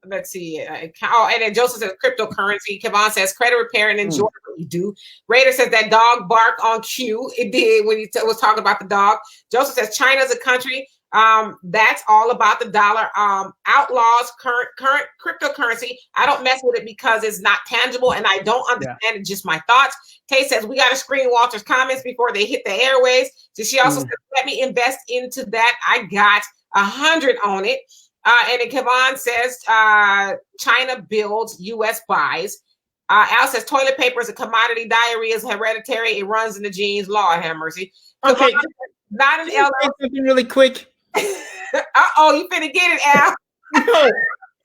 Let's see. And then Joseph says cryptocurrency. Kevon says credit repair and enjoy what you do. Raider says that dog bark on cue. It did when he was talking about the dog. Joseph says China's a country. That's all about the dollar. Outlaws current cryptocurrency. I don't mess with it because it's not tangible and I don't understand it. Just my thoughts. Kay says we got to screen Walter's comments before they hit the airways. So she also says, let me invest into that. I got 100 on it. And then Kevon says China builds, U.S. buys. Al says toilet paper is a commodity, diarrhea is hereditary, it runs in the genes. Lord have mercy. Okay, not an L. Something really quick. You finna get it, Al. No,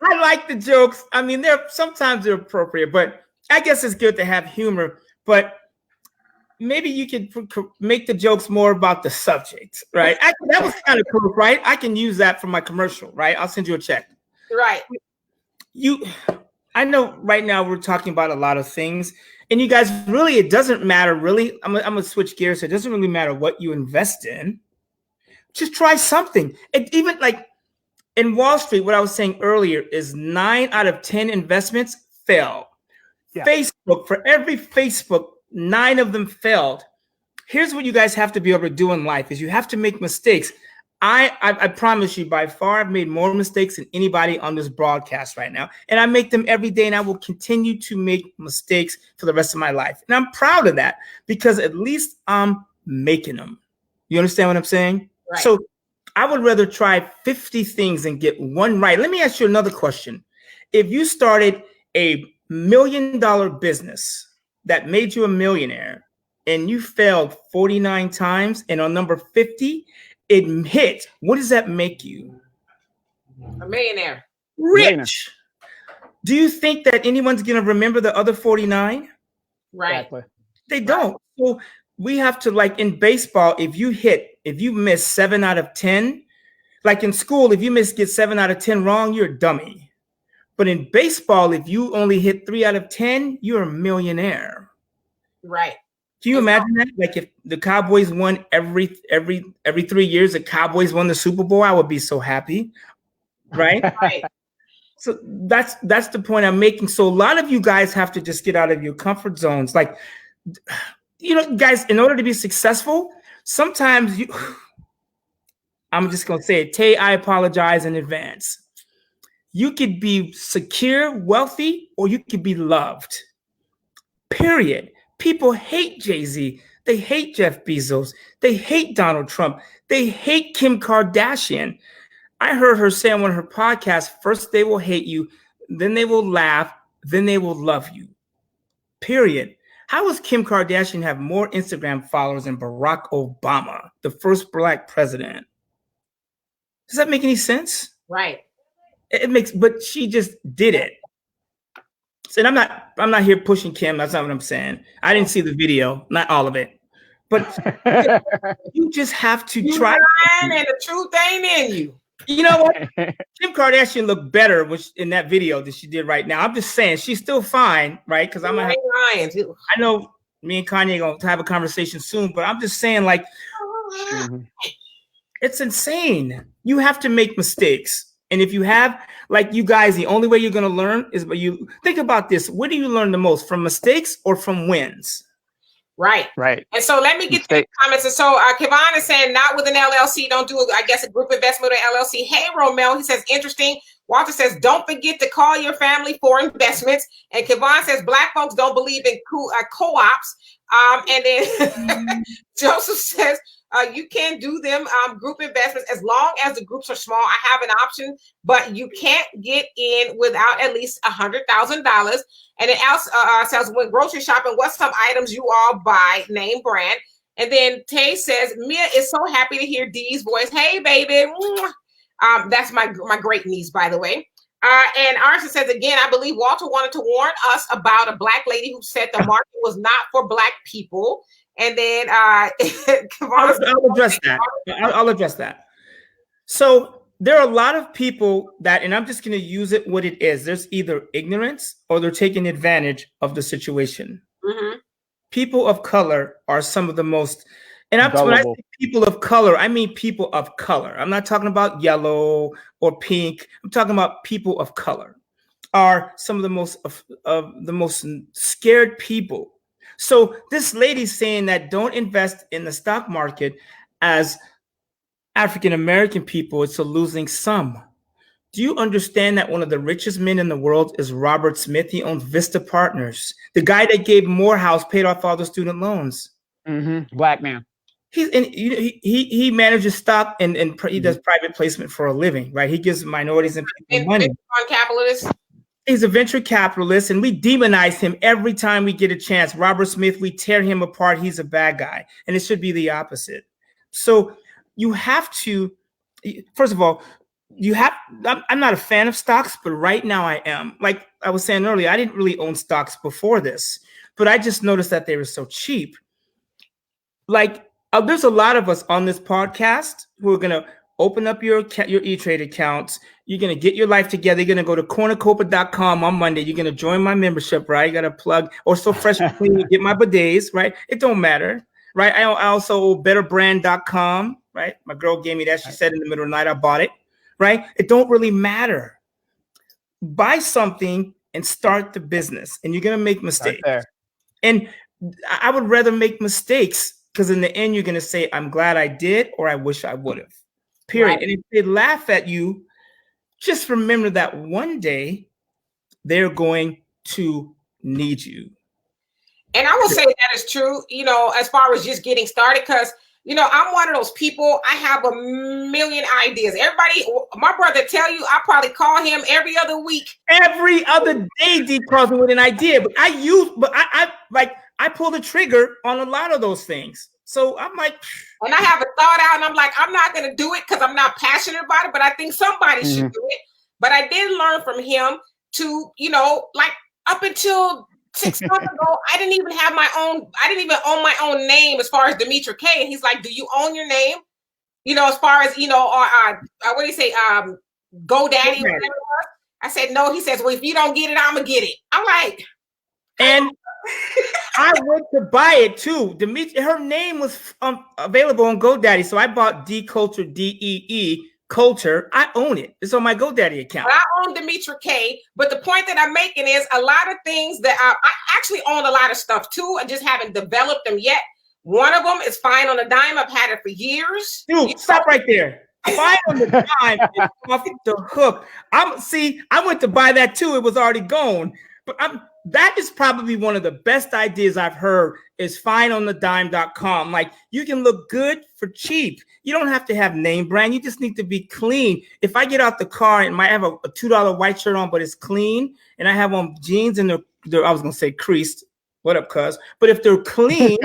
I like the jokes. I mean, sometimes they're appropriate, but I guess it's good to have humor. But maybe you could make the jokes more about the subject, right? That was kind of cool, right? I can use that for my commercial, right? I'll send you a check. Right. I know right now we're talking about a lot of things, and you guys, really, it doesn't matter, really. I'm going to switch gears. It doesn't really matter what you invest in. Just try something. And even like in Wall Street, what I was saying earlier is 9 out of 10 investments fail. Yeah. Facebook, for every Facebook, 9 of them failed. Here's what you guys have to be able to do in life is you have to make mistakes. I promise you, by far, I've made more mistakes than anybody on this broadcast right now. And I make them every day, and I will continue to make mistakes for the rest of my life. And I'm proud of that because at least I'm making them. You understand what I'm saying? Right. So I would rather try 50 things and get one right. Let me ask you another question. If you started a $1 million business that made you a millionaire and you failed 49 times and on number 50, it hit, what does that make you? A millionaire. Rich. Do you think that anyone's going to remember the other 49? Right. Exactly. They don't. So we have to, like in baseball, if you miss 7 out of 10, like in school, if you get 7 out of 10 wrong, you're a dummy. But in baseball, if you only hit 3 out of 10, you're a millionaire. Right. Can you imagine that? Like if the Cowboys won every 3 years, the Cowboys won the Super Bowl, I would be so happy. Right? Right. So that's the point I'm making. So a lot of you guys have to just get out of your comfort zones. Like, you know, guys, in order to be successful, sometimes I'm just going to say it. Tay, I apologize in advance. You could be secure, wealthy, or you could be loved. Period. People hate Jay-Z. They hate Jeff Bezos. They hate Donald Trump. They hate Kim Kardashian. I heard her say on one of her podcasts, first they will hate you, then they will laugh, then they will love you. Period. How does Kim Kardashian have more Instagram followers than Barack Obama, the first Black president? Does that make any sense? Right. It makes, but she just did it. And I'm not here pushing Kim. That's not what I'm saying. I didn't see the video, not all of it, but you just have to try. And the truth ain't in you. You know what? Kim Kardashian looked better in that video than she did right now. I'm just saying she's still fine, right? Because I'm lying too. I know me and Kanye are gonna have a conversation soon, but I'm just saying, like, it's insane. You have to make mistakes. And if you have, like you guys, the only way you're going to learn is by you think about this. Where do you learn the most, from mistakes or from wins? Right. Right. And so let me get to the comments. And so Kevon is saying, not with an LLC, don't do, I guess, a group investment or LLC. Hey, Romel, he says, interesting. Walter says, don't forget to call your family for investments. And Kevon says, Black folks don't believe in co-ops. And then Joseph says, you can do them group investments as long as the groups are small. I have an option, but you can't get in without at least $100,000. And it also says, when grocery shopping, what's some items you all buy, name brand? And then Tay says, Mia is so happy to hear Dee's voice. Hey, baby. That's my great niece, by the way. And Arson says, again, I believe Walter wanted to warn us about a Black lady who said the market was not for Black people. And then I'll address that. I'll address that. So there are a lot of people that, and I'm just going to use it what it is. There's either ignorance or they're taking advantage of the situation. Mm-hmm. People of color are some of the most, and when I say people of color, I mean people of color. I'm not talking about yellow or pink. I'm talking about people of color are some of the most scared people. So this lady's saying that don't invest in the stock market as African-American people. It's a losing sum. Do you understand that one of the richest men in the world is Robert Smith? He owns Vista Partners. The guy that gave Morehouse paid off all the student loans. Mm-hmm. Black man. He manages stock and he does private placement for a living, right? He gives minorities and people money. Capitalist. He's a venture capitalist, and we demonize him every time we get a chance. Robert Smith, we tear him apart. He's a bad guy, and it should be the opposite. So you have to, first of all, I'm not a fan of stocks, but right now I am. Like I was saying earlier, I didn't really own stocks before this, but I just noticed that they were so cheap. Like there's a lot of us on this podcast who are going to open up your E-Trade accounts. You're going to get your life together. You're going to go to cornucopia.com on Monday. You're going to join my membership, right? You got to plug or so fresh and clean, get my bidets, right? It don't matter, right? I also betterbrand.com, right? My girl gave me that. She said in the middle of the night, I bought it, right? It don't really matter. Buy something and start the business, and you're going to make mistakes. Right, and I would rather make mistakes, because in the end, you're going to say, I'm glad I did, or I wish I would have, period. Right. And if they laugh at you, just remember that one day they're going to need you. And I will say that is true, you know, as far as just getting started, because, you know, I'm one of those people, I have a million ideas. Everybody, my brother tell you, I probably call him every other week. Every other day, D calls me with an idea, but I pull the trigger on a lot of those things. So I'm like, and I have a thought out and I'm like, I'm not going to do it because I'm not passionate about it, but I think somebody should do it. But I did learn from him to, you know, like up until 6 months ago, I didn't even own my own name as far as Demetra K. And he's like, do you own your name? You know, as far as, you know, or what do you say? GoDaddy or whatever. I said, no. He says, well, if you don't get it, I'm going to get it. I'm like. And I went to buy it too. Demetra, her name was available on GoDaddy. So I bought D Culture, DEE. Culture, I own it. It's on my GoDaddy account. I own Demetra K, but the point that I'm making is a lot of things that I actually own a lot of stuff too. I just haven't developed them yet. One of them is Fine on a Dime. I've had it for years. Dude, stop right there. Fine on the Dime is off the hook. I went to buy that too. It was already gone. But that is probably one of the best ideas I've heard is fineonthedime.com. Like, you can look good for cheap. You don't have to have name brand. You just need to be clean. If I get out the car and might have a $2 white shirt on, but it's clean, and I have on jeans and they're I was going to say creased. What up, cuz? But if they're clean,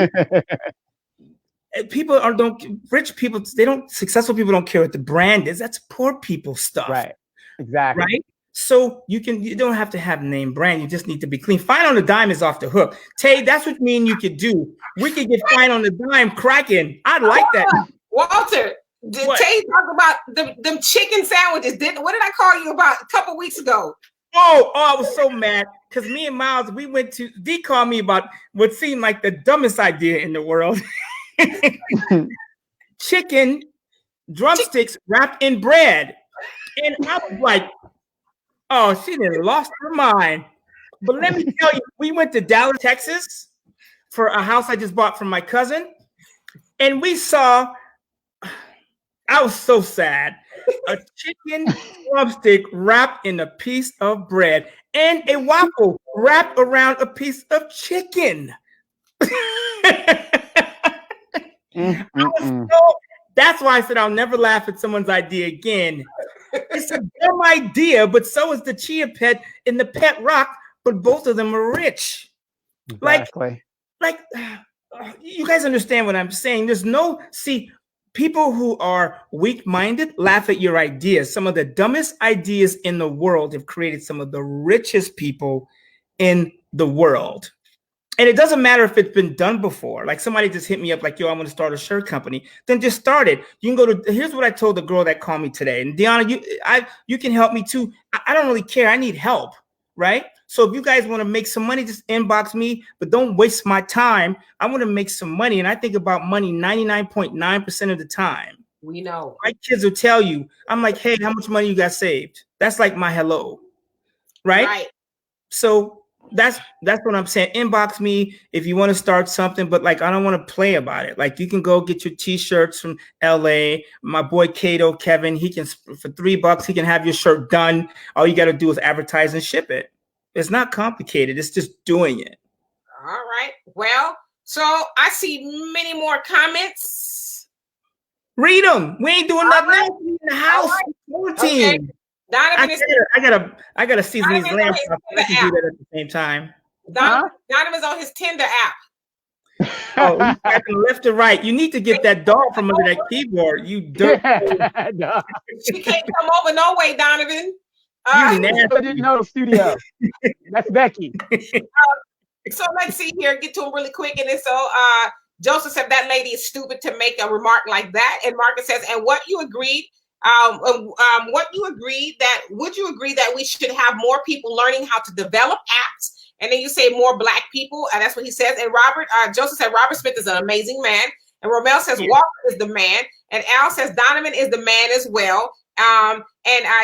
rich people, successful people don't care what the brand is. That's poor people stuff. Right. Exactly. Right. So you don't have to have name brand. You just need to be clean. Fine on the Dime is off the hook. Tay, that's what me and you could do. We could get Fine on the Dime cracking. I'd like that. Walter, Tay talked about them chicken sandwiches. What did I call you about a couple weeks ago? Oh, I was so mad because me and Miles, we went to D called me about what seemed like the dumbest idea in the world. Chicken drumsticks wrapped in bread. And I was like, oh, she done lost her mind. But let me tell you, we went to Dallas, Texas for a house I just bought from my cousin. And we saw, I was so sad, a chicken drumstick wrapped in a piece of bread and a waffle wrapped around a piece of chicken. That's why I said I'll never laugh at someone's idea again. It's a dumb idea, but so is the Chia Pet and the Pet Rock, but both of them are rich. Exactly. Like you guys understand what I'm saying? People who are weak-minded laugh at your ideas. Some of the dumbest ideas in the world have created some of the richest people in the world. And it doesn't matter if it's been done before. Like somebody just hit me up like, yo, I'm going to start a shirt company. Then just start it. You can go to, here's what I told the girl that called me today. And Deanna, you can help me too. I don't really care. I need help, right? So if you guys want to make some money, just inbox me, but don't waste my time. I want to make some money. And I think about money 99.9% of the time. We know. My kids will tell you, I'm like, hey, how much money you got saved? That's like my hello, right? So that's what I'm saying. Inbox me if you want to start something, but like, I don't want to play about it. Like, you can go get your t-shirts from LA. My boy Cato, Kevin, he can, for $3, he can have your shirt done. All you got to do is advertise and ship it. It's not complicated. It's just doing it. All right. Well, so I see many more comments. Read them. We ain't doing nothing else in the house. Right. Okay. I gotta season these lamps up. I can do that at the same time. Donovan's on his Tinder app. Oh, he's tapping left to right. You need to get that dog from under that keyboard. You dirt. She can't come over no way, Donovan. Studio. That's Becky. So let's see here. Get to him really quick. And then Joseph said that lady is stupid to make a remark like that. And Marcus says, and would you agree that we should have more people learning how to develop apps? And then you say more Black people. That's what he says. And Joseph said, Robert Smith is an amazing man. And Romel says Walker is the man. And Al says Donovan is the man as well. And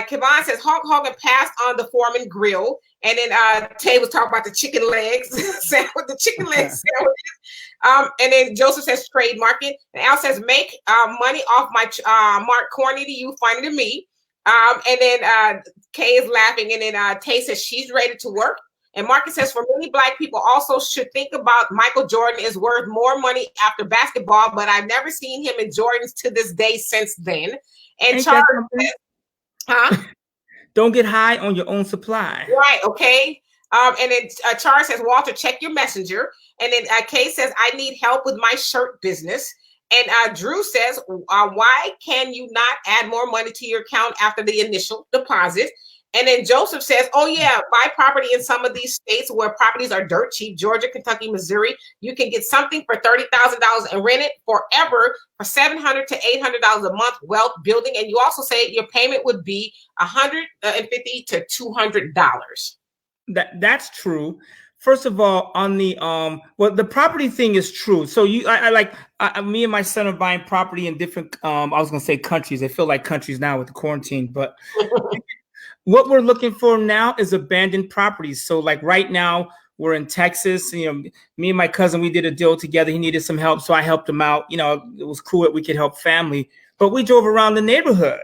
Kevon says Hulk Hogan passed on the Foreman grill. And then Tay was talking about the chicken legs, the chicken legs sandwiches. And then Joseph says trade market. And Al says make money off my Mark Corny to you, funny to me. And then Kay is laughing. And then Tay says she's ready to work. And Marcus says, for many Black people also should think about Michael Jordan is worth more money after basketball, but I've never seen him in Jordans to this day since then. And Charles says, don't get high on your own supply. Right, okay. And then Charles says, Walter, check your messenger. And then Kay says, I need help with my shirt business. And Drew says, why can you not add more money to your account after the initial deposit? And then Joseph says, oh, yeah, buy property in some of these states where properties are dirt cheap, Georgia, Kentucky, Missouri. You can get something for $30,000 and rent it forever for $700 to $800 a month, wealth building. And you also say your payment would be $150 to $200. That's true. First of all, on the the property thing is true. So me and my son are buying property in different I was gonna say countries. They feel like countries now with the quarantine, but what we're looking for now is abandoned properties. So like right now we're in Texas. You know, me and my cousin, we did a deal together. He needed some help, so I helped him out. You know, it was cool that we could help family. But we drove around the neighborhood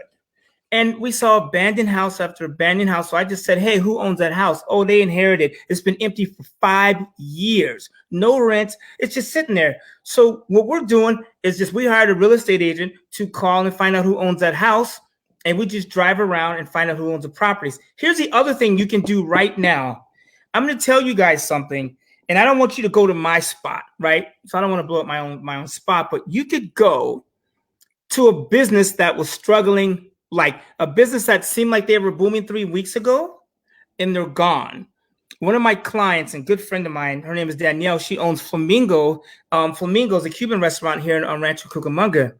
and we saw abandoned house after abandoned house. So I just said, hey, who owns that house? Oh, they inherited. It's been empty for 5 years. No rent. It's just sitting there. So what we're doing is we hired a real estate agent to call and find out who owns that house. And we just drive around and find out who owns the properties. Here's the other thing you can do right now. I'm going to tell you guys something, and I don't want you to go to my spot, right? So I don't want to blow up my own spot, but you could go to a business that was struggling, like a business that seemed like they were booming 3 weeks ago, and they're gone. One of my clients and good friend of mine, her name is Danielle. She owns Flamingo. Flamingo is a Cuban restaurant here in Rancho Cucamonga.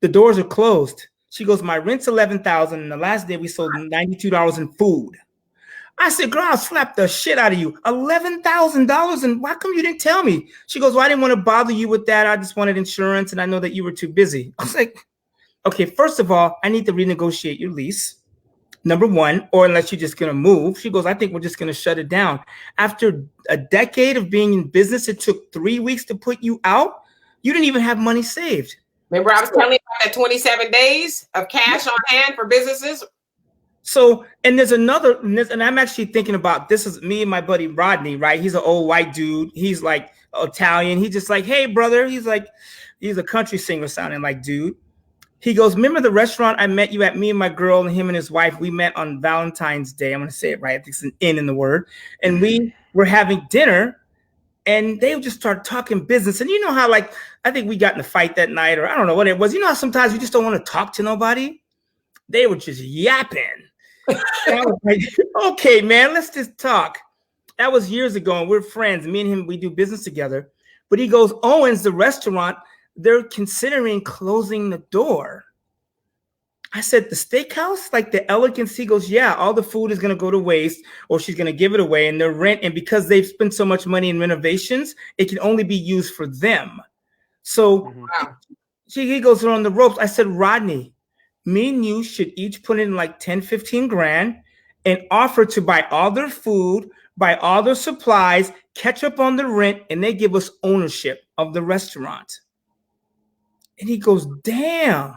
The doors are closed. She goes, my rent's $11,000, and the last day we sold $92 in food. I said, girl, I'll slap the shit out of you. $11,000, and why come you didn't tell me? She goes, well, I didn't want to bother you with that. I just wanted insurance, and I know that you were too busy. I was like, okay, first of all, I need to renegotiate your lease, number one, or unless you're just going to move. She goes, I think we're just going to shut it down. After a decade of being in business, it took 3 weeks to put you out. You didn't even have money saved. Remember, I was telling you about that 27 days of cash on hand for businesses. So, and there's another, and I'm actually thinking about, this is me and my buddy Rodney, right? He's an old white dude. He's like Italian. He's just like, hey, brother. He's a country singer sounding like dude. He goes, remember the restaurant I met you at, me and my girl and him and his wife? We met on Valentine's Day. I'm going to say it right. I think it's an N in the word. And we were having dinner. And they just start talking business. And you know how, like, I think we got in a fight that night, or I don't know what it was. You know how sometimes you just don't want to talk to nobody? They were just yapping. And I was like, okay, man, let's just talk. That was years ago, and we're friends. Me and him, we do business together. But he goes, Owens, the restaurant, they're considering closing the door. I said, the steakhouse, like the Elegance? He goes, yeah, all the food is going to go to waste, or she's going to give it away, and their rent. And because they've spent so much money in renovations, it can only be used for them. So he goes on the ropes. I said, Rodney, me and you should each put in like 10, 15 grand and offer to buy all their food, buy all their supplies, catch up on the rent, and they give us ownership of the restaurant. And he goes, damn.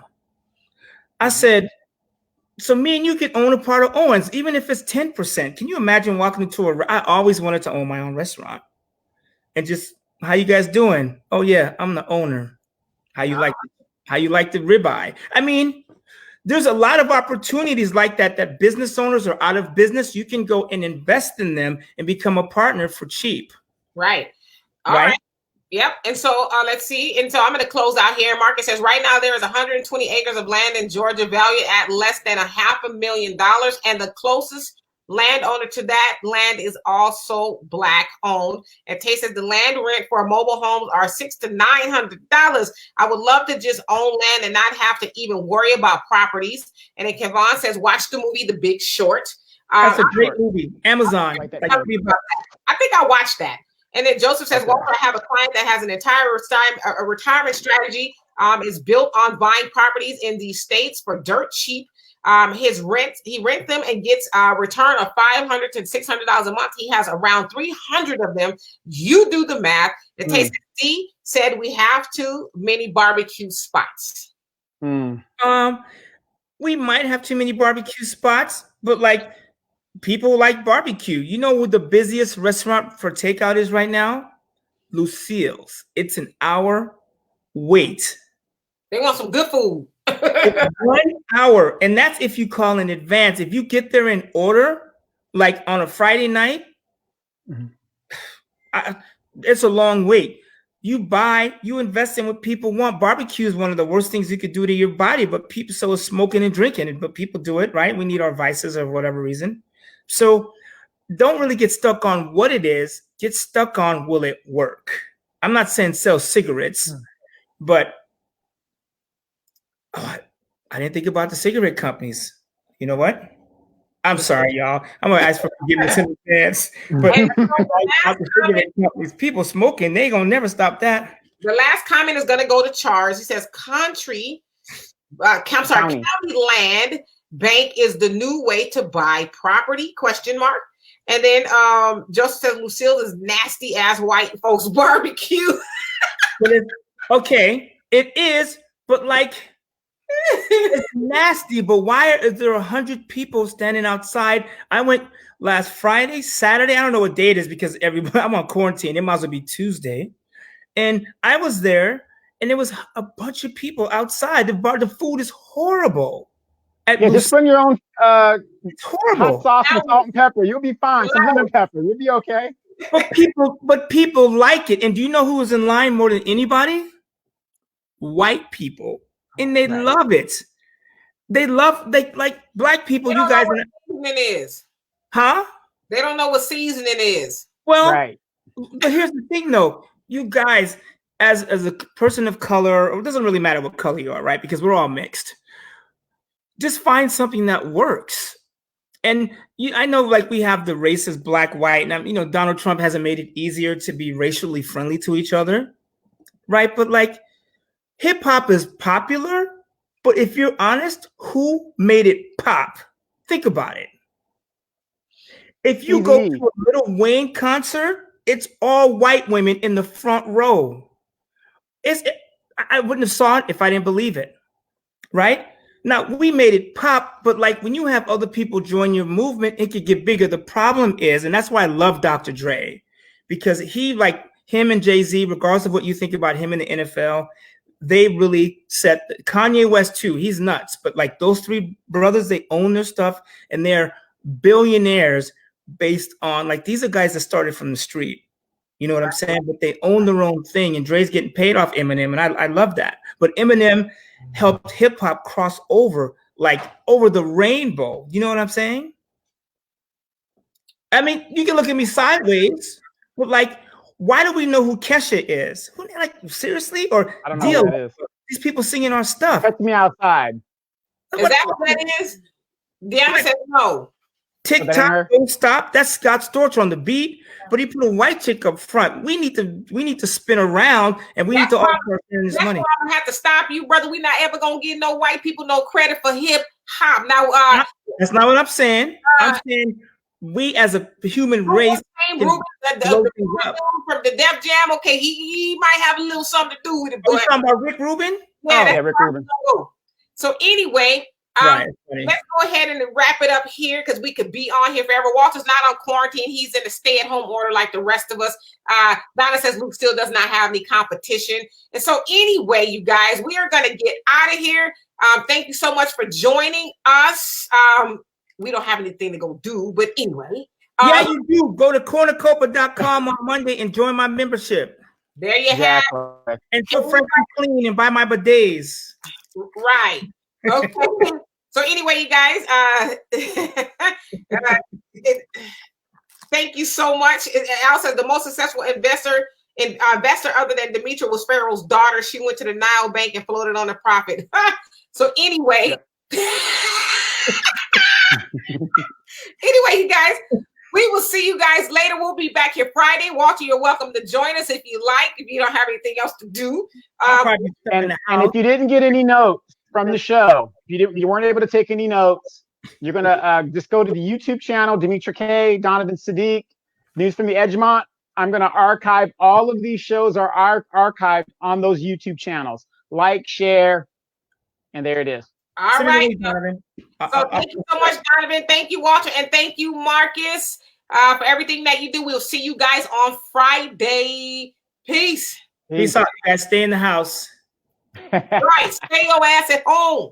I said, so me and you can own a part of Owens, even if it's 10%. Can you imagine walking into I always wanted to own my own restaurant. And just, how you guys doing? Oh yeah, I'm the owner. How you like the ribeye? I mean, there's a lot of opportunities like that business owners are out of business. You can go and invest in them and become a partner for cheap. Right. All right. Yep. And so let's see. And so I'm going to close out here. Marcus says right now there is 120 acres of land in Georgia valued at less than $500,000. And the closest landowner to that land is also Black owned. And Tay says the land rent for mobile homes are $600 to $900. I would love to just own land and not have to even worry about properties. And then Kevon says, watch the movie The Big Short. That's a great movie. Amazon. I think I watched that. And then Joseph says, Walter, I have a client that has an entire retirement strategy. Is built on buying properties in these states for dirt cheap. He rents them and gets a return of $500 to $600 a month. He has around 300 of them. You do the math. The Taste D said we have too many barbecue spots. We might have too many barbecue spots, but like people like barbecue. You know what the busiest restaurant for takeout is right now? Lucille's. It's an hour wait. They want some good food. 1 hour. And that's if you call in advance. If you get there in order, like on a Friday night, it's a long wait. You invest in what people want. Barbecue is one of the worst things you could do to your body, but people, so is smoking and drinking, but people do it, right? We need our vices or whatever reason. So don't really get stuck on what it is. Get stuck on, will it work? I'm not saying sell cigarettes, but I didn't think about the cigarette companies. You know what? I'm sorry, y'all. I'm gonna ask for forgiveness in advance. But the cigarette companies, people smoking, they gonna never stop that. The last comment is gonna go to Charles. He says, county land bank is the new way to buy property? ? And then Joseph says Lucille is nasty ass white folks barbecue. It is, but like. It's nasty, but why is there 100 people standing outside? I went last Friday, Saturday. I don't know what day it is because I'm on quarantine. It might as well be Tuesday. And I was there, and there was a bunch of people outside. The food is horrible. Just bring your own it's horrible. hot sauce and salt and pepper. You'll be fine. Some lemon pepper. You'll be okay. But people like it. And do you know who was in line more than anybody? White people. And they love it. They like black people. You guys know what seasoning is. Huh? They don't know what seasoning is. Well, but here's the thing though. You guys, as a person of color, it doesn't really matter what color you are, right? Because we're all mixed. Just find something that works. And I know like we have the racist black, white, and Donald Trump hasn't made it easier to be racially friendly to each other. Right? But like hip hop is popular, but if you're honest, who made it pop? Think about it. If you go to a Lil Wayne concert, it's all white women in the front row. I wouldn't have saw it if I didn't believe it, right? Now, we made it pop, but like when you have other people join your movement, it could get bigger. The problem is, and that's why I love Dr. Dre, because him and Jay-Z, regardless of what you think about him in the NFL, they really set Kanye West too. He's nuts, but like those three brothers, they own their stuff and they're billionaires based on like these are guys that started from the street. You know what I'm saying? But they own their own thing, and Dre's getting paid off Eminem, and I love that. But Eminem helped hip hop cross over the rainbow. You know what I'm saying? I mean, you can look at me sideways, but like. Why do we know who Kesha is? Seriously? Or I don't know who that is. These people singing our stuff. Catch me outside. Is that what that is? Deanna said no. TikTok don't stop. That's Scott Storch on the beat, but he put a white chick up front. We need to spin around, and we need to all start sharing this money. Why I'm gonna have to stop you, brother. We're not ever gonna give no white people no credit for hip hop. Now, that's not what I'm saying. I'm saying. We as a human race from the Def Jam, okay, he might have a little something to do with it. Are you talking about Rick Rubin? Yeah, Rick Rubin. So anyway, let's go ahead and wrap it up here because we could be on here forever. Walter's not on quarantine. He's in a stay-at-home order like the rest of us. Donna says Luke still does not have any competition. And so anyway, you guys, we are going to get out of here. Thank you so much for joining us. We don't have anything to go do, but anyway. Yeah, you do. Go to cornucopia.com on Monday and join my membership. There you have it. And feel fresh and clean and buy my bidets. Right. Okay. So anyway, you guys, thank you so much. Also, the most successful investor other than Demetra was Pharaoh's daughter. She went to the Nile Bank and floated on a profit. So anyway. Anyway, you guys, We will see you guys later. We'll be back here Friday. Walter, you're welcome to join us if you like, if you don't have anything else to do. And if you didn't get any notes from the show, you weren't able to take any notes, you're going to just go to the YouTube channel, Demetra K, Donovan Sadiq, News from the Edgemont. I'm going to archive all of these shows are archived on those YouTube channels. Like, share, and there it is. All right. So thank you so much, Donovan. Thank you, Walter. And thank you, Marcus, for everything that you do. We'll see you guys on Friday. Peace. Peace out, guys. Stay in the house. Right. Stay your ass at home.